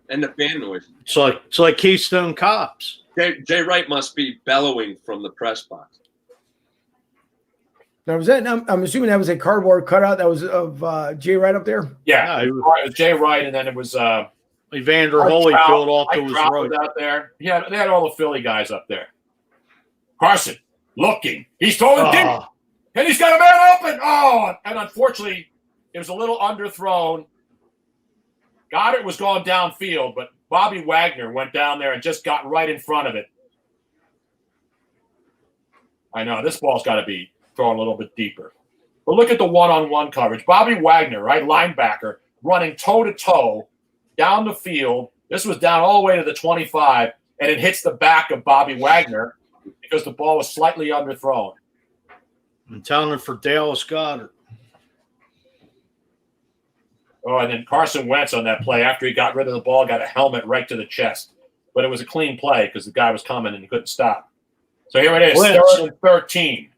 And the fan noise. It's like Keystone Cops. Jay Wright must be bellowing from the press box. Now, was that? I'm assuming that was a cardboard cutout that was of Jay Wright up there. Yeah, it was Jay Wright, and then it was Evander Holyfield off to his right out there. Yeah, they had all the Philly guys up there. Carson looking, he's throwing deep, and he's got a man open. Oh, and unfortunately, it was a little underthrown. Goddard was going downfield, but Bobby Wagner went down there and just got right in front of it. I know this ball's got to be thrown a little bit deeper. But look at the one-on-one coverage. Bobby Wagner, right, linebacker, running toe-to-toe down the field. This was down all the way to the 25, and it hits the back of Bobby Wagner because the ball was slightly underthrown. I'm telling it for Dallas Goedert. Oh, and then Carson Wentz on that play, after he got rid of the ball, got a helmet right to the chest. But it was a clean play because the guy was coming and he couldn't stop. So here it is, Wentz. 3rd and 13.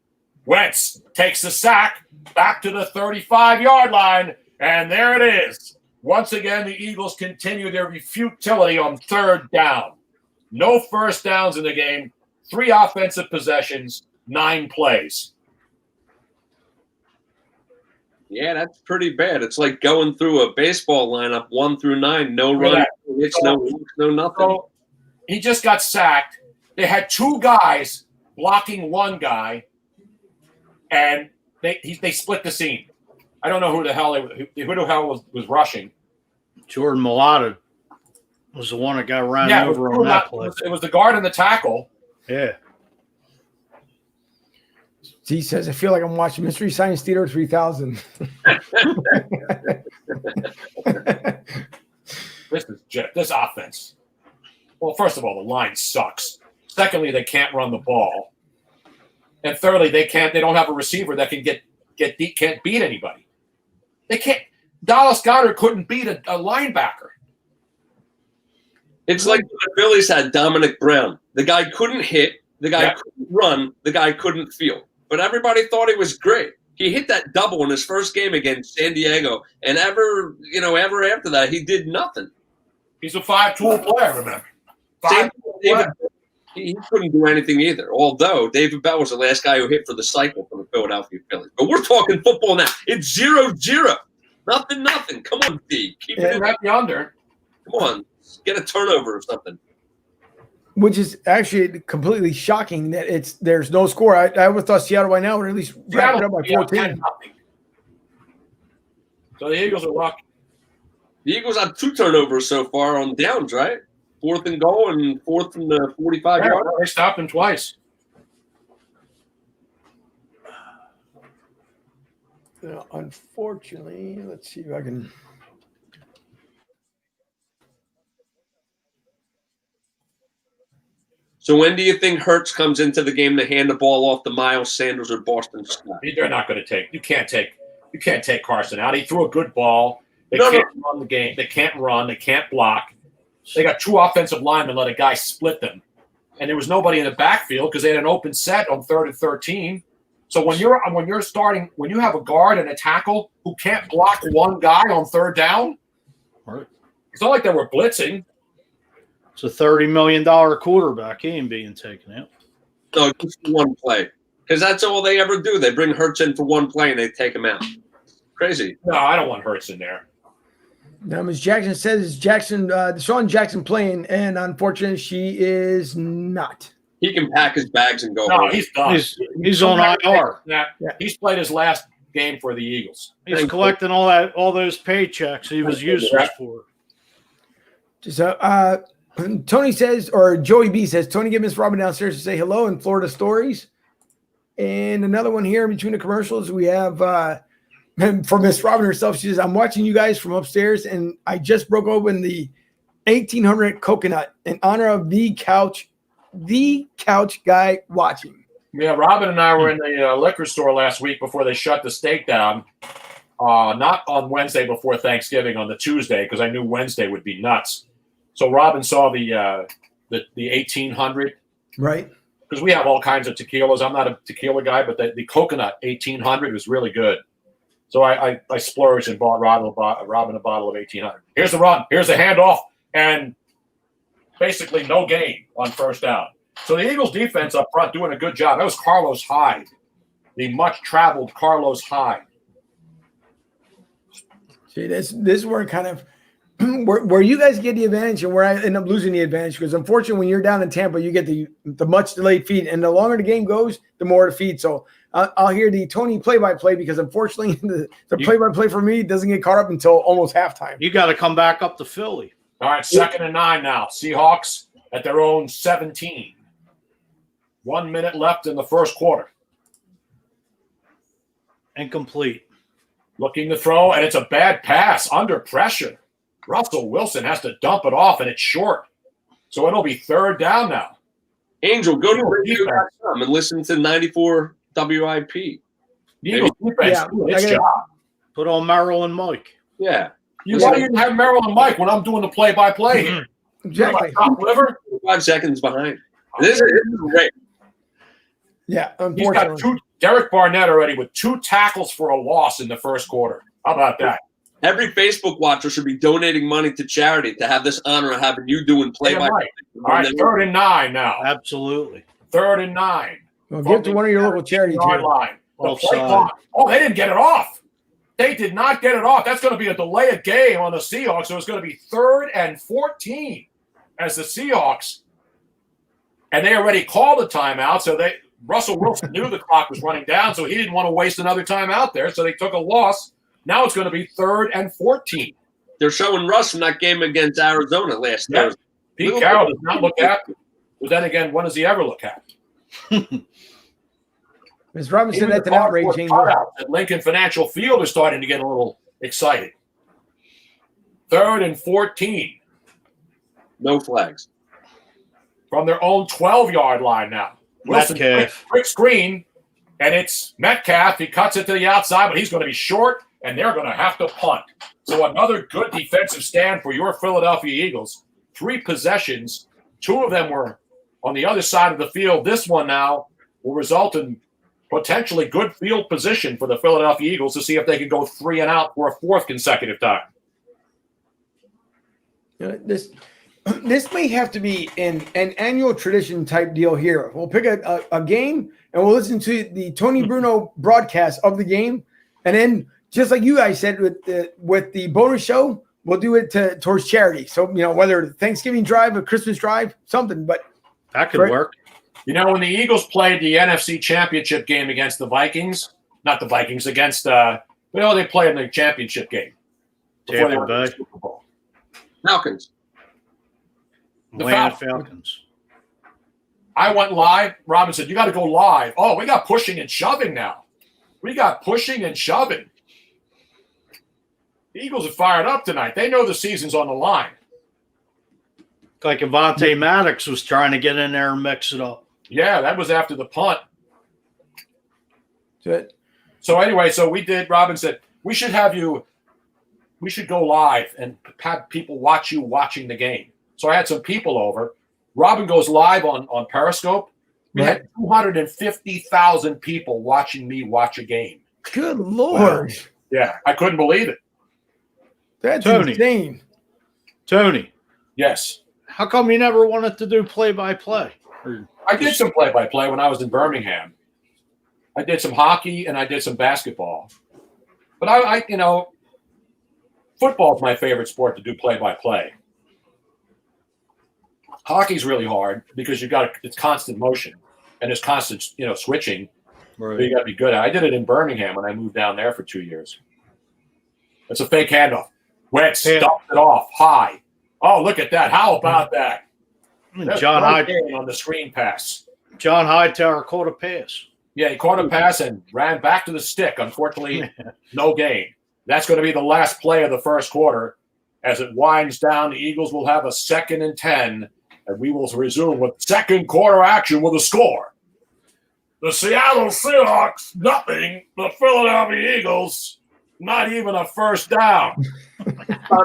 Wentz takes the sack back to the 35-yard line, and there it is. Once again, the Eagles continue their futility on 3rd down. No first downs in the game, 3 offensive possessions, 9 plays. Yeah, that's pretty bad. It's like going through a baseball lineup 1 through 9, no run, no nothing. So he just got sacked. They had 2 guys blocking 1 guy, and they split the scene. I don't know who the hell was rushing. Jordan Mailata was the one that got ran over on that play. It was the guard and the tackle. Yeah. He says, I feel like I'm watching Mystery Science Theater 3000. This offense. Well, first of all, the line sucks. Secondly, they can't run the ball. And thirdly, they don't have a receiver that can't beat anybody. They can't. Dallas Goedert couldn't beat a linebacker. It's like the Phillies had Dominic Brown. The guy couldn't hit. The guy couldn't run. The guy couldn't field. But everybody thought he was great. He hit that double in his first game against San Diego, and ever after that, he did nothing. He's a 5-tool player, remember? He couldn't do anything either, although David Bell was the last guy who hit for the cycle for the Philadelphia Phillies. But we're talking football now. It's 0-0. Nothing. Come on, D. Keep it at the under. Come on. Get a turnover or something. Which is actually completely shocking that there's no score. I would have thought Seattle by now would at least wrap it up by 14. So the Eagles are lucky. The Eagles have 2 turnovers so far on downs, right? 4th and goal and 4th and the 45-yard. They stopped him twice. Unfortunately, let's see if I can. So when do you think Hurts comes into the game to hand the ball off to Miles Sanders or Boston Scott? They're not going to take. You can't take Carson out. He threw a good ball. They can't run the game. They can't run. They can't block. They got 2 offensive linemen. Let a guy split them, and there was nobody in the backfield because they had an open set on 3rd and 13. So when you have a guard and a tackle who can't block 1 guy on 3rd down, right. It's not like they were blitzing. It's a $30 million quarterback. He ain't being taken out. No, just 1 play. Because that's all they ever do. They bring Hurts in for 1 play and they take him out. Crazy. No, I don't want Hurts in there. Now, Ms. Jackson says Deshaun Jackson playing, and unfortunately, she is not. He can pack his bags and go. No, he's done. He's on IR. Yeah. He's played his last game for the Eagles. He's collecting all those paychecks he was useless for. So, Tony says, or Joey B says, Tony, get Miss Robin downstairs to say hello in Florida Stories. And another one here in between the commercials, we have for Miss Robin herself. She says, I'm watching you guys from upstairs, and I just broke open the 1800 coconut in honor of the couch guy watching. Yeah, Robin and I were in the liquor store last week before they shut the state down. Not on Wednesday before Thanksgiving, on the Tuesday, because I knew Wednesday would be nuts. So Robin saw the 1800, right? Because we have all kinds of tequilas. I'm not a tequila guy, but the coconut 1800 was really good. So I splurged and bought Robin a bottle of 1800. Here's the run. Here's the handoff, and basically no gain on 1st down. So the Eagles defense up front doing a good job. That was Carlos Hyde, the much-traveled Carlos Hyde. See, this is where kind of where you guys get the advantage and where I end up losing the advantage, because unfortunately when you're down in Tampa, you get the much delayed feed, and the longer the game goes, the more the feed. So I'll hear the Tony play-by-play, because unfortunately the play-by-play for me doesn't get caught up until almost halftime. You got to come back up to Philly. All right, 2nd and 9 now. Seahawks at their own 17. 1 minute left in the 1st quarter. Incomplete. Looking to throw, and it's a bad pass under pressure. Russell Wilson has to dump it off, and it's short. So it'll be third down now. Angel, go to radio.com and listen to 94 WIP. Eagles defense doing its job. Put on Merrill and Mike. Yeah. Why do you have Merrill and Mike when I'm doing the play-by-play here? Exactly. Liver? 5 seconds behind. This is great. Yeah, He's got Derek Barnett already with 2 tackles for a loss in the first quarter. How about that? Every Facebook watcher should be donating money to charity to have this honor of having you doing play-by-play. All right, 3rd and 9 now. Absolutely. 3rd and 9. Well, give it to one of your local charities here. Line. They didn't get it off. They did not get it off. That's going to be a delay of game on the Seahawks. So it's going to be 3rd and 14 as the Seahawks. And they already called a timeout. So Russell Wilson knew the clock was running down, so he didn't want to waste another timeout there. So they took a loss. Now it's going to be 3rd and 14. They're showing Russ from that game against Arizona last Thursday. Pete Carroll does not look happy. But then again, when does he ever look happy? Ms. Robinson, that's an outrage. At Lincoln Financial Field is starting to get a little excited. 3rd and 14. No flags. From their own 12-yard line now. Wilson, quick screen, and it's Metcalf. He cuts it to the outside, but he's going to be short, and they're going to have to punt. So another good defensive stand for your Philadelphia Eagles. 3 possessions. 2 of them were on the other side of the field. This one now will result in potentially good field position for the Philadelphia Eagles to see if they can go 3 and out for a 4th consecutive time. This may have to be an annual tradition type deal here. We'll pick a game and we'll listen to the Tony Bruno broadcast of the game, and then just like you guys said with the bonus show, we'll do it towards charity. So whether Thanksgiving drive, a Christmas drive, something. But that could work. When the Eagles played the NFC Championship game against the Vikings, not the Vikings, against they played in the championship game before they went to the Super Bowl. Falcons. The Falcons. I went live. Robin said, you got to go live. Oh, we got pushing and shoving now. The Eagles are fired up tonight. They know the season's on the line. Like Avonte Maddox was trying to get in there and mix it up. Yeah, that was after the punt. Good. So anyway, Robin said, we should go live and have people watch you watching the game. So I had some people over. Robin goes live on Periscope. We had 250,000 people watching me watch a game. Good Lord. Wow. Yeah, I couldn't believe it. That's insane. Tony. Yes. How come you never wanted to do play-by-play? I did some play-by-play when I was in Birmingham. I did some hockey and I did some basketball. But I football is my favorite sport to do play-by-play. Hockey's really hard because it's constant motion and it's constant, switching. Right. So you got to be good at it. I did it in Birmingham when I moved down there for 2 years. It's a fake handoff. Wentz dumped it off high. Oh, look at that. How about that? John Hightower on the screen pass. John Hightower caught a pass. Yeah, he caught a pass and ran back to the stick. Unfortunately, no gain. That's going to be the last play of the first quarter. As it winds down, the Eagles will have a 2nd and 10, and we will resume with second quarter action with a score. The Seattle Seahawks, nothing. The Philadelphia Eagles, not even a first down. Well,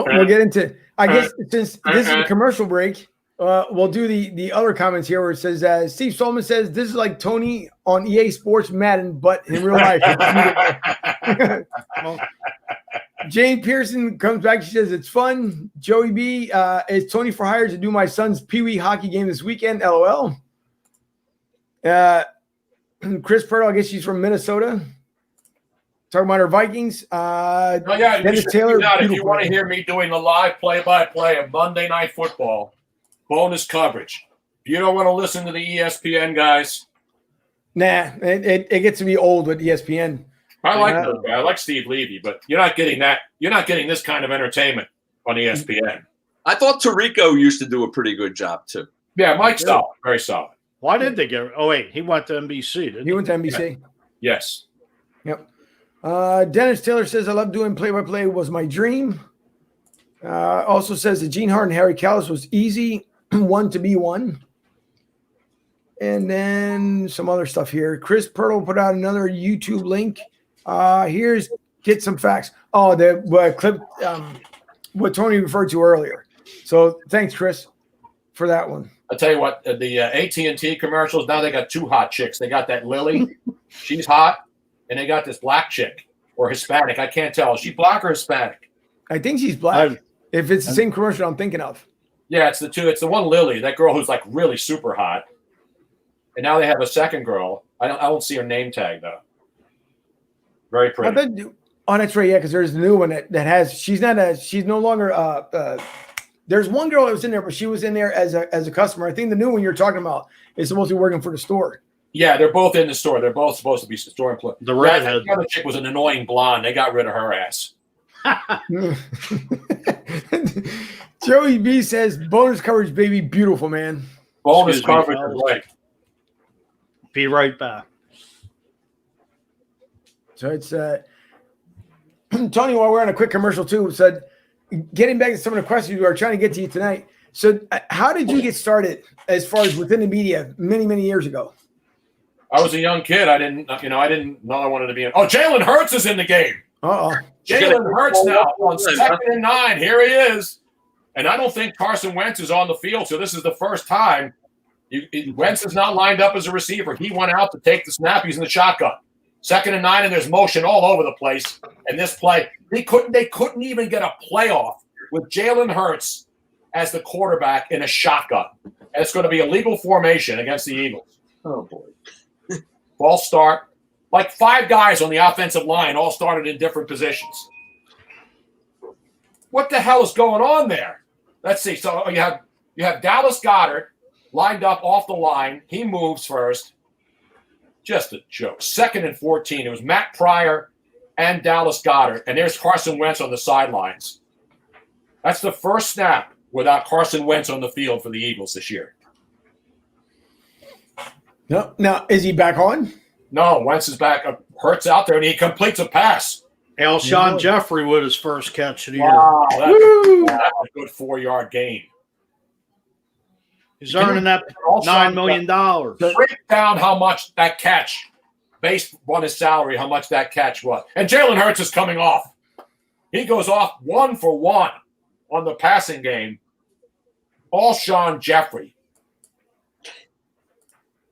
we'll get into, I guess, since this is a commercial break, we'll do the other comments here where it says, Steve Solomon says, this is like Tony on EA Sports Madden, but in real life. Jane Pearson comes back. She says, it's fun. Joey B, is Tony for hire to do my son's Pee-wee hockey game this weekend? LOL. Chris Purtle, I guess she's from Minnesota. Talking about our Vikings. Dennis Taylor. If you want to hear me doing the live play-by-play of Monday Night Football, bonus coverage. If you don't want to listen to the ESPN guys. Nah, it gets to be old with ESPN. I like Steve Levy, but you're not getting that. You're not getting this kind of entertainment on ESPN. I thought Tirico used to do a pretty good job too. Yeah, Mike's solid. Very solid. Why did they get? Oh wait, he went to NBC, didn't he? He went to NBC. Yes. Yep. Dennis Taylor says, I love doing play-by-play. Was my dream. Also says that Gene Hart and Harry Callis was easy. One to be one. And then some other stuff here. Chris Pirtle put out another YouTube link. Here's get some facts. Oh, the clip, what Tony referred to earlier. So thanks, Chris, for that one. I'll tell you what, the AT&T commercials, now they got two hot chicks. They got that Lily. She's hot. And they got this black chick or Hispanic. I can't tell. Is she black or Hispanic? I think she's black. If it's the same commercial I'm thinking of. Yeah, it's the two. It's the one Lily, that girl who's like really super hot. And now they have a second girl. I don't see her name tag though. Very pretty. Oh, that's right. Yeah, because there's a new one that has. She's no longer. There's one girl that was in there, but she was in there as a customer. I think the new one you're talking about is supposed to be working for the store. Yeah, they're both in the store. They're both supposed to be store employees. The redhead. The other chick was an annoying blonde. They got rid of her ass. Joey B says, bonus coverage, baby. Beautiful, man. Bonus coverage, right. Be right back. So it's Tony, while we're on a quick commercial too, said, getting back to some of the questions we are trying to get to you tonight. So how did you get started as far as within the media many, many years ago? I was a young kid. I didn't know I wanted to be in. Oh, Jalen Hurts is in the game. Jalen Hurts now on 2nd and 9. Here he is. And I don't think Carson Wentz is on the field. So this is the first time Wentz is not lined up as a receiver. He went out to take the snap. He's in the shotgun. 2nd and 9, and there's motion all over the place. And this play, they couldn't even get a playoff with Jalen Hurts as the quarterback in a shotgun. And it's going to be a legal formation against the Eagles. Oh boy. Ball start. Like 5 guys on the offensive line all started in different positions. What the hell is going on there? Let's see. So you have Dallas Goedert lined up off the line. He moves first. Just a joke. 2nd and 14. It was Matt Pryor and Dallas Goedert. And there's Carson Wentz on the sidelines. That's the first snap without Carson Wentz on the field for the Eagles this year. No. Now, is he back on? No, Wentz is back. Hurts out there, and he completes a pass. Alshon Jeffrey with his first catch of the year. Wow, that's a good 4-yard gain. He's earning that $9 million. Break down how much that catch, based on his salary, how much that catch was. And Jalen Hurts is coming off. He goes off 1 for 1 on the passing game. Alshon Jeffrey.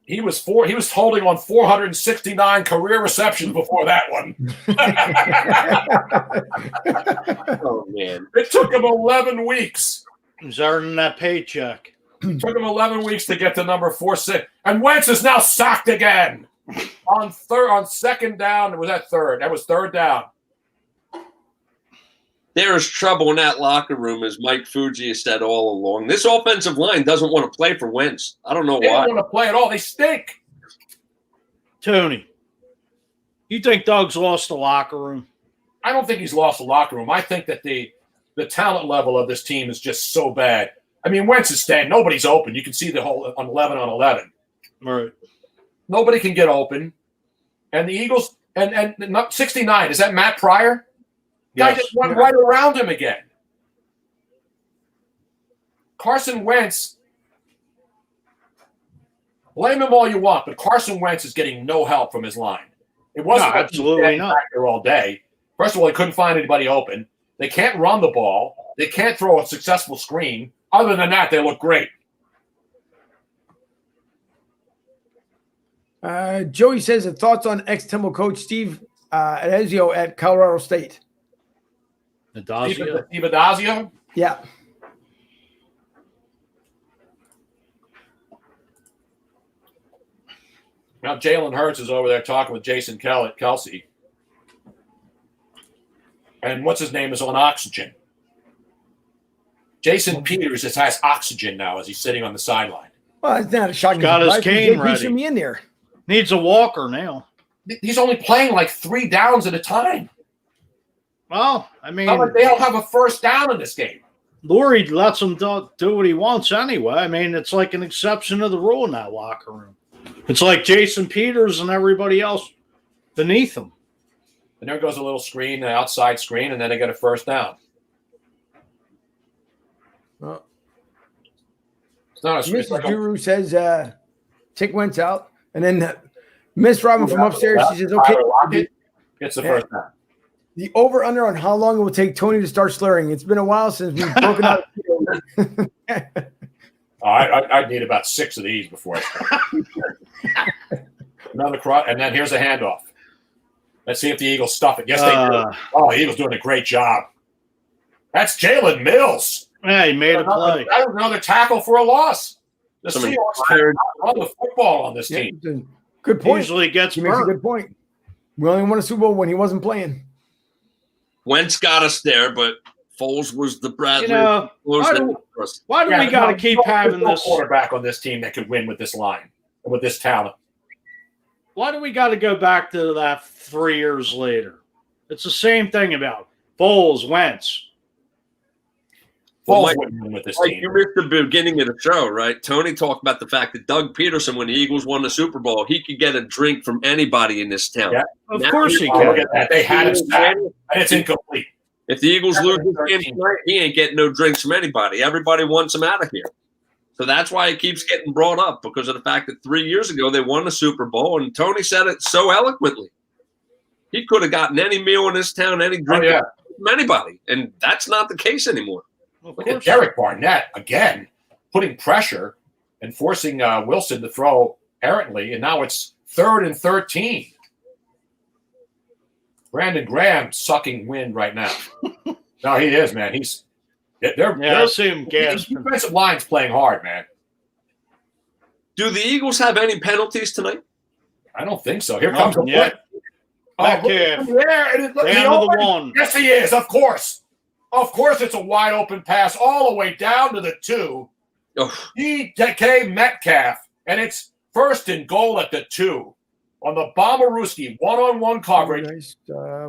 He was holding on 469 career receptions before that one. Oh man! It took him 11 weeks. He's earning that paycheck. It took him 11 weeks to get to number 46. And Wentz is now sacked again on 2nd down. Was that third? That was 3rd down. There is trouble in that locker room, as Mike Fuji has said all along. This offensive line doesn't want to play for Wentz. I don't know why. They don't want to play at all. They stink. Tony, you think Doug's lost the locker room? I don't think he's lost the locker room. I think that the talent level of this team is just so bad. I mean, Wentz is staying. Nobody's open. You can see the whole on 11 on 11. Right. Nobody can get open. And the Eagles and 69, is that Matt Pryor? Guy just went right around him again. Carson Wentz, blame him all you want, but Carson Wentz is getting no help from his line. It wasn't absolutely not back there all day. First of all, he couldn't find anybody open. They can't run the ball. They can't throw a successful screen. Other than that, they look great. Joey says, thoughts on ex-Temple coach Steve Adazio at Colorado State. Steve Adazio? Yeah. Now Jalen Hurts is over there talking with Jason Kelsey. And what's his name is on oxygen. Jason Peters just has oxygen now as he's sitting on the sideline. Well, it's not a shocking. Got his cane ready. He should be in there. Needs a walker now. He's only playing like 3 downs at a time. Well, I mean, they don't have a first down in this game. Lurie lets him do what he wants anyway. I mean, it's like an exception to the rule in that locker room. It's like Jason Peters and everybody else beneath him. And there goes a little screen, an outside screen, and then they get a first down. Well, It's not a screen. Mrs. Guru says Tick Wentz out. And then Miss Robin from upstairs, she says, okay. Lockett gets the first down. The over-under on how long it will take Tony to start slurring. It's been a while since we've broken out. I'd need about 6 of these before I start. Another cross, and then here's a handoff. Let's see if the Eagles stuff it. Yes, they do. Oh, the Eagles doing a great job. That's Jalen Mills. Yeah, he made a play. That was another tackle for a loss. The Seahawks run the football on this team. Good point. Usually gets he makes a good point. We only won a Super Bowl when he wasn't playing. Wentz got us there, but Foles was the Bradley. Why do we got to keep having this quarterback on this team that could win with this line, with this talent? Why do we got to go back to that 3 years later? It's the same thing about Foles, Wentz. Foles wouldn't win with this team. You missed the beginning of the show, right? Tony talked about the fact that Doug Peterson, when the Eagles won the Super Bowl, he could get a drink from anybody in this town. Yeah. Of course he can. Look at that. They had him stacked, and it's incomplete. If the Eagles lose this game tonight, he ain't getting no drinks from anybody. Everybody wants him out of here. So that's why it keeps getting brought up, because of the fact that 3 years ago they won the Super Bowl, and Tony said it so eloquently. He could have gotten any meal in this town, any drink from anybody, and that's not the case anymore. Look at Derek Barnett again, putting pressure and forcing Wilson to throw errantly, and now it's 3rd and 13. Brandon Graham sucking wind right now. No, he is, man. I see him gasping. The defensive line's playing hard, man. Do the Eagles have any penalties tonight? I don't think so. Here comes the blitz. Metcalf. The one. Yes, he is. Of course. Of course, it's a wide open pass all the way down to the 2. DK Metcalf, and it's 1st and goal at the 2 on the Bomberooski one-on-one coverage.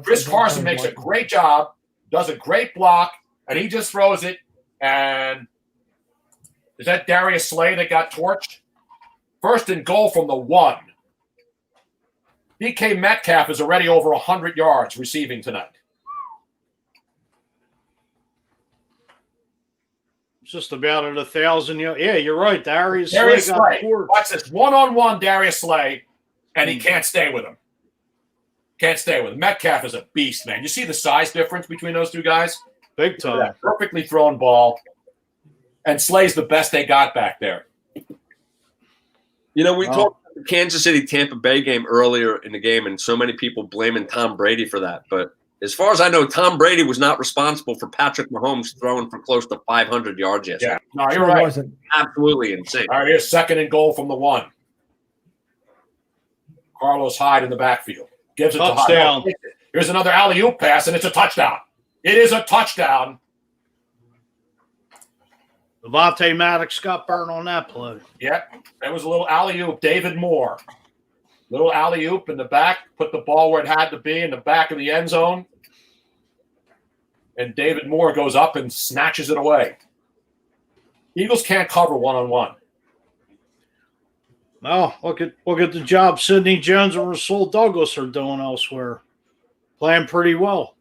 Chris Carson makes a great job, does a great block, and he just throws it. And is that Darius Slay that got torched? 1st and goal from the 1. DK Metcalf is already over 100 yards receiving tonight. Just about at 1,000 yards. Yeah, you're right. Darius Slay. Watch this. One-on-one Darius Slay, and he can't stay with him. Can't stay with him. Metcalf is a beast, man. You see the size difference between those two guys? Big time. That perfectly thrown ball. And Slay's the best they got back there. You know, we talked about the Kansas City-Tampa Bay game earlier in the game, and so many people blaming Tom Brady for that. But as far as I know, Tom Brady was not responsible for Patrick Mahomes throwing for close to 500 yards yesterday. Yeah, no, you're right. Absolutely insane. All right, here's 2nd and goal from the 1. Carlos Hyde in the backfield. Gives it to Hyde. Here's another alley-oop pass, and it's a touchdown. It is a touchdown. Devontae Maddox got burned on that play. Yep, that was a little alley-oop. David Moore. Little alley-oop in the back. Put the ball where it had to be in the back of the end zone. And David Moore goes up and snatches it away. Eagles can't cover one-on-one. No, look at the job Sidney Jones and Rasul Douglas are doing elsewhere. Playing pretty well.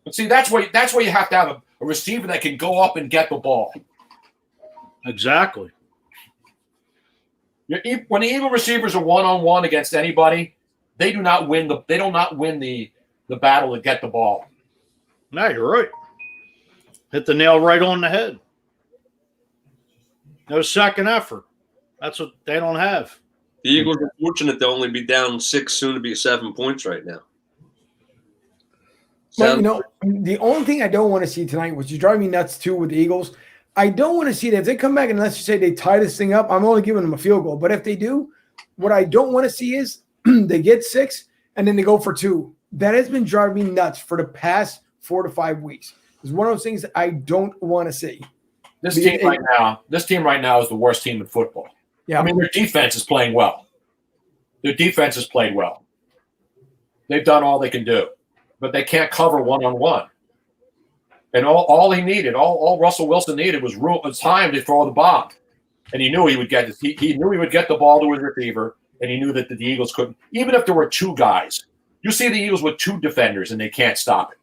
But see, that's where you have to have a receiver that can go up and get the ball. Exactly. When the Eagle receivers are one-on-one against anybody, they do not win the battle to get the ball. No, you're right. Hit the nail right on the head. No second effort. That's what they don't have. The Eagles are fortunate to only be down 6, soon to be 7 points right now. Well, you know, the only thing I don't want to see tonight, which is driving me nuts too with the Eagles, I don't want to see that if they come back and let's just say they tie this thing up, I'm only giving them a field goal. But if they do, what I don't want to see is they get 6 and then they go for 2. That has been driving me nuts for the past 4 to 5 weeks. It's one of those things that I don't want to see. This team right now is the worst team in football. Yeah. I mean, their defense is playing well. Their defense has played well. They've done all they can do, but they can't cover one-on-one. And all he needed, all Russell Wilson needed was time to throw the bomb. And he knew he would get this. He knew he would get the ball to his receiver, and he knew that the Eagles couldn't. Even if there were two guys, you see the Eagles with two defenders, and they can't stop it.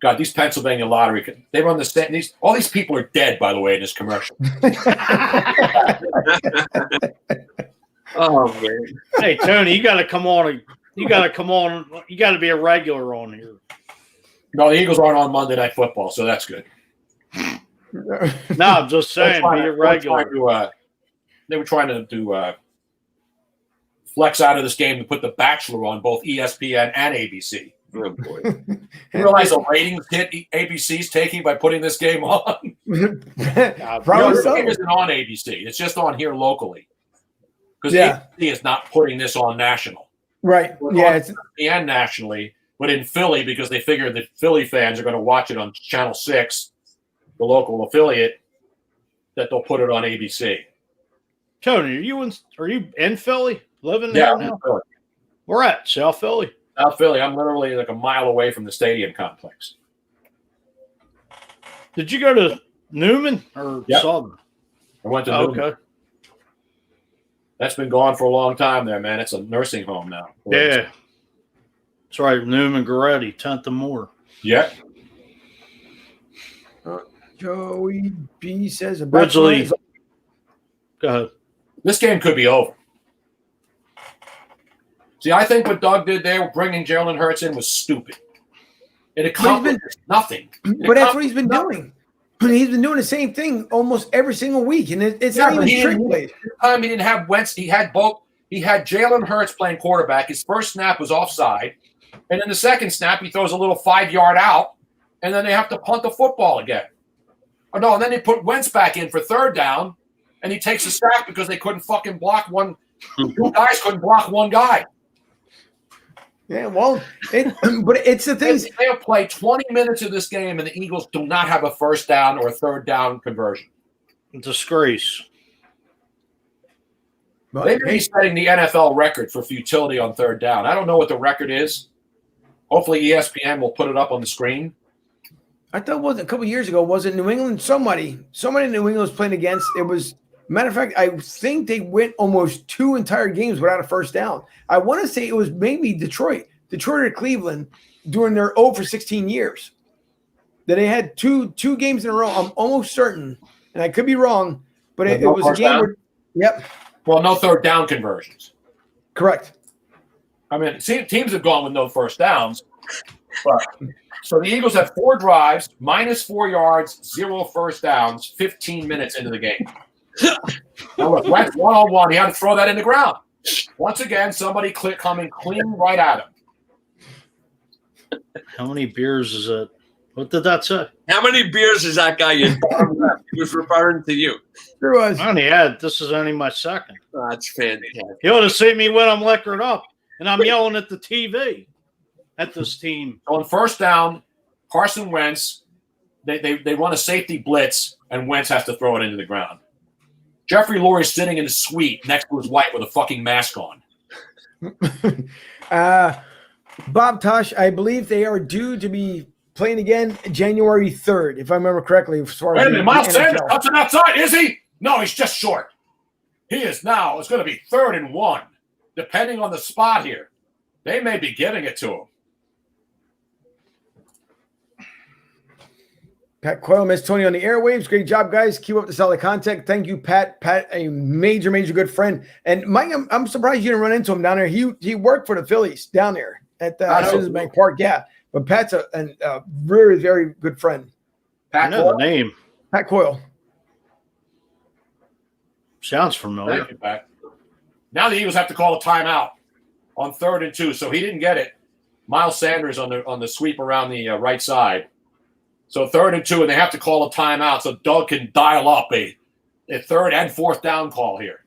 God, these Pennsylvania lottery, they run the same. All these people are dead, by the way, in this commercial. Oh man! Hey Tony, you got to come on. You got to come on. You got to be a regular on here. No, the Eagles aren't on Monday Night Football, so that's good. No, I'm just saying, be a regular. They were trying to do flex out of this game to put The Bachelor on both ESPN and ABC. Oh boy! You realize the ratings hit ABC's taking by putting this game on? Probably this so. game isn't on ABC. It's just on here locally. Because ABC is not putting this on national. Right. Yeah. It's ESPN nationally, but in Philly, because they figure that Philly fans are going to watch it on Channel 6, the local affiliate, that they'll put it on ABC. Tony, are you in Philly? Living Yeah, there I'm in now? Philly. We're at South Philly. South Philly. I'm literally like a mile away from the stadium complex. Did you go to Newman or Southern? I went to Newman. Okay. That's been gone for a long time there, man. It's a nursing home now. Yeah. That's right. Newman Goretti, 10th and Moore. Yeah. Joey B says Originally, go ahead. This game could be over. See, I think what Doug did there, bringing Jalen Hurts in, was stupid. It accomplished nothing. But that's what he's been doing. He's been doing the same thing almost every single week, and it's not even trick plays. Time he didn't have Wentz. He had both. He had Jalen Hurts playing quarterback. His first snap was offside, and then the second snap he throws a little 5-yard out, and then they have to punt the football again. Oh no! And then they put Wentz back in for third down, and he takes a sack because they couldn't fucking block one. Two guys couldn't block one guy. Yeah, well, but it's the thing. They'll play 20 minutes of this game, and the Eagles do not have a first down or a third down conversion. Disgrace. They may be setting the NFL record for futility on third down. I don't know what the record is. Hopefully ESPN will put it up on the screen. I thought it was a couple of years ago. Was it New England? Somebody in New England was playing against. It was. Matter of fact, I think they went almost 2 entire games without a first down. I want to say it was maybe Detroit or Cleveland during their 0 for 16 years. That they had two games in a row. I'm almost certain, and I could be wrong, but it was a game where. Yep. Well, no third down conversions. Correct. I mean, teams have gone with no first downs. But, so the Eagles have 4 drives, minus 4 yards, 0 first downs, 15 minutes into the game. Now look, Wentz 1-on-1, he had to throw that in the ground. Once again, somebody coming clean right at him. How many beers is it? What did that say? How many beers is that guy in? He was referring to you. There was. I only had. This is only my second. Oh, that's fantastic. You ought to see me when I'm liquored up, and I'm yelling at the TV at this team. On first down, Carson Wentz, they run a safety blitz, and Wentz has to throw it into the ground. Jeffrey Lurie's sitting in his suite next to his wife with a fucking mask on. Bob Tosh, I believe they are due to be playing again January 3rd, if I remember correctly. As far Wait a minute, Miles Sanders NFL. cuts it outside, is he? No, he's just short. He is now. It's going to be 3rd and 1, depending on the spot here. They may be giving it to him. Pat Coyle, Miss Tony on the airwaves. Great job, guys. Keep up the solid content. Thank you, Pat. Pat, a major good friend. And Mike, I'm surprised you didn't run into him down there. He worked for the Phillies down there at Citizens Bank Park. Yeah, but Pat's a very, very good friend. I know the name. Pat Coyle. Sounds familiar. Thank you, Pat. Now the Eagles have to call a timeout on 3rd and 2, so he didn't get it. Miles Sanders on the sweep around the right side. So 3rd and 2, and they have to call a timeout so Doug can dial up a 3rd and 4th down call here.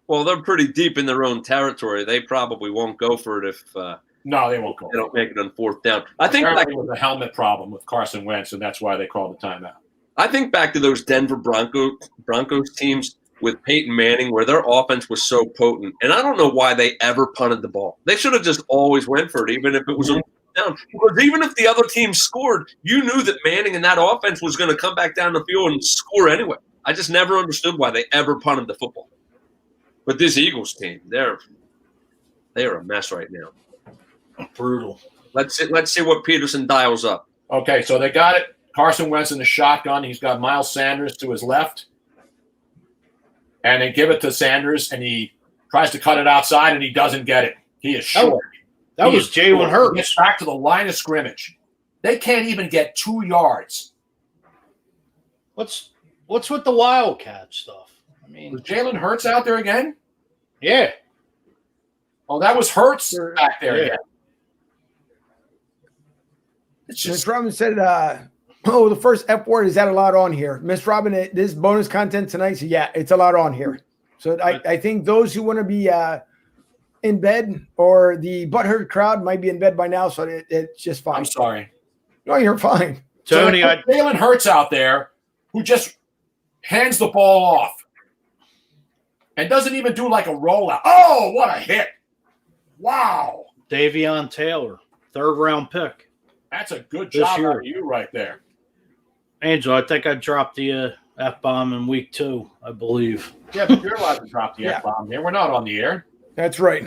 Well, they're pretty deep in their own territory. They probably won't go for it if no, they won't go. They don't make it on 4th down. I think apparently it was a helmet problem with Carson Wentz, and that's why they called the timeout. I think back to those Denver Broncos teams with Peyton Manning where their offense was so potent. And I don't know why they ever punted the ball. They should have just always went for it, even if it was a down. Because even if the other team scored, you knew that Manning and that offense was going to come back down the field and score anyway. I just never understood why they ever punted the football. But this Eagles team, they're a mess right now. Brutal. Let's see what Peterson dials up. Okay, so they got it. Carson Wentz in the shotgun. He's got Miles Sanders to his left. And they give it to Sanders, and he tries to cut it outside, and he doesn't get it. He is short. That was Jalen Hurts. He gets back to the line of scrimmage. They can't even get 2 yards. What's with the Wildcat stuff? I mean, Was Jalen Hurts out there again? yeah. Oh, that was Hurts back there Yeah. again. It's Miss just Robin said, the first F word, is that allowed on here? Miss Robin, this bonus content tonight, so yeah, it's allowed on here. So I think those who want to be in bed, or the butthurt crowd might be in bed by now, so it's just fine. I'm sorry. No, you're fine. Tony, so Jalen Hurts out there who just hands the ball off and doesn't even do like a rollout. Oh, what a hit. Wow. Davion Taylor, 3rd round pick. That's a good This job year. out of you right there. Angel, I think I dropped the F-bomb in week 2, I believe. Yeah, but you're allowed to drop the Yeah. F-bomb here. We're not on the air. That's right.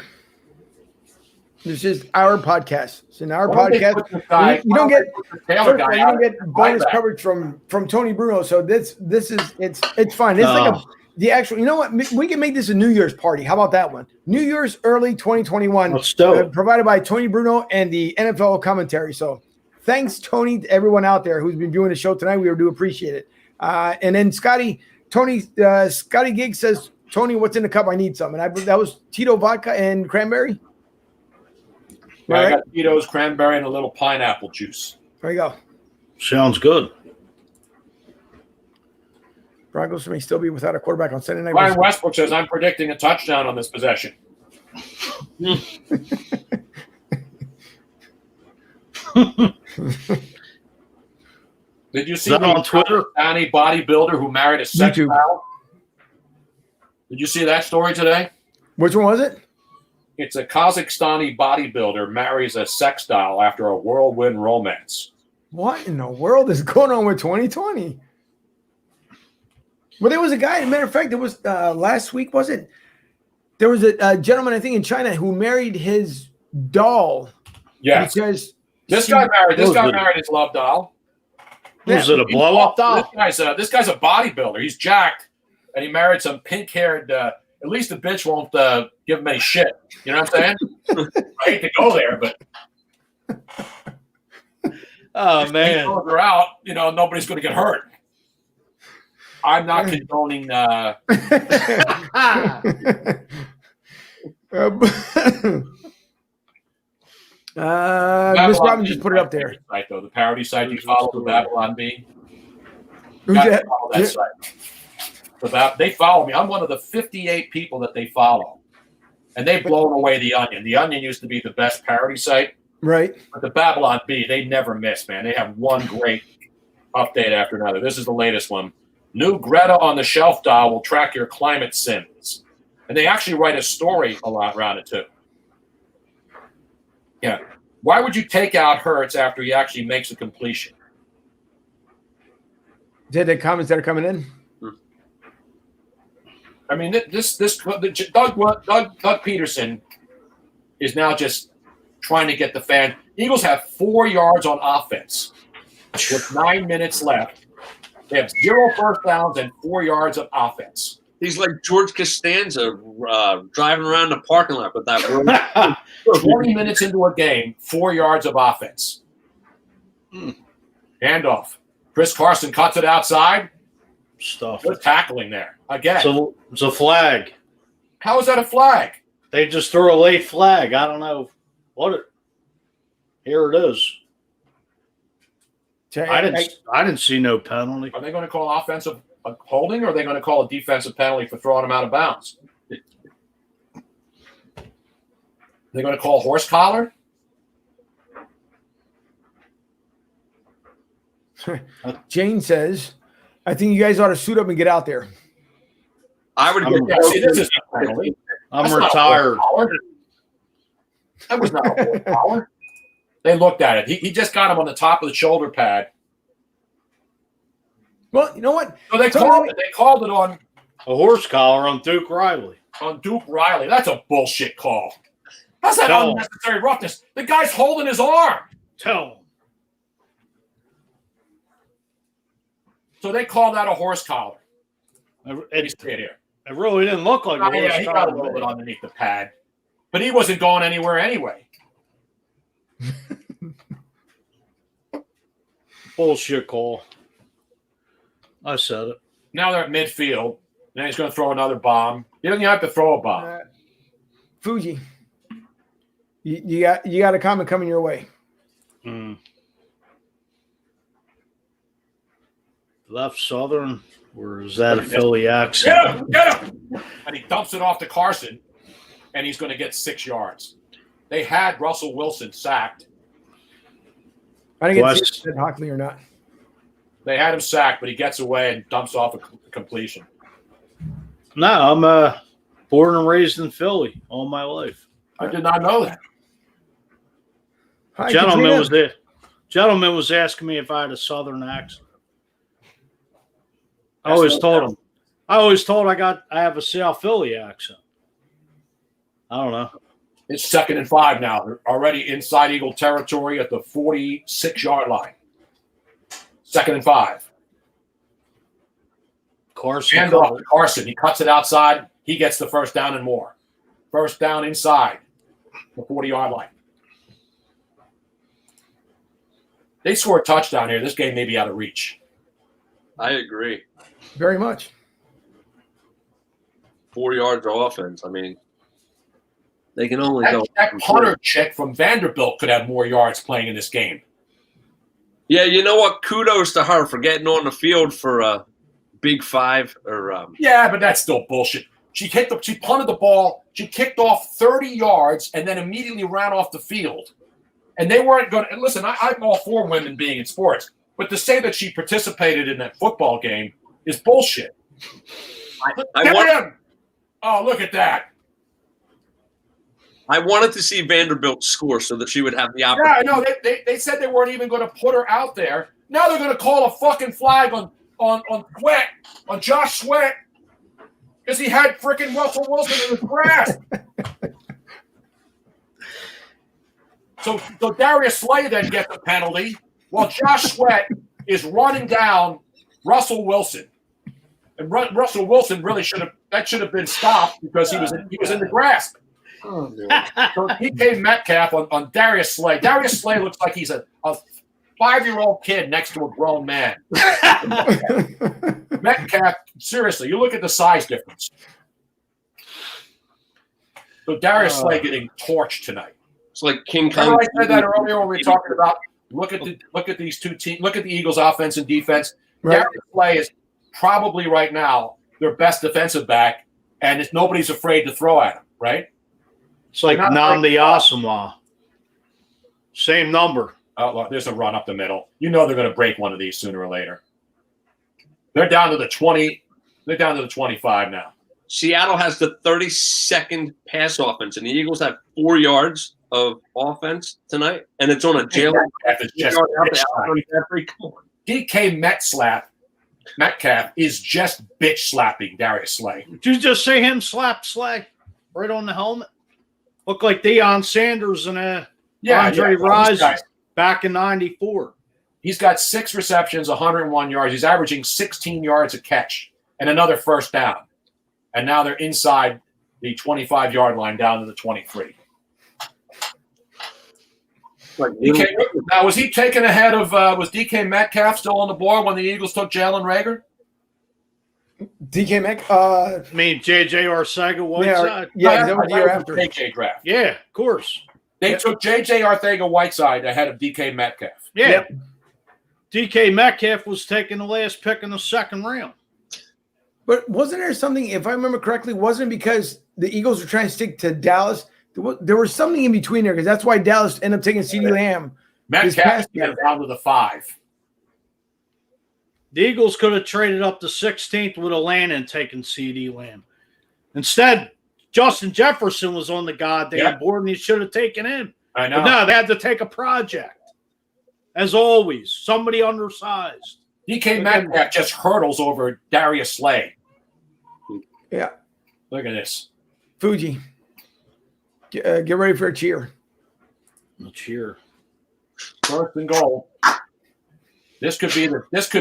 This is our podcast. It's in our Why don't they podcast. put this guy- You don't get why they put the Taylor guy you out don't get at bonus linebacker? coverage from Tony Bruno. So this is it's fine. It's like the actual. You know what? We can make this a New Year's party. How about that one? New Year's early 2021, Let's do it. provided by Tony Bruno and the NFL commentary. So thanks, Tony, to everyone out there who's been viewing the show tonight. We do appreciate it. And then Scotty Giggs says, Tony, what's in the cup? I need some. And that was Tito vodka and cranberry. Yeah, All I right. got Tito's cranberry and a little pineapple juice. There you go. Sounds good. Broncos may still be without a quarterback on Sunday night. Ryan Westbrook says, I'm predicting a touchdown on this possession. Did you see Is that on Twitter? Pakistani bodybuilder who married a sex YouTube. doll? Did you see that story today? Which one was it? It's a Kazakhstani bodybuilder marries a sex doll after a whirlwind romance. What in the world is going on with 2020? Well, there was a guy, as a matter of fact, it was last week, was it? There was a gentleman, I think, in China who married his doll. Yes. Because This guy married his love doll. Was it a blow-up doll? This guy's a bodybuilder. He's jacked, and he married some pink-haired. At least the bitch won't give him any shit. You know what I'm saying? I hate to go there, but Oh, if he man. throws her out, nobody's going to get hurt. I'm not condoning. Miss Robin just put it up there. Site, though. The parody site you follow, the Babylon Bee. Who's Gotta that? follow that site. They follow me. I'm one of the 58 people that they follow. And they've blown away The Onion. The Onion used to be the best parody site. Right. But the Babylon Bee, they never miss, man. They have one great update after another. This is the latest one. New Greta on the Shelf doll will track your climate sins. And they actually write a story a lot around it, too. Yeah. Why would you take out Hertz after he actually makes a completion? Is that the comments that are coming in? I mean, Doug Peterson is now just trying to get the fan. Eagles have 4 yards on offense with 9 minutes left. They have 0 first downs and 4 yards of offense. He's like George Costanza driving around the parking lot with that. 20 minutes into a game, 4 yards of offense. Handoff. Chris Carson cuts it outside. Stuff. Good tackling there. Again. So it's a flag. How is that a flag? They just threw a late flag. I don't know here it is. I didn't see no penalty. Are they going to call offensive holding, or are they going to call a defensive penalty for throwing him out of bounds? They're going to call horse collar? Jane says, I think you guys ought to suit up and get out there. I would get Yeah, see, this is a penalty. I'm That's not a retired. horse collar. That was not a horse collar. They looked at it. He just got him on the top of the shoulder pad. Well, you know what? So they called it. They called it on A horse collar on Duke Riley. Duke Riley. That's a bullshit call. How's that No. unnecessary roughness? The guy's holding his arm. Tell So they called that a horse collar. him. Let me see it here. It really didn't look like a horse Yeah, he got a collar. little bit underneath the pad. But he wasn't going anywhere anyway. Bullshit call. I said it. Now they're at midfield. Now he's going to throw another bomb. He doesn't even have to throw a bomb. Fuji, you got a comment coming your way. Left Southern, or is that a Philly accent? Get him! Get him! And he dumps it off to Carson, and he's going to get 6 yards. They had Russell Wilson sacked. I didn't get to West. see if it said Hockley or not. They had him sacked, but he gets away and dumps off a completion. No, I'm born and raised in Philly all my life. I did not know that. Hi, Gentleman Katrina. was there. Gentleman was asking me if I had a Southern accent. I always told him. I have a South Philly accent. I don't know. It's 2nd and 5 now. They're already inside Eagle territory at the 46-yard line. 2nd and 5. Carson. Hand off to Carson. He cuts it outside. He gets the first down and more. First down inside the 40-yard line. They score a touchdown here. This game may be out of reach. I agree. Very much. 4 yards of offense. I mean, they can only go. That punter chick from Vanderbilt could have more yards playing in this game. Yeah, you know what? Kudos to her for getting on the field for a big 5 or Yeah, but that's still bullshit. She punted the ball. She kicked off 30 yards and then immediately ran off the field. And they weren't going to – listen, I'm all for women being in sports. But to say that she participated in that football game is bullshit. Oh, look at that. I wanted to see Vanderbilt score so that she would have the opportunity. Yeah, no, they said they weren't even going to put her out there. Now they're going to call a fucking flag on Josh Sweat because he had freaking Russell Wilson in his grasp. So Darius Slay then gets a penalty while Josh Sweat is running down Russell Wilson. And Russell Wilson really should have been stopped because he was in the grasp. So DK Metcalf on Darius Slay. Darius Slay looks like he's a 5-year-old kid next to a grown man. Metcalf, seriously, you look at the size difference. So Darius Slay getting torched tonight. It's like King Remember Kong. I said that earlier when we were talking about look at these two teams. Look at the Eagles' offense and defense. Right. Darius Slay is probably right now their best defensive back, and nobody's afraid to throw at him. Right? It's like Namdi Asamoah. Same number. Oh, well, there's a run up the middle. You know they're going to break one of these sooner or later. They're down to the 20. They're down to the 25 now. Seattle has the 32nd pass offense, and the Eagles have 4 yards of offense tonight, and it's on a Jalen. DK Metcalf is just bitch slapping Darius Slay. Did you just say him slap Slay right on the helmet? Look like Deion Sanders and Andre Rison back in '94. He's got 6 receptions, 101 yards. He's averaging 16 yards a catch and another first down. And now they're inside the 25-yard line down to the 23. Now, was he taken ahead of was DK Metcalf still on the board when the Eagles took Jalen Reagor? DK Metcalf? I mean, J.J. Arcega-Whiteside? Yeah, that was the year after. JJ draft. Yeah, of course. They took J.J. Arcega-Whiteside ahead of DK Metcalf. Yeah. Yep. DK Metcalf was taking the last pick in the 2nd round. But wasn't there something, if I remember correctly, wasn't it because the Eagles were trying to stick to Dallas? There was something in between there because that's why Dallas ended up taking CeeDee Lamb. Metcalf got down to the 5. The Eagles could have traded up to 16th with Atlanta and taken CD Lamb. Instead, Justin Jefferson was on the goddamn board, and he should have taken him. I know. But no, they had to take a project. As always, somebody undersized. DK Metcalf just hurdles over Darius Slay. Yeah. Look at this. Fuji, get ready for a cheer. A cheer. First and goal. This could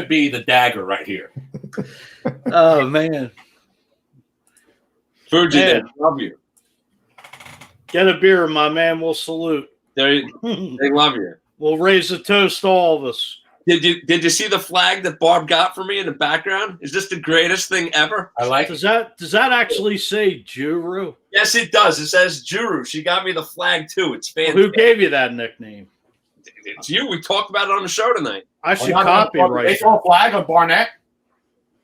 be the dagger right here. Oh man. Fuji, they love you. Get a beer, my man. We'll salute. They love you. We'll raise a toast to all of us. Did you see the flag that Barb got for me in the background? Is this the greatest thing ever? I like Does that actually say Juru? Yes, it does. It says Juru. She got me the flag too. It's fantastic. Who gave you that nickname? It's you. We talked about it on the show tonight. I should copyright. They threw a flag on Barnett.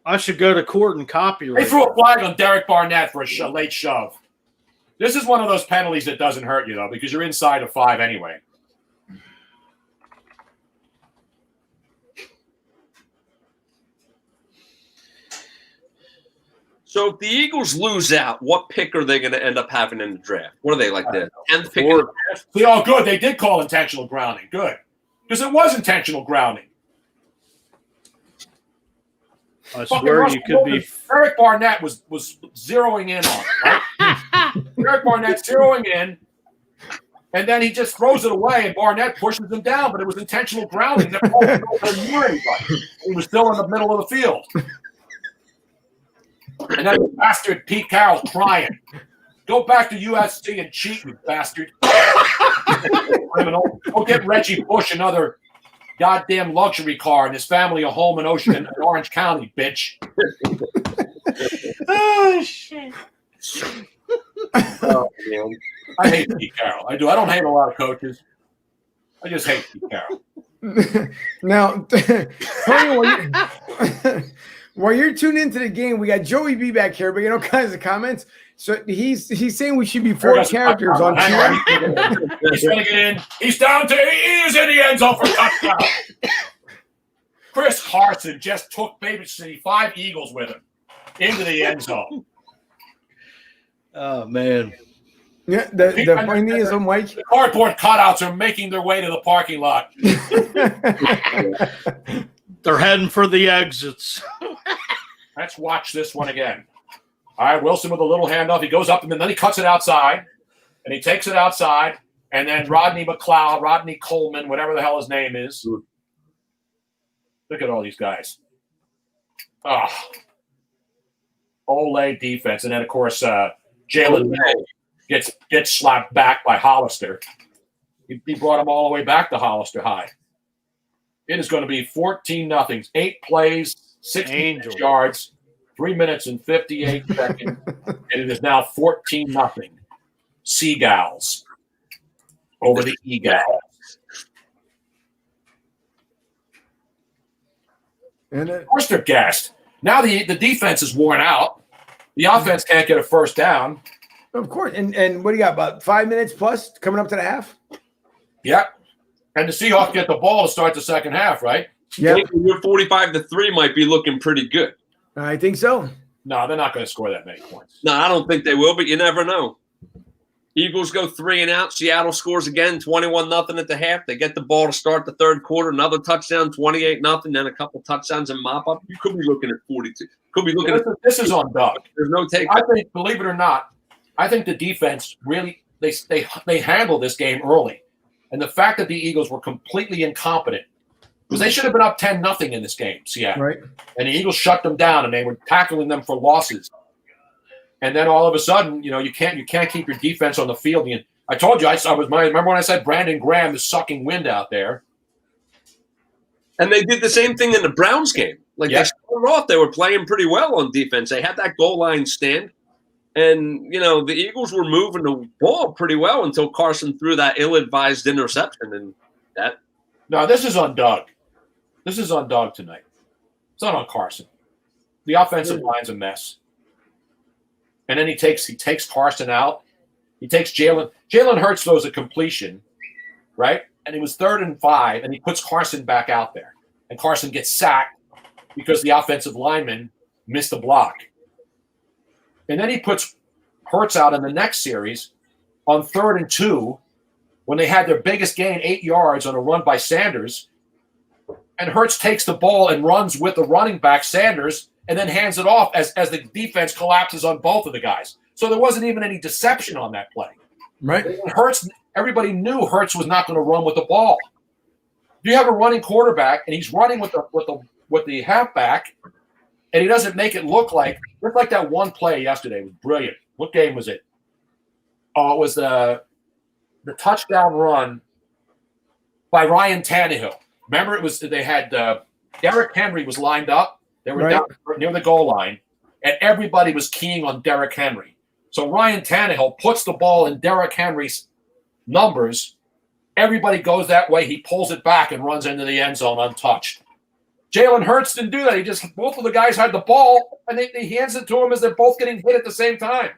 I should go to court and copyright. They threw a flag on Derek Barnett for a late shove. This is one of those penalties that doesn't hurt you, though, because you're inside of 5 anyway. So if the Eagles lose out, what pick are they going to end up having in the draft? What are they, like the 10th pick? See, oh, good. They did call intentional grounding. Good. Because it was intentional grounding. I swear you could be. Eric Barnett was zeroing in on it, right? Eric Barnett zeroing in, and then he just throws it away, and Barnett pushes him down, but it was intentional grounding. That wasn't near anybody. He was still in the middle of the field. And then bastard Pete Carroll crying. Go back to USC and cheat, you bastard. Criminal. Go get Reggie Bush another goddamn luxury car and his family a home in Orange County, bitch. Oh, shit. Oh, man. I hate Pete Carroll. I do. I don't hate a lot of coaches. I just hate Pete Carroll. Now, Tony, while you're tuned into the game, we got Joey B back here, but all kinds of comments. So he's saying we should be 4 characters on cheer. He's going to get in. He's down to he is in the end zone for a touchdown. Chris Carson just took Baby City 5 Eagles with him into the end zone. Oh man. Yeah, the funny thing is, Mike. The cardboard cutouts are making their way to the parking lot. They're heading for the exits. Let's watch this one again. All right, Wilson with a little handoff. He goes up and then he cuts it outside, and he takes it outside, and then Rodney Coleman, whatever the hell his name is. Look at all these guys. Oh. Ole defense. And then, of course, Jalen gets slapped back by Hollister. He brought him all the way back to Hollister High. It is going to be 14-0. 8 plays, 66 yards, 3 minutes and 58 seconds. And it is now 14-0. Seagulls over the Eagles. And of course they're gassed. Now the defense is worn out. The offense can't get a first down. Of course. And what do you got, about 5 minutes plus coming up to the half? Yep. And the Seahawks get the ball to start the second half, right? Yeah. Your 45-3 might be looking pretty good. I think so. No, they're not going to score that many points. No, I don't think they will, but you never know. Eagles go 3 and out. Seattle scores again, 21-0 at the half. They get the ball to start the third quarter. Another touchdown, 28-0. Then a couple touchdowns and mop up. You could be looking at 42. Could be looking This is on Doug. There's no take. I think, believe it or not, I think the defense really they handled this game early, and the fact that the Eagles were completely incompetent because they should have been up 10-0 in this game, Seattle. Right. And the Eagles shut them down, and they were tackling them for losses. And then all of a sudden, you can't keep your defense on the field. And I told you, remember when I said Brandon Graham is sucking wind out there. And they did the same thing in the Browns game. They started off, they were playing pretty well on defense. They had that goal line stand. And, the Eagles were moving the ball pretty well until Carson threw that ill-advised interception. And that. No, this is on Doug. This is on Doug tonight. It's not on Carson. The offensive line's a mess. And then he takes Carson out. He takes Jalen. Jalen Hurts throws a completion, right? And it was 3rd and 5, and he puts Carson back out there. And Carson gets sacked, because the offensive lineman missed a block. And then he puts Hurts out in the next series on 3rd and 2 when they had their biggest gain, 8 yards on a run by Sanders. And Hurts takes the ball and runs with the running back, Sanders, and then hands it off as the defense collapses on both of the guys. So there wasn't even any deception on that play. Right. Hurts, everybody knew Hurts was not going to run with the ball. If you have a running quarterback and he's running with the halfback, and he doesn't make it look like that one play yesterday was brilliant. What game was it? Oh, it was the touchdown run by Ryan Tannehill. Remember, they had Derrick Henry was lined up. They were down near the goal line, and everybody was keying on Derrick Henry. So Ryan Tannehill puts the ball in Derrick Henry's numbers. Everybody goes that way. He pulls it back and runs into the end zone untouched. Jalen Hurts didn't do that. Both of the guys had the ball, and he hands it to him as they're both getting hit at the same time.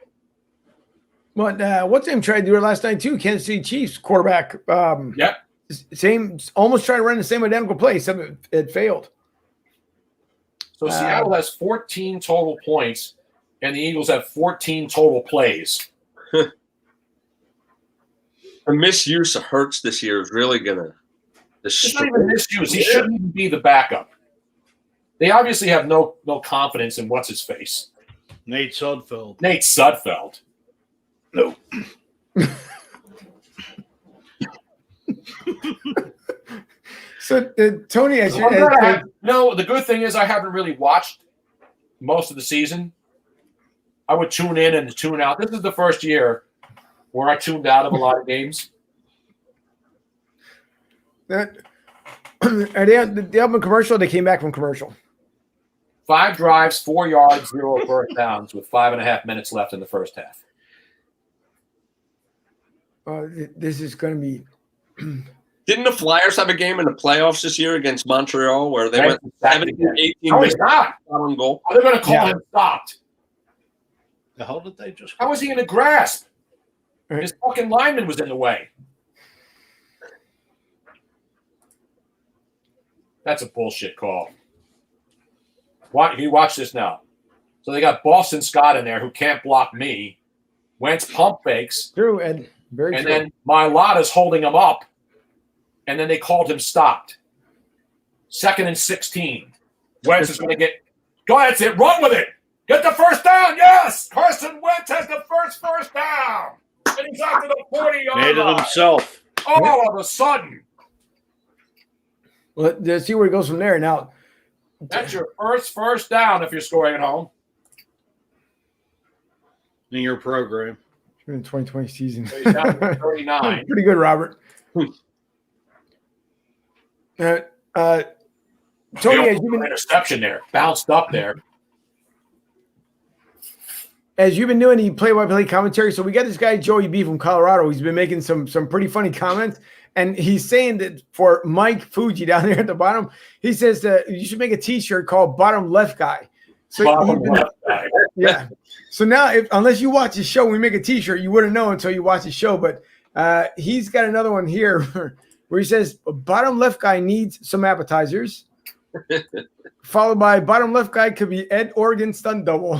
But what's him tried to do it last night too? Kansas City Chiefs quarterback. Yep. Same, almost trying to run the same identical play. It failed. So Seattle has 14 total points, and the Eagles have 14 total plays. The misuse of Hurts this year is really gonna. It's not even misuse. He shouldn't even be the backup. They obviously have no confidence in what's his face. Nate Sudfeld. No. So Tony, the good thing is I haven't really watched most of the season. I would tune in and tune out. This is the first year where I tuned out of a lot of games. Are they up in commercial? Or they came back from commercial. 5 drives, 4 yards, 0 first downs with 5.5 minutes left in the first half. This is going to be. Didn't the Flyers have a game in the playoffs this year against Montreal where they went 17-18? No, he's not. On goal. They're going to call him stopped. The hell did they just? How was he in the grasp? His fucking lineman was in the way. That's a bullshit call. You watch this now. So they got Boston Scott in there who can't block me. Wentz pump fakes. True, Ed. Very and true. then Mailata's holding him up. And then they called him stopped. 2nd and 16. Wentz is going to get – go ahead, that's it. Run with it. Get the first down. Yes. Carson Wentz has the first down. And he's out to the 40-yard line. Made it himself. All of a sudden. Let's see where he goes from there. Now, that's your first down if you're scoring at home. In your program. In the 2020 season. So he's down to 39. Pretty good, Robert. Tony, as you've been interception there, bounced up there. As you've been doing the play-by-play commentary, so we got this guy Joey B from Colorado. He's been making some pretty funny comments, and he's saying that for Mike Fuji down there at the bottom, he says that you should make a T-shirt called "Bottom Left Guy." So Left guy. Yeah. So now, unless you watch the show, we make a T-shirt. You wouldn't know until you watch the show. But he's got another one here where he says, "Bottom left guy needs some appetizers," followed by "Bottom left guy could be Ed Oregon stunt double."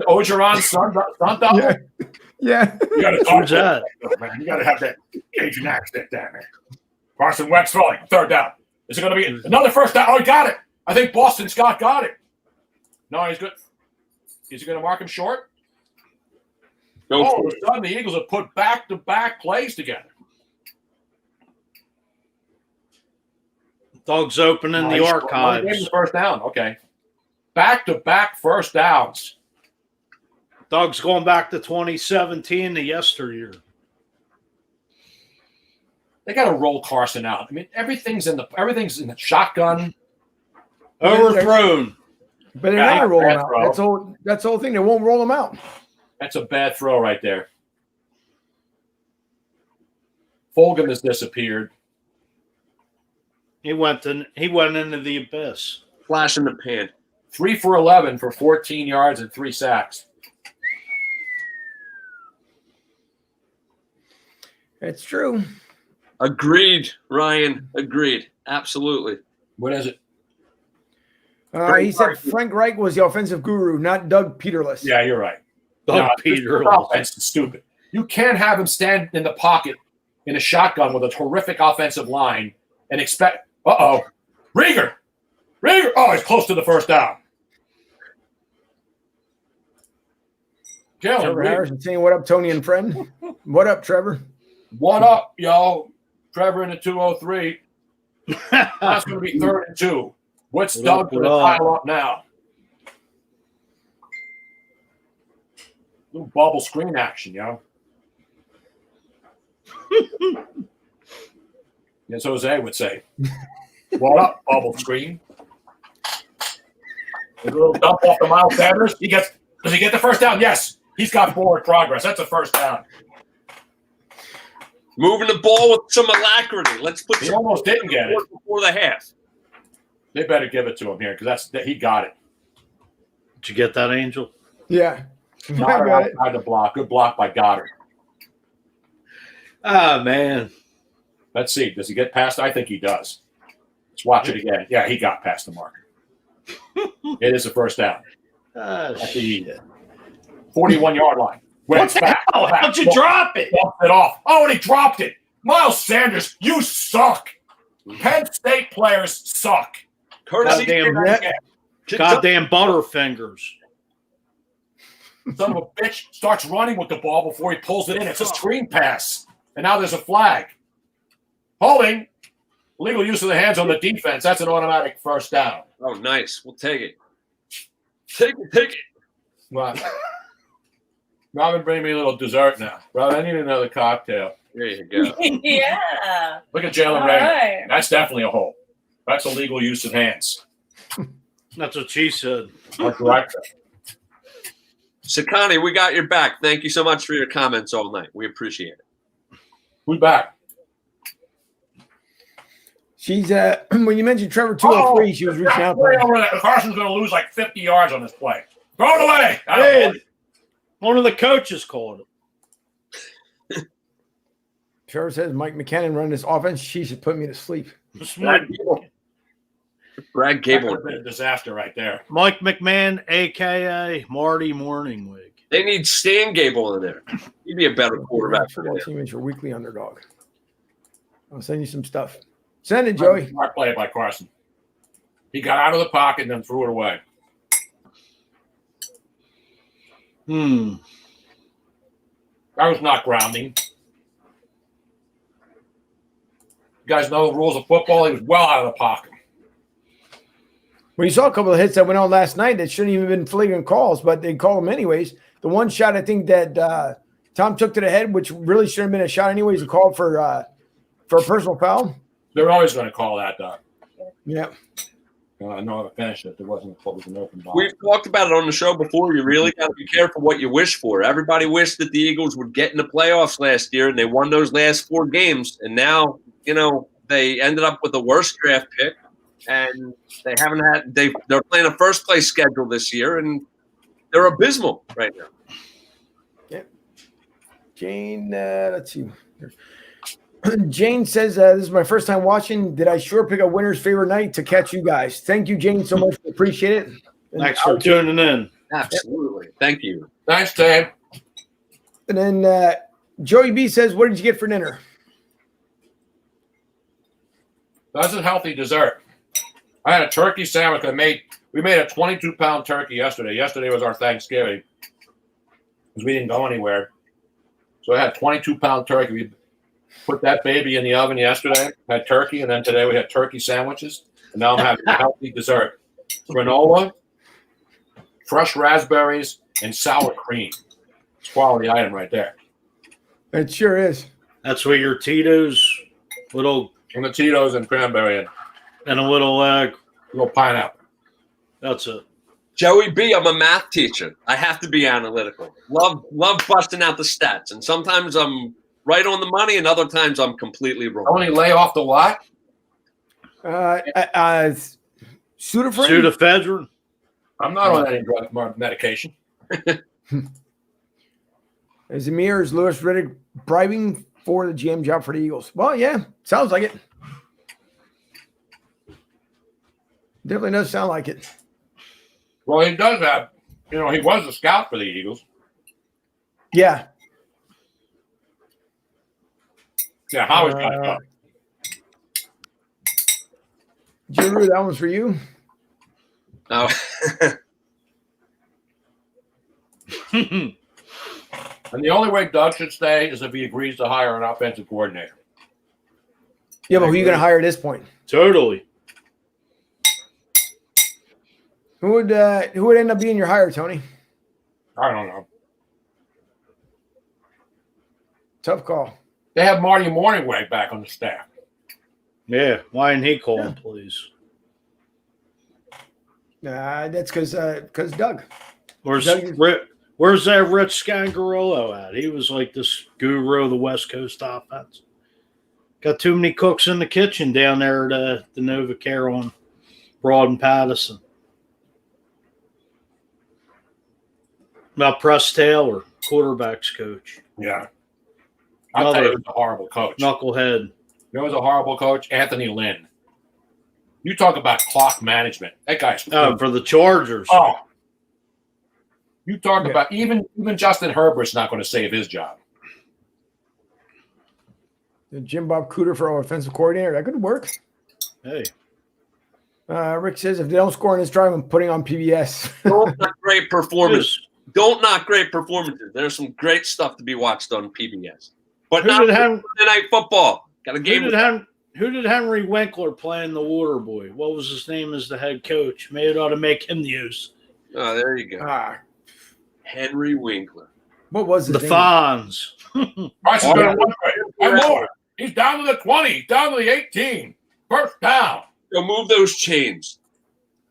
Ogeron stunt double. Yeah. You got to talk that, man. You got to have that Cajun accent down there. Carson Wentz throwing 3rd down. Is it going to be another first down? Oh, he got it. I think Boston Scott got it. No, he's good. Is he going to mark him short? All of a sudden, the Eagles have put back-to-back plays together. Dogs open in the archives. First down. Okay. Back-to-back first downs. Dogs going back to 2017, the yesteryear. They got to roll Carson out. I mean, everything's in the shotgun. Overthrown. But they're not rolling him out. That's the whole thing. They won't roll him out. That's a bad throw right there. Fulgham has disappeared. He went into the abyss. Flash in the pan. 3 for 11 for 14 yards and 3 sacks. It's true. Agreed, Ryan. Agreed. Absolutely. What is it? He said Frank Reich was the offensive guru, not Doug Peterless. Yeah, you're right. Peter. Offense is stupid. You can't have him stand in the pocket in a shotgun with a terrific offensive line and expect. Rieger. Oh, he's close to the first down. Trevor Harrison saying, "What up, Tony and friend? What up, Trevor? What up, y'all? Trevor in the 203. That's going to be 3rd and 2. What's Doug going to pile up now? Little bubble screen action, yo. As Jose would say. What up, bubble screen? A little dump off the Miles Sanders. Does he get the first down? Yes. He's got forward progress. That's a first down. Moving the ball with some alacrity. Let's put. He almost didn't get it before the half. They better give it to him here because he got it. Did you get that, Angel? Yeah. Goddard outside the block. Good block by Goddard. Ah, man. Let's see. Does he get past? I think he does. Let's watch it again. Yeah, he got past the marker. It is a first down. At the 41-yard line. What the hell? How'd you drop it? Bumped it off. Oh, and he dropped it. Miles Sanders, you suck. Penn State players suck. Courtesy goddamn Butterfingers. Son of a bitch starts running with the ball before he pulls it in. It's a screen pass. And now there's a flag. Holding. Legal use of the hands on the defense. That's an automatic first down. Oh, nice. We'll take it. Take it. Well, Robin, bring me a little dessert now. Robin, I need another cocktail. There you go. Yeah. Look at Jalen Ray. Right. That's definitely a hole. That's a legal use of hands. That's what she said. That's right. Sakani, we got your back. Thank you so much for your comments all night. We appreciate it. Who's back? She's when you mentioned Trevor 203, she was reaching out. Carson's going to lose like 50 yards on this play. Throw it away. Hey, one of the coaches called it. Trevor says Mike McCannon running this offense. She should put me to sleep. Brad Gable. Been a disaster right there. Mike McMahon, a.k.a. Marty Morningwig. They need Stan Gable in there. He'd be a better quarterback for Football them. team is your weekly underdog. I'll send you some stuff. Send it, Joey. Smart play by Carson. He got out of the pocket and then threw it away. That was not grounding. You guys know the rules of football. He was well out of the pocket. Well, you saw a couple of hits that went on last night that shouldn't even have been flagrant calls, but they call them anyways. The one shot I think that Tom took to the head, which really shouldn't have been a shot anyways, a call for a personal foul. They're always going to call that, though. Yeah. I know I finished it. There wasn't an open ball. We've talked about it on the show before. You really got to be careful what you wish for. Everybody wished that the Eagles would get in the playoffs last year, and they won those last 4 games. And now, they ended up with the worst draft pick, and they haven't had. They're playing a first place schedule this year, and they're abysmal right now. Yeah. Jane, let's see. Jane says, this is my first time watching. Did I sure pick a winner's favorite night to catch you guys? Thank you, Jane, so much. Appreciate it. Thanks for tuning in. Absolutely. Thank you. Thanks, Tim. And then Joey B says, what did you get for dinner? That's a healthy dessert. I had a turkey sandwich. We made a 22-pound turkey yesterday. Yesterday was our Thanksgiving because we didn't go anywhere. So I had a 22-pound turkey. We put that baby in the oven yesterday, had turkey, and then today we had turkey sandwiches. And now I'm having a healthy dessert. Granola, fresh raspberries, and sour cream. It's a quality item right there. It sure is. That's what your Tito's little And the Tito's and cranberry and a little egg. little pineapple. That's it. Joey B, I'm a math teacher. I have to be analytical. Love busting out the stats. And sometimes I'm right on the money, and other times I'm completely wrong. Only lay off the what? Sudafed. I'm not on any drug medication. Is Lewis Riddick bribing for the GM job for the Eagles? Well, yeah, sounds like it. Definitely does sound like it. Well, he does have, he was a scout for the Eagles. Yeah. Yeah, Howard's got it up. Drew, that one's for you. Oh. And the only way Doug should stay is if he agrees to hire an offensive coordinator. Yeah, but who are you going to hire at this point? Totally. Who would end up being your hire, Tony? I don't know. Tough call. They have Marty Morningweg back on the staff. Yeah. Why didn't he call him, please? That's because Doug. Where's Doug that Rich Scangarolo at? He was like this guru of the West Coast offense. Got too many cooks in the kitchen down there at the Nova Care on Broad and Patterson. About Press Taylor, quarterback's coach. Yeah. I'll tell you, he was a horrible coach. Knucklehead. There was a horrible coach, Anthony Lynn. You talk about clock management. That guy's for the Chargers. Oh. You talk about even Justin Herbert's not going to save his job. Jim Bob Cooter for our offensive coordinator. That could work. Hey. Rick says if they don't score in this drive, I'm putting on PBS. Don't knock great performance. Don't knock great performances. There's some great stuff to be watched on PBS. But not Monday Night Football. Got a game. Who did Henry Winkler play in the Waterboy? What was his name as the head coach? Maybe it ought to make him the use. Oh, there you go. Henry Winkler. What was his the name? Fonz? He's down to the 20. Down to the 18. First down. Go move those chains.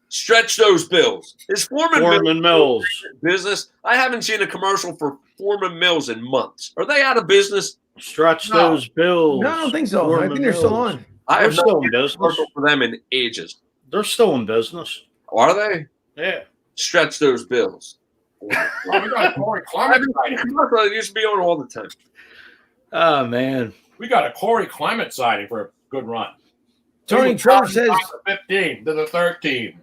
Stretch those bills. Is Foreman Mills business? I haven't seen a commercial for Foreman Mills in months. Are they out of business? Stretch those bills. No, I don't think so. Foreman I think they're still Mills. on. I have still not in seen a business. commercial for them in ages. They're still in business. Are they? Yeah. Stretch those bills. We got a Corey Clement sighting. It used to be on all the time. Oh, man. We got a Corey Clement sighting for a good run. Tony Trevor says the 15 to the 13.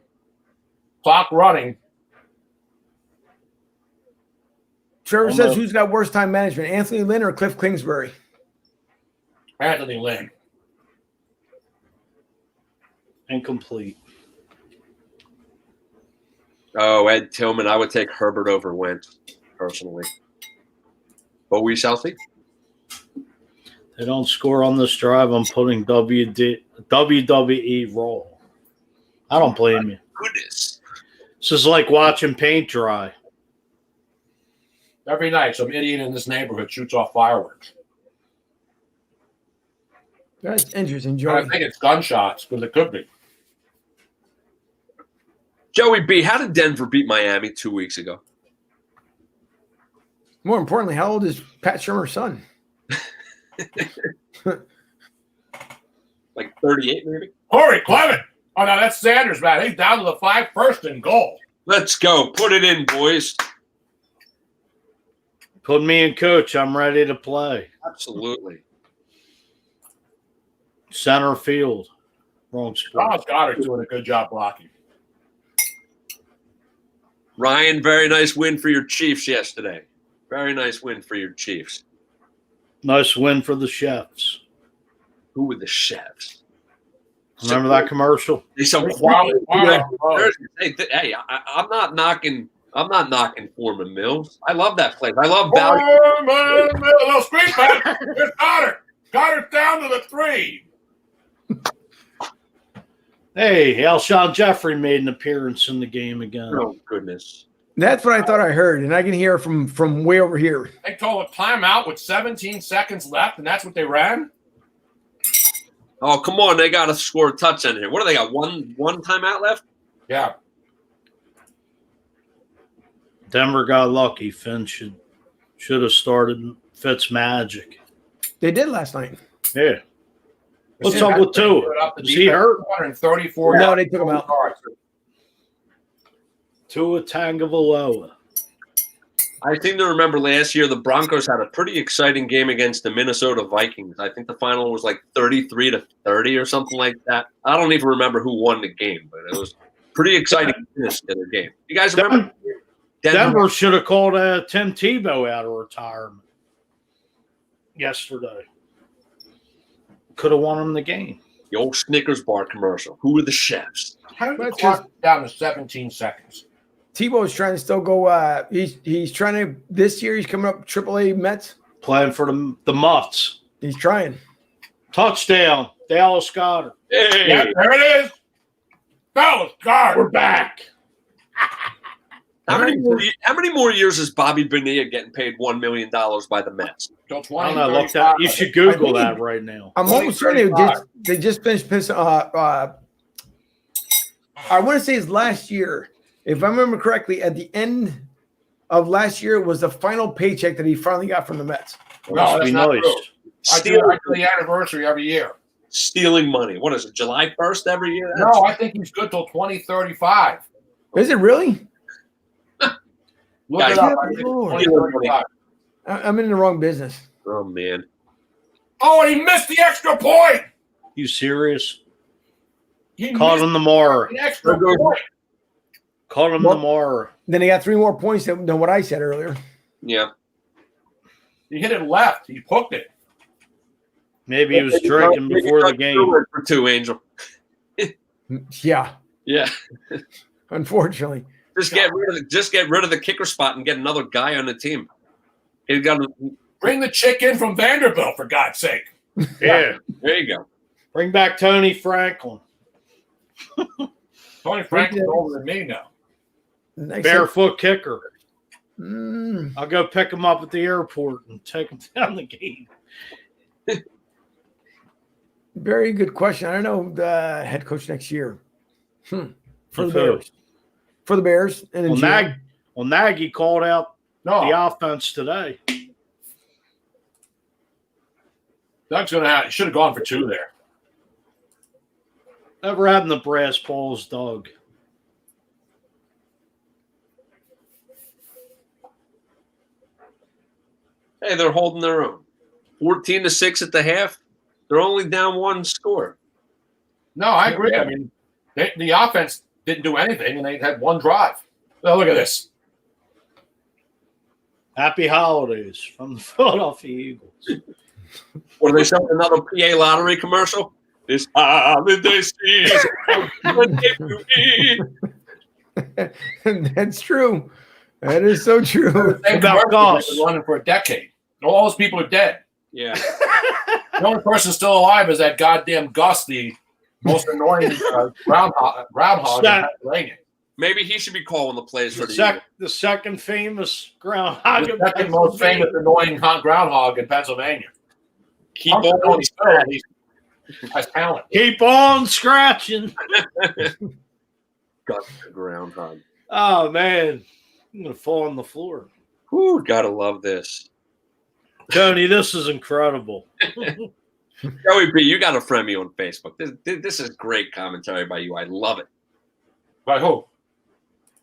Clock running. Trevor says who's got worse time management, Anthony Lynn or Cliff Kingsbury? Anthony Lynn. Incomplete. Oh, Ed Tillman. I would take Herbert over Wentz, personally. But we shall see. They don't score on this drive. I'm putting WWE Raw. I don't blame you. Goodness. This is like watching paint dry. Every night, some idiot in this neighborhood shoots off fireworks. That's interesting, I Joey. think it's gunshots, because it could be. Joey B., how did Denver beat Miami 2 weeks ago? More importantly, how old is Pat Shermer's son? Like 38, maybe? Corey Clement. Oh, no, that's Sanders, man. He's down to the 5, first and goal. Let's go. Put it in, boys. Put me in, coach. I'm ready to play. Absolutely. Center field. Wrong spot. Dallas Goddard's doing a good job blocking. Ryan, very nice win for your Chiefs yesterday. Very nice win for your Chiefs. Nice win for the Chefs. Who were the Chefs? Remember that commercial? They some Quality. Hey, I'm not knocking Foreman Mills. I love that place. I love value. Little screen back. Here's Goddard. Goddard's down to the 3. Hey, Alshon Jeffrey made an appearance in the game again. Oh, goodness. That's what I thought I heard, and I can hear from way over here. They told a timeout with 17 seconds left, and that's what they ran? Oh, come on. They got to score a touchdown here. What do they got? One timeout left? Yeah. Denver got lucky. Finn should have started Fitz magic. They did last night. Yeah. What's up with Tua? Is he hurt? 134. No, they took him out. Tua Tagovailoa. I seem to remember last year the Broncos had a pretty exciting game against the Minnesota Vikings. I think the final was like 33-30 or something like that. I don't even remember who won the game, but it was Pretty exciting finish to the game. You guys remember? Denver should have called Tim Tebow out of retirement yesterday. Could have won him the game. The old Snickers bar commercial. Who are the chefs? How did the clock down to 17 seconds? Tebow is trying to still go. He's trying to this year. He's coming up AAA Mets. Playing for the Muffs. He's trying. Touchdown, Dallas Goddard. Hey, Yeah, there it is. Dallas Goddard. We're back. how many more years is Bobby Bonilla getting paid $1 million by the Mets? Till I don't know. Look that. You should Google that right now. I'm almost certain they just finished pissing. I want to say it's last year. If I remember correctly, at the end of last year was the final paycheck that he finally got from the Mets. No, Must that's be not nice. true. I do the anniversary every year. Stealing money. What is it, July 1st every year? No, I think he's good till 2035. Is it really? Look Guys, it up. I good think Lord. 2035. I'm in the wrong business. Oh, man. Oh, and he missed the extra point. You serious? He Caught missed him tomorrow. the extra point. Caught him Well- tomorrow. Then he got 3 more points than what I said earlier. Yeah. He hit it left. He hooked it. Maybe he was drinking before the game. For 2, Angel. Yeah, Yeah. unfortunately. Just get rid of the kicker spot and get another guy on the team. He's got Bring the chick in from Vanderbilt, for God's sake. Yeah. there you go. Bring back Tony Franklin. Tony Franklin's older than me now. Next Barefoot kicker. Mm, I'll go pick him up at the airport and take him down the game. very good question. I don't know the head coach next year. For the Who? Bears. For the Bears. And then Nagy called out No, the offense today. Doug's going to have – should have gone for 2 there. Never having the brass balls, Doug. Hey, they're holding their own. 14-6 at the half. They're only down 1 score. No, I agree. I mean, the offense didn't do anything, and they had 1 drive. Oh, look at this. Happy holidays from the Philadelphia Eagles. Or they sell another PA lottery commercial. This holiday season. That's true. That is so true. Same About commercial Goss. they've been running for a decade. All those people are dead. Yeah. The only person still alive is that goddamn Gus, the most annoying groundhog in Pennsylvania. Maybe he should be calling the plays for the Eagles. The second famous groundhog. The second most famous annoying groundhog in Pennsylvania. Keep on. He has talent. Keep on scratching. Got the groundhog. Oh, man. I'm going to fall on the floor. Whew, gotta love this. Tony, this is incredible. Joey B, you got to friend me on Facebook. This is great commentary by you. I love it. By who?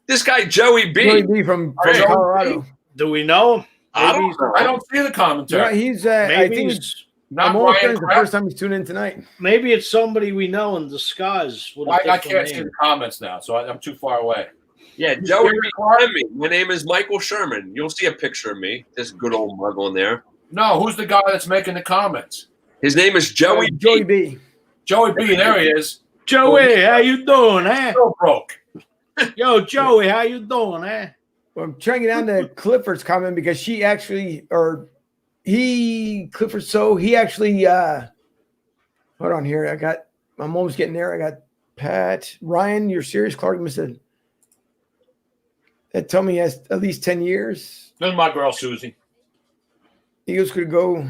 This guy, Joey B. Joey B from Joey Colorado. Do we know him? I don't know. I don't see the commentary. Yeah, he's. Maybe I think it's, Not I'm almost Brian it's the Kraft. first time he's tuning in tonight. maybe it's somebody we know in disguise. With a I different can't see name. the comments now, so I'm too far away. Yeah, Joey B. Friend me. My name is Michael Sherman. You'll see a picture of me. This good old mug on there. No, who's the guy that's making the comments? His name is Joey B. Joey B. Joey B. There he is. Joey, how you doing, eh? Still broke. Yo, Joey, how you doing, eh? Well, I'm trying to get on to Clifford's comment because she actually, or he, Clifford, so he actually, hold on here. I'm almost getting there. I got Pat, Ryan, you're serious? Clark missed it. That told me he has at least 10 years. This is my girl, Susie. Eagles could go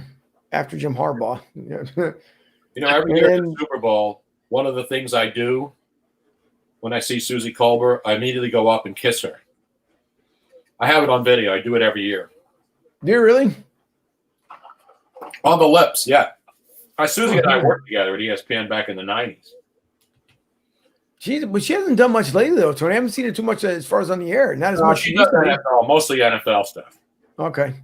after Jim Harbaugh. You know, every year at And- the Super Bowl, one of the things I do when I see Susie Colbert, I immediately go up and kiss her. I have it on video. I do it every year. Do you really? On the lips, yeah. Susie and I worked together at ESPN back in the 90s. But she hasn't done much lately, though, Tony. I haven't seen it too much as far as on the air. Not as much. She she does used to. NFL, mostly NFL stuff. Okay.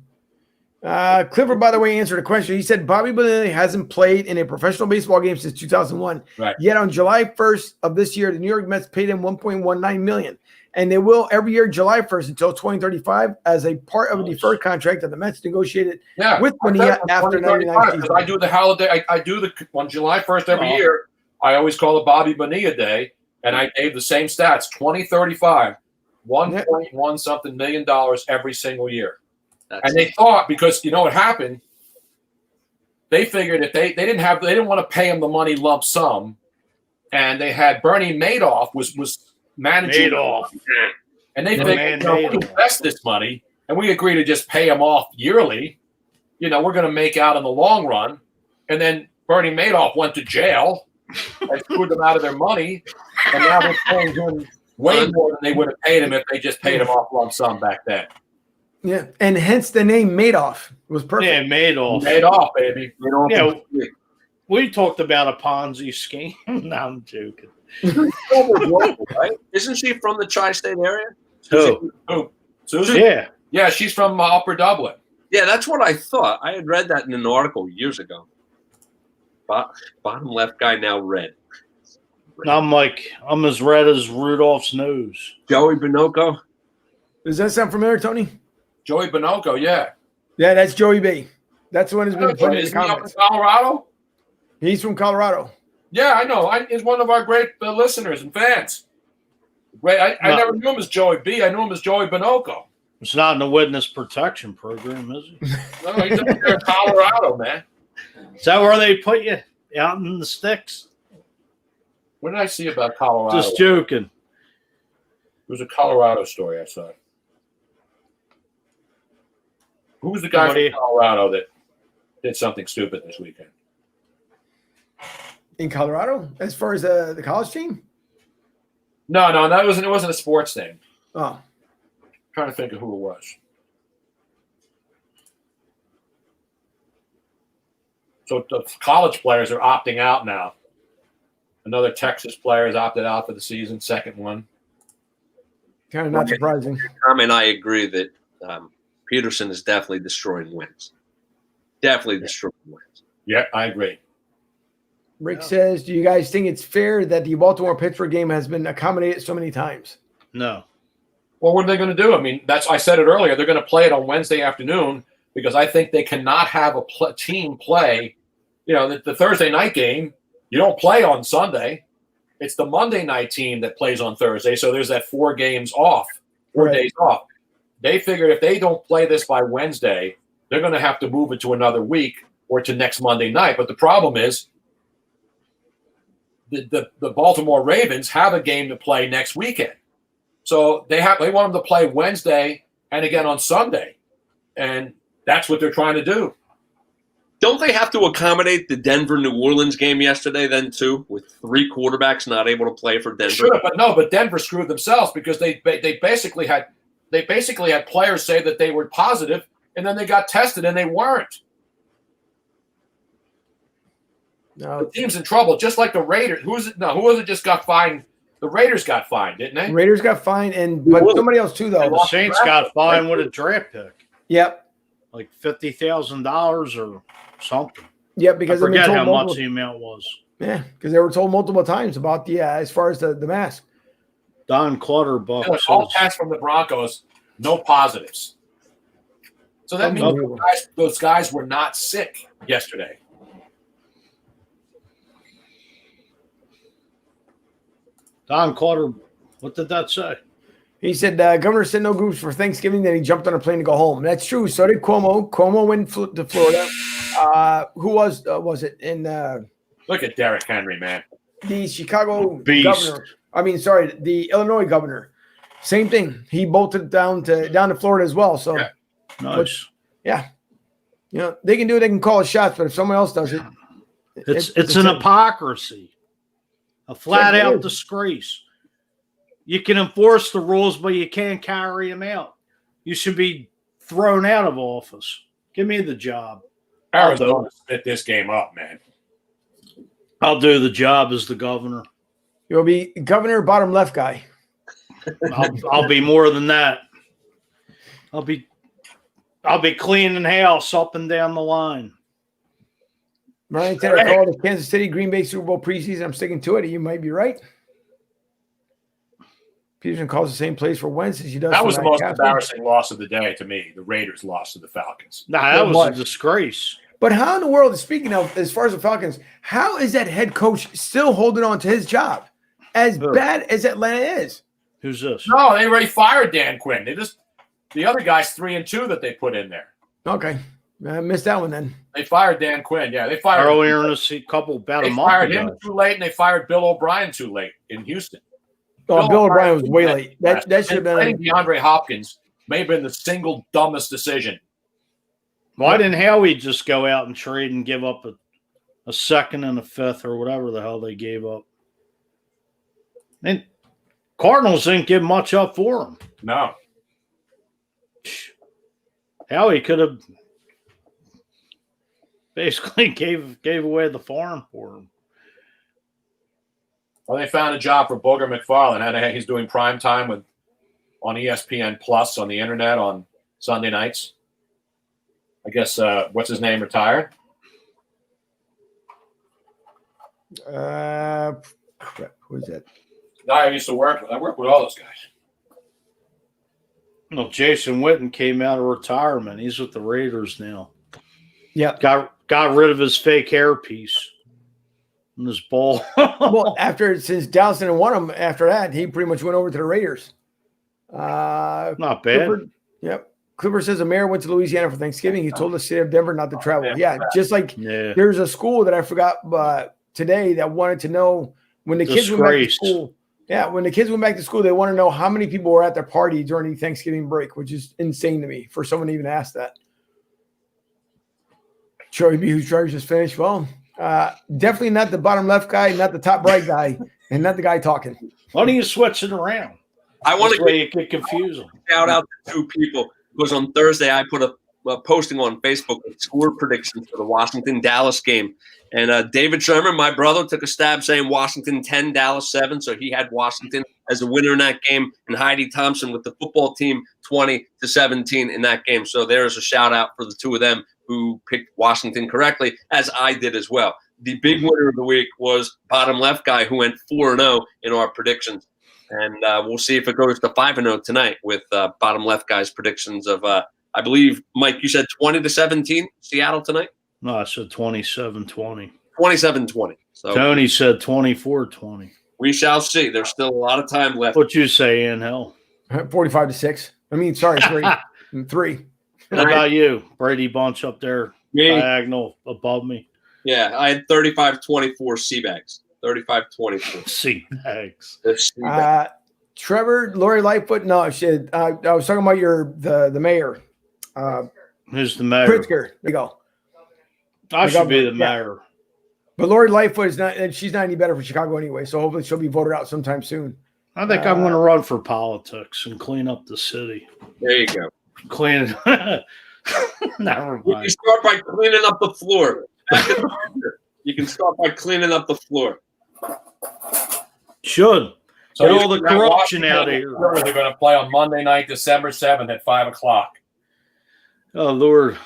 Clifford, by the way, answered a question. He said Bobby Bonilla hasn't played in a professional baseball game since 2001. Right. Yet on July 1st of this year, the New York Mets paid him $1.19 million. And they will every year, July 1st until 2035, as a part of a deferred contract that the Mets negotiated with Bonilla after 99 I do the holiday. I do the on July 1st every year. I always call it Bobby Bonilla Day, and I gave the same stats: 2035, $1.1 something million every single year. And they thought, because you know what happened, they figured if they didn't want to pay him the money lump sum, and they had Bernie Madoff was managing Madoff. And they figured, we invest this money and we agree to just pay him off yearly. We're going to make out in the long run. And then Bernie Madoff went to jail and screwed them out of their money. And now they're paying him way more than they would have paid him if they just paid him off lump sum back then. Yeah, and hence the name Madoff was perfect. Yeah, Madoff. Madoff, baby. Yeah, we talked about a Ponzi scheme. No, I'm joking. Right? Isn't she from the tri-state area? Who? Susan? Yeah, she's from Upper Dublin. Yeah, that's what I thought. I had read that in an article years ago. Bottom left guy, now red. I'm as red as Rudolph's nose. Joey Bonocco. Does that sound familiar, Tony? Joey Bonocco, yeah. Yeah, that's Joey B. That's the one who's been put in the comments. From Colorado? He's from Colorado. Yeah, I know. He's one of our great listeners and fans. I never knew him as Joey B. I knew him as Joey Bonocco. It's not in the witness protection program, is it? No, he's up there in Colorado, man. Is that where they put you? Out in the sticks? What did I see about Colorado? Just joking. It was a Colorado story I saw. Who was the guy from Colorado that did something stupid this weekend? In Colorado, as far as the college team? No, it wasn't a sports thing. Oh. I'm trying to think of who it was. So the college players are opting out now. Another Texas player has opted out for the season, second one. Kind of not surprising. I agree that Peterson is definitely destroying wins. Definitely destroying wins. Yeah, I agree. Rick says, do you guys think it's fair that the Baltimore-Pittsburgh game has been accommodated so many times? No. Well, what are they going to do? I mean, I said it earlier. They're going to play it on Wednesday afternoon because I think they cannot have a team play. The Thursday night game, you don't play on Sunday. It's the Monday night team that plays on Thursday. So there's that 4 days off. They figured if they don't play this by Wednesday, they're going to have to move it to another week or to next Monday night. But the problem is the Baltimore Ravens have a game to play next weekend. So they want them to play Wednesday and again on Sunday. And that's what they're trying to do. Don't they have to accommodate the Denver-New Orleans game yesterday then too, with 3 quarterbacks not able to play for Denver? Sure, but Denver screwed themselves because they basically had players say that they were positive, and then they got tested and they weren't. No, the team's in trouble, just like the Raiders. Who was it just got fined? The Raiders got fined, didn't they? Raiders got fined, but somebody else too, though. The Saints got fined with a draft pick. Yep. Like $50,000 or something. Yep, because I forget how much the amount was. Yeah, because they were told multiple times about as far as the mask. Don Clutterbuck. All tests from the Broncos, no positives. So that means those guys were not sick yesterday. Don Clutter, what did that say? He said Governor said no groups for Thanksgiving, then he jumped on a plane to go home. That's true. So did Cuomo. Cuomo went to Florida. Who was it? In look at Derrick Henry, man. The Chicago governor. The Illinois governor. Same thing. He bolted down to Florida as well. So nice. They can do it. They can call it shots, but if someone else does it, it's an hypocrisy, a flat out disgrace. You can enforce the rules, but you can't carry them out. You should be thrown out of office. Give me the job. Arizona spit this game up, man. I'll do the job as the governor. You'll be governor, bottom left guy. I'll be more than that. I'll be I'll be cleaning house up and down the line. Ryan said I called the Kansas City Green Bay Super Bowl preseason. I'm sticking to it. You might be right. Peterson calls the same place for Wentz as he does. That was the most Castle. embarrassing loss of the day to me. The Raiders lost to the Falcons. Nah, that was a disgrace. But how in the world, speaking of, as far as the Falcons, how is that head coach still holding on to his job? As bad as Atlanta is. Who's this? No, they already fired Dan Quinn. The other guy's 3-2 that they put in there. Okay. I missed that one then. They fired Dan Quinn. Yeah, they fired earlier in a couple about a month. They fired him too late, and they fired Bill O'Brien too late in Houston. Oh, Bill O'Brien was way late. That should have been. DeAndre Hopkins may have been the single dumbest decision. Why didn't Howie just go out and trade and give up a second and a fifth or whatever the hell they gave up? And Cardinals didn't give much up for him. No. Howie could have basically gave away the farm for him. Well, they found a job for Booger McFarland. He's doing prime time on ESPN Plus on the internet on Sunday nights. I guess what's his name retired? Crap. Who is that? Guy I used to work with. I work with all those guys. No, Jason Witten came out of retirement. He's with the Raiders now. Yeah. Got rid of his fake hairpiece and his ball. Well, since Dallas didn't want him after that, he pretty much went over to the Raiders. Not bad. Yep. Clipper says the mayor went to Louisiana for Thanksgiving. He told the city of Denver not to travel. Yeah, just like there's a school that I forgot today that wanted to know when the kids went back to school. Yeah, when the kids went back to school, they want to know how many people were at their party during the Thanksgiving break, which is insane to me for someone to even ask that. Troy B, whose driver's just finished. Well, definitely not the bottom left guy, not the top right guy, and not the guy talking. Why don't you switch it around? I want to get confusing. Shout out to two people. Because on Thursday, I put a posting on Facebook with score predictions for the Washington-Dallas game. And David Sherman, my brother, took a stab saying Washington 10, Dallas 7. So he had Washington as a winner in that game. And Heidi Thompson with the football team 20-17 in that game. So there's a shout out for the two of them who picked Washington correctly, as I did as well. The big winner of the week was bottom left guy who went 4-0 in our predictions. And we'll see if it goes to 5-0 tonight with bottom left guy's predictions of, I believe, Mike, you said 20-17 Seattle tonight? No, I said 27-20. 27-20. So Tony said 24-20. We shall see. There's still a lot of time left. What you say, Angel? 45-6. I mean, sorry, 3. What about you? Brady Bunch up there, diagonal above me. Yeah, I had 35-24 Seabags. 35-24. Seabags. Trevor, Lori Lightfoot. No, shit. I was talking about the mayor. Who's the mayor? Pritzker. There you go. I should be the mayor. Yeah. But Lori Lightfoot is not, and she's not any better for Chicago anyway. So hopefully she'll be voted out sometime soon. I think I'm going to run for politics and clean up the city. There you go. Clean it. Never mind. You start by cleaning up the floor. You can start by cleaning up the floor. Should. So get all the corruption out of here. They're going to play on Monday night, December 7th at 5 o'clock. Oh, Lord.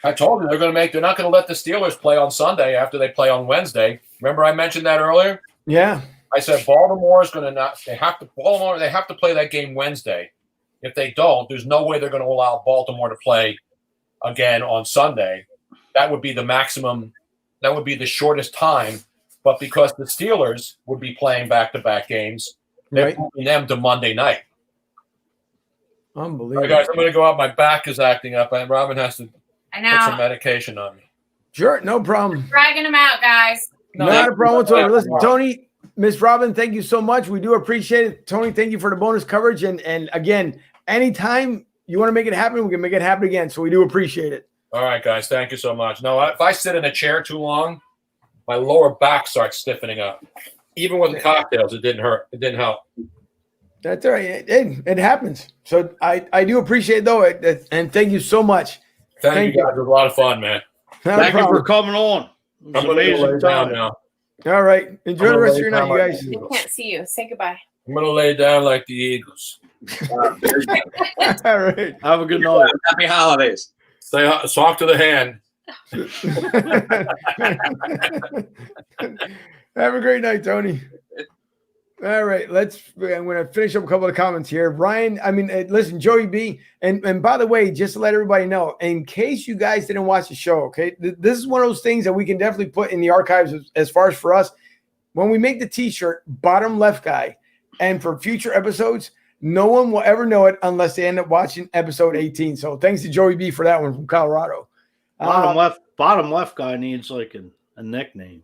I told you they're not going to let the Steelers play on Sunday after they play on Wednesday. Remember I mentioned that earlier? Yeah. I said Baltimore is going to they have to play that game Wednesday. If they don't, there's no way they're going to allow Baltimore to play again on Sunday. That would be the maximum. That would be the shortest time. But because the Steelers would be playing back-to-back games, they're moving them to Monday night. Unbelievable. All right, guys, I'm going to go out. My back is acting up, and Robin has to put some medication on me. Sure, no problem. Dragging them out, guys. Not a problem whatsoever. Listen, Tony, Miss Robin, thank you so much. We do appreciate it. Tony, thank you for the bonus coverage. And again, anytime you want to make it happen, we can make it happen again. So we do appreciate it. All right, guys. Thank you so much. No, if I sit in a chair too long, my lower back starts stiffening up. Even with the cocktails, it didn't hurt. It didn't help. That's all right. It happens. So I do appreciate it, though. And thank you so much. Thank you, guys. It was a lot of fun, man. Thank you for coming on. It was amazing time. Now. All right. Enjoy the rest of your night, you guys. I can't see you. Say goodbye. I'm going to lay down like the Eagles. All right. Have a good night. Happy holidays. Talk to the hand. Have a great night, Tony. All right, I'm going to finish up a couple of comments here. Ryan, listen, Joey B, and by the way, just to let everybody know, in case you guys didn't watch the show, okay, this is one of those things that we can definitely put in the archives as far as for us. When we make the T-shirt, bottom left guy, and for future episodes, no one will ever know it unless they end up watching episode 18. So thanks to Joey B for that one from Colorado. Bottom left guy needs like a nickname.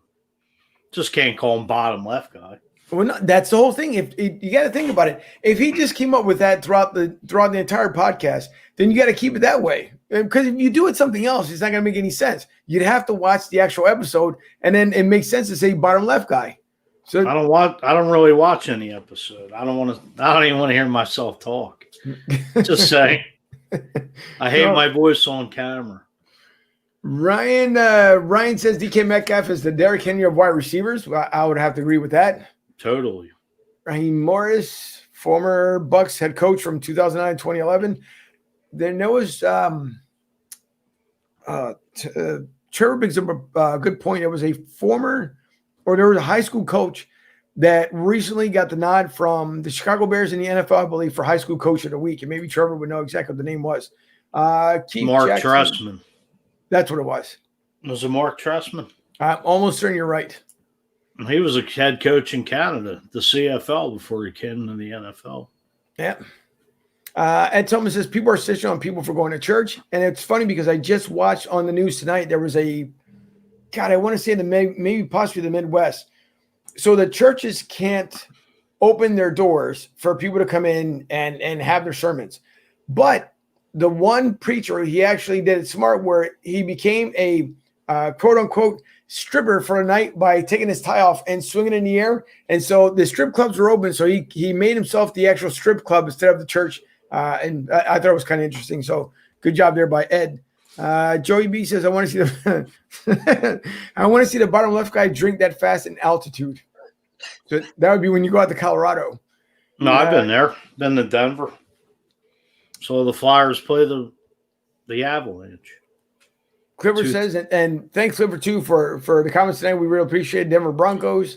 Just can't call him bottom left guy. Well, no, that's the whole thing. If you got to think about it, if he just came up with that throughout the entire podcast, then you got to keep it that way. Because if you do it something else, it's not going to make any sense. You'd have to watch the actual episode, and then it makes sense to say bottom left guy. So I don't really watch any episode. I don't even want to hear myself talk. Just saying. I hate my voice on camera. Ryan says DK Metcalf is the Derrick Henry of wide receivers. Well, I would have to agree with that. Totally. Raheem Morris, former Bucks head coach from 2009 2011. Then there was Trevor brings up a good point. It was there was a high school coach that recently got the nod from the Chicago Bears in the NFL, I believe, for high school coach of the week. And maybe Trevor would know exactly what the name was. Keith Mark Jackson. Trestman. That's what it was. Was it Mark Trestman? I'm almost certain you're right. He was a head coach in Canada, the CFL, before he came to the NFL. Yeah. Ed Tillman says people are stitching on people for going to church. And it's funny because I just watched on the news tonight, there was I want to say maybe possibly the Midwest. So the churches can't open their doors for people to come in and have their sermons. But the one preacher, he actually did it smart where he became a quote unquote stripper for a night by taking his tie off and swinging in the air. And so the strip clubs were open. So he made himself the actual strip club instead of the church. And I thought it was kind of interesting. So good job there by Ed. Joey B says, I want to see the bottom left guy drink that fast in altitude. So that would be when you go out to Colorado. No, I've been there. Been to Denver. So the Flyers play the Avalanche. Clifford says, and thanks, Clifford, too, for the comments tonight. We really appreciate it. Denver Broncos.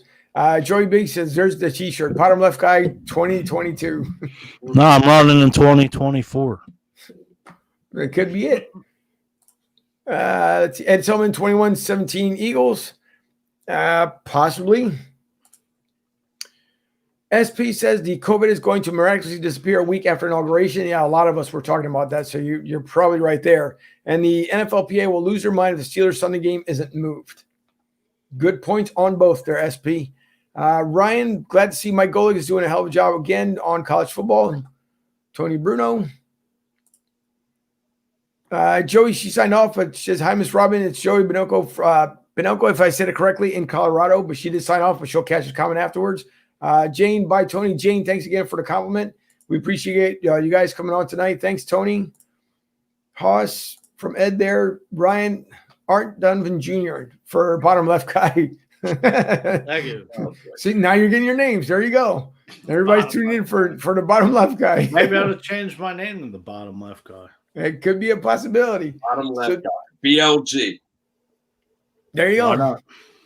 Joey Big says, there's the T-shirt. Bottom left guy, 2022. No, I'm running in 2024. That could be it. Let's see. Ed Tillman, 21-17 Eagles. Possibly. SP says the COVID is going to miraculously disappear a week after inauguration. Yeah, a lot of us were talking about that, so you're probably right there. And the NFLPA will lose their mind if the Steelers Sunday game isn't moved. Good points on both there, SP. Ryan, glad to see Mike Golick is doing a hell of a job again on college football. Tony Bruno. Joey, she signed off, but she says, hi, Miss Robin. It's Joey Binoco, if I said it correctly, in Colorado, but she did sign off, but she'll catch his comment afterwards. Jane, by Tony. Jane, thanks again for the compliment. We appreciate you guys coming on tonight. Thanks, Tony. Haas from Ed there. Ryan, Art Donovan Jr. for bottom left guy. Thank you. See, now you're getting your names. There you go. Everybody's tuning in for the bottom left guy. Maybe I ought to change my name to the bottom left guy. It could be a possibility. Bottom left guy. BLG. There you go.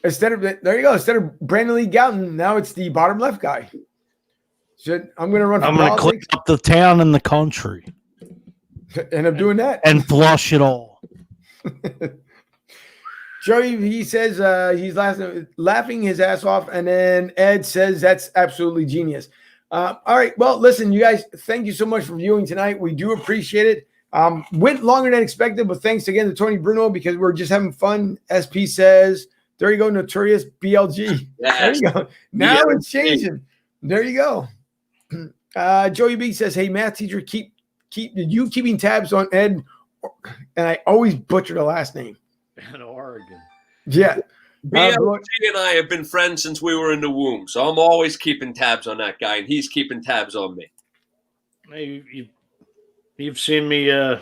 Instead of Brandon Lee Gowton, now it's the bottom left guy. So I'm going to run. I'm going to clean up the town and the country, and I'm doing that and flush it all. Joey, he says he's laughing his ass off, and then Ed says that's absolutely genius. All right, well, listen, you guys, thank you so much for viewing tonight. We do appreciate it. Went longer than expected, but thanks again to Tony Bruno because we're just having fun. SP says, there you go, notorious BLG. Yes. There you go. Now BLG. It's changing. There you go. Joey B says, hey, math teacher, keep you keeping tabs on Ed, and I always butcher the last name. In Oregon. Yeah. BLG and I have been friends since we were in the womb, so I'm always keeping tabs on that guy, and he's keeping tabs on me. You've seen me at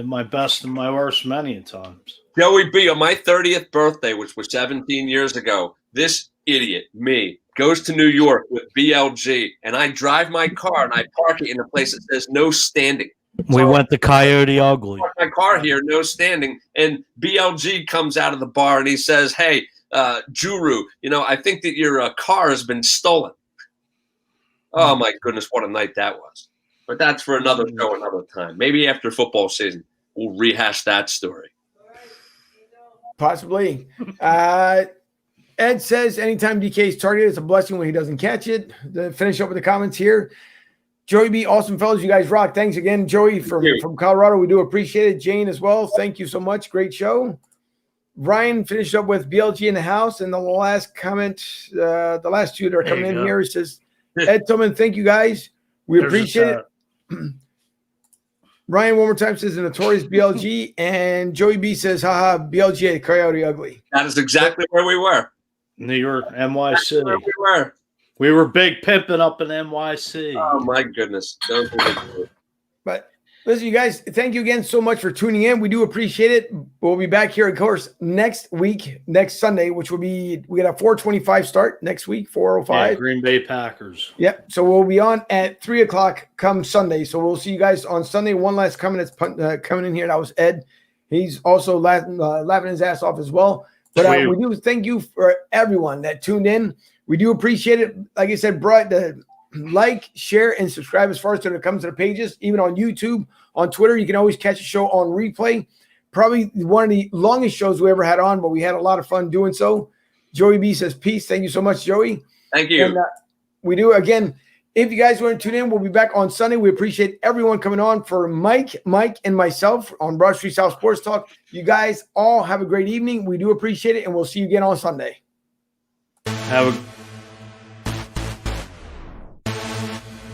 my best and my worst many times. Joey B, on my 30th birthday, which was 17 years ago, this idiot, me, goes to New York with BLG, and I drive my car and I park it in a place that says no standing. We went to Coyote Ugly. I park my car here, no standing, and BLG comes out of the bar and he says, "Hey, Juru, I think that your car has been stolen." Oh my goodness, what a night that was! But that's for another show, another time. Maybe after football season, we'll rehash that story. Possibly. Ed says anytime DK is targeted, it's a blessing when he doesn't catch it. To finish up with the comments here. Joey B, awesome fellas. You guys rock. Thanks again, Joey from Colorado. We do appreciate it. Jane as well. Thank you so much. Great show. Ryan finished up with BLG in the house. And the last comment, the last two that are coming in here, says, Ed Tillman, thank you guys. We appreciate it. Ryan one more time says the notorious BLG. And Joey B says, haha, BLG at Coyote Ugly. That is exactly where we were. New York, NYC. Where we were. We were big pimping up in NYC. Oh my goodness! But listen, you guys, thank you again so much for tuning in. We do appreciate it. We'll be back here, of course, next week, next Sunday, which will be we got a 4:25 start next week, 4:05. Yeah, Green Bay Packers. Yep. So we'll be on at 3:00 come Sunday. So we'll see you guys on Sunday. One last comment that's coming in here. That was Ed. He's also laughing his ass off as well. But we do thank you for everyone that tuned in. We do appreciate it. Like I said, like, share, and subscribe as far as when it comes to the pages, even on YouTube, on Twitter. You can always catch a show on replay. Probably one of the longest shows we ever had on, but we had a lot of fun doing so. Joey B says, peace. Thank you so much, Joey. Thank you. And we do, again, if you guys want to tune in, we'll be back on Sunday. We appreciate everyone coming on. For Mike, and myself on Broad Street South Sports Talk, you guys all have a great evening. We do appreciate it, and we'll see you again on Sunday. Have a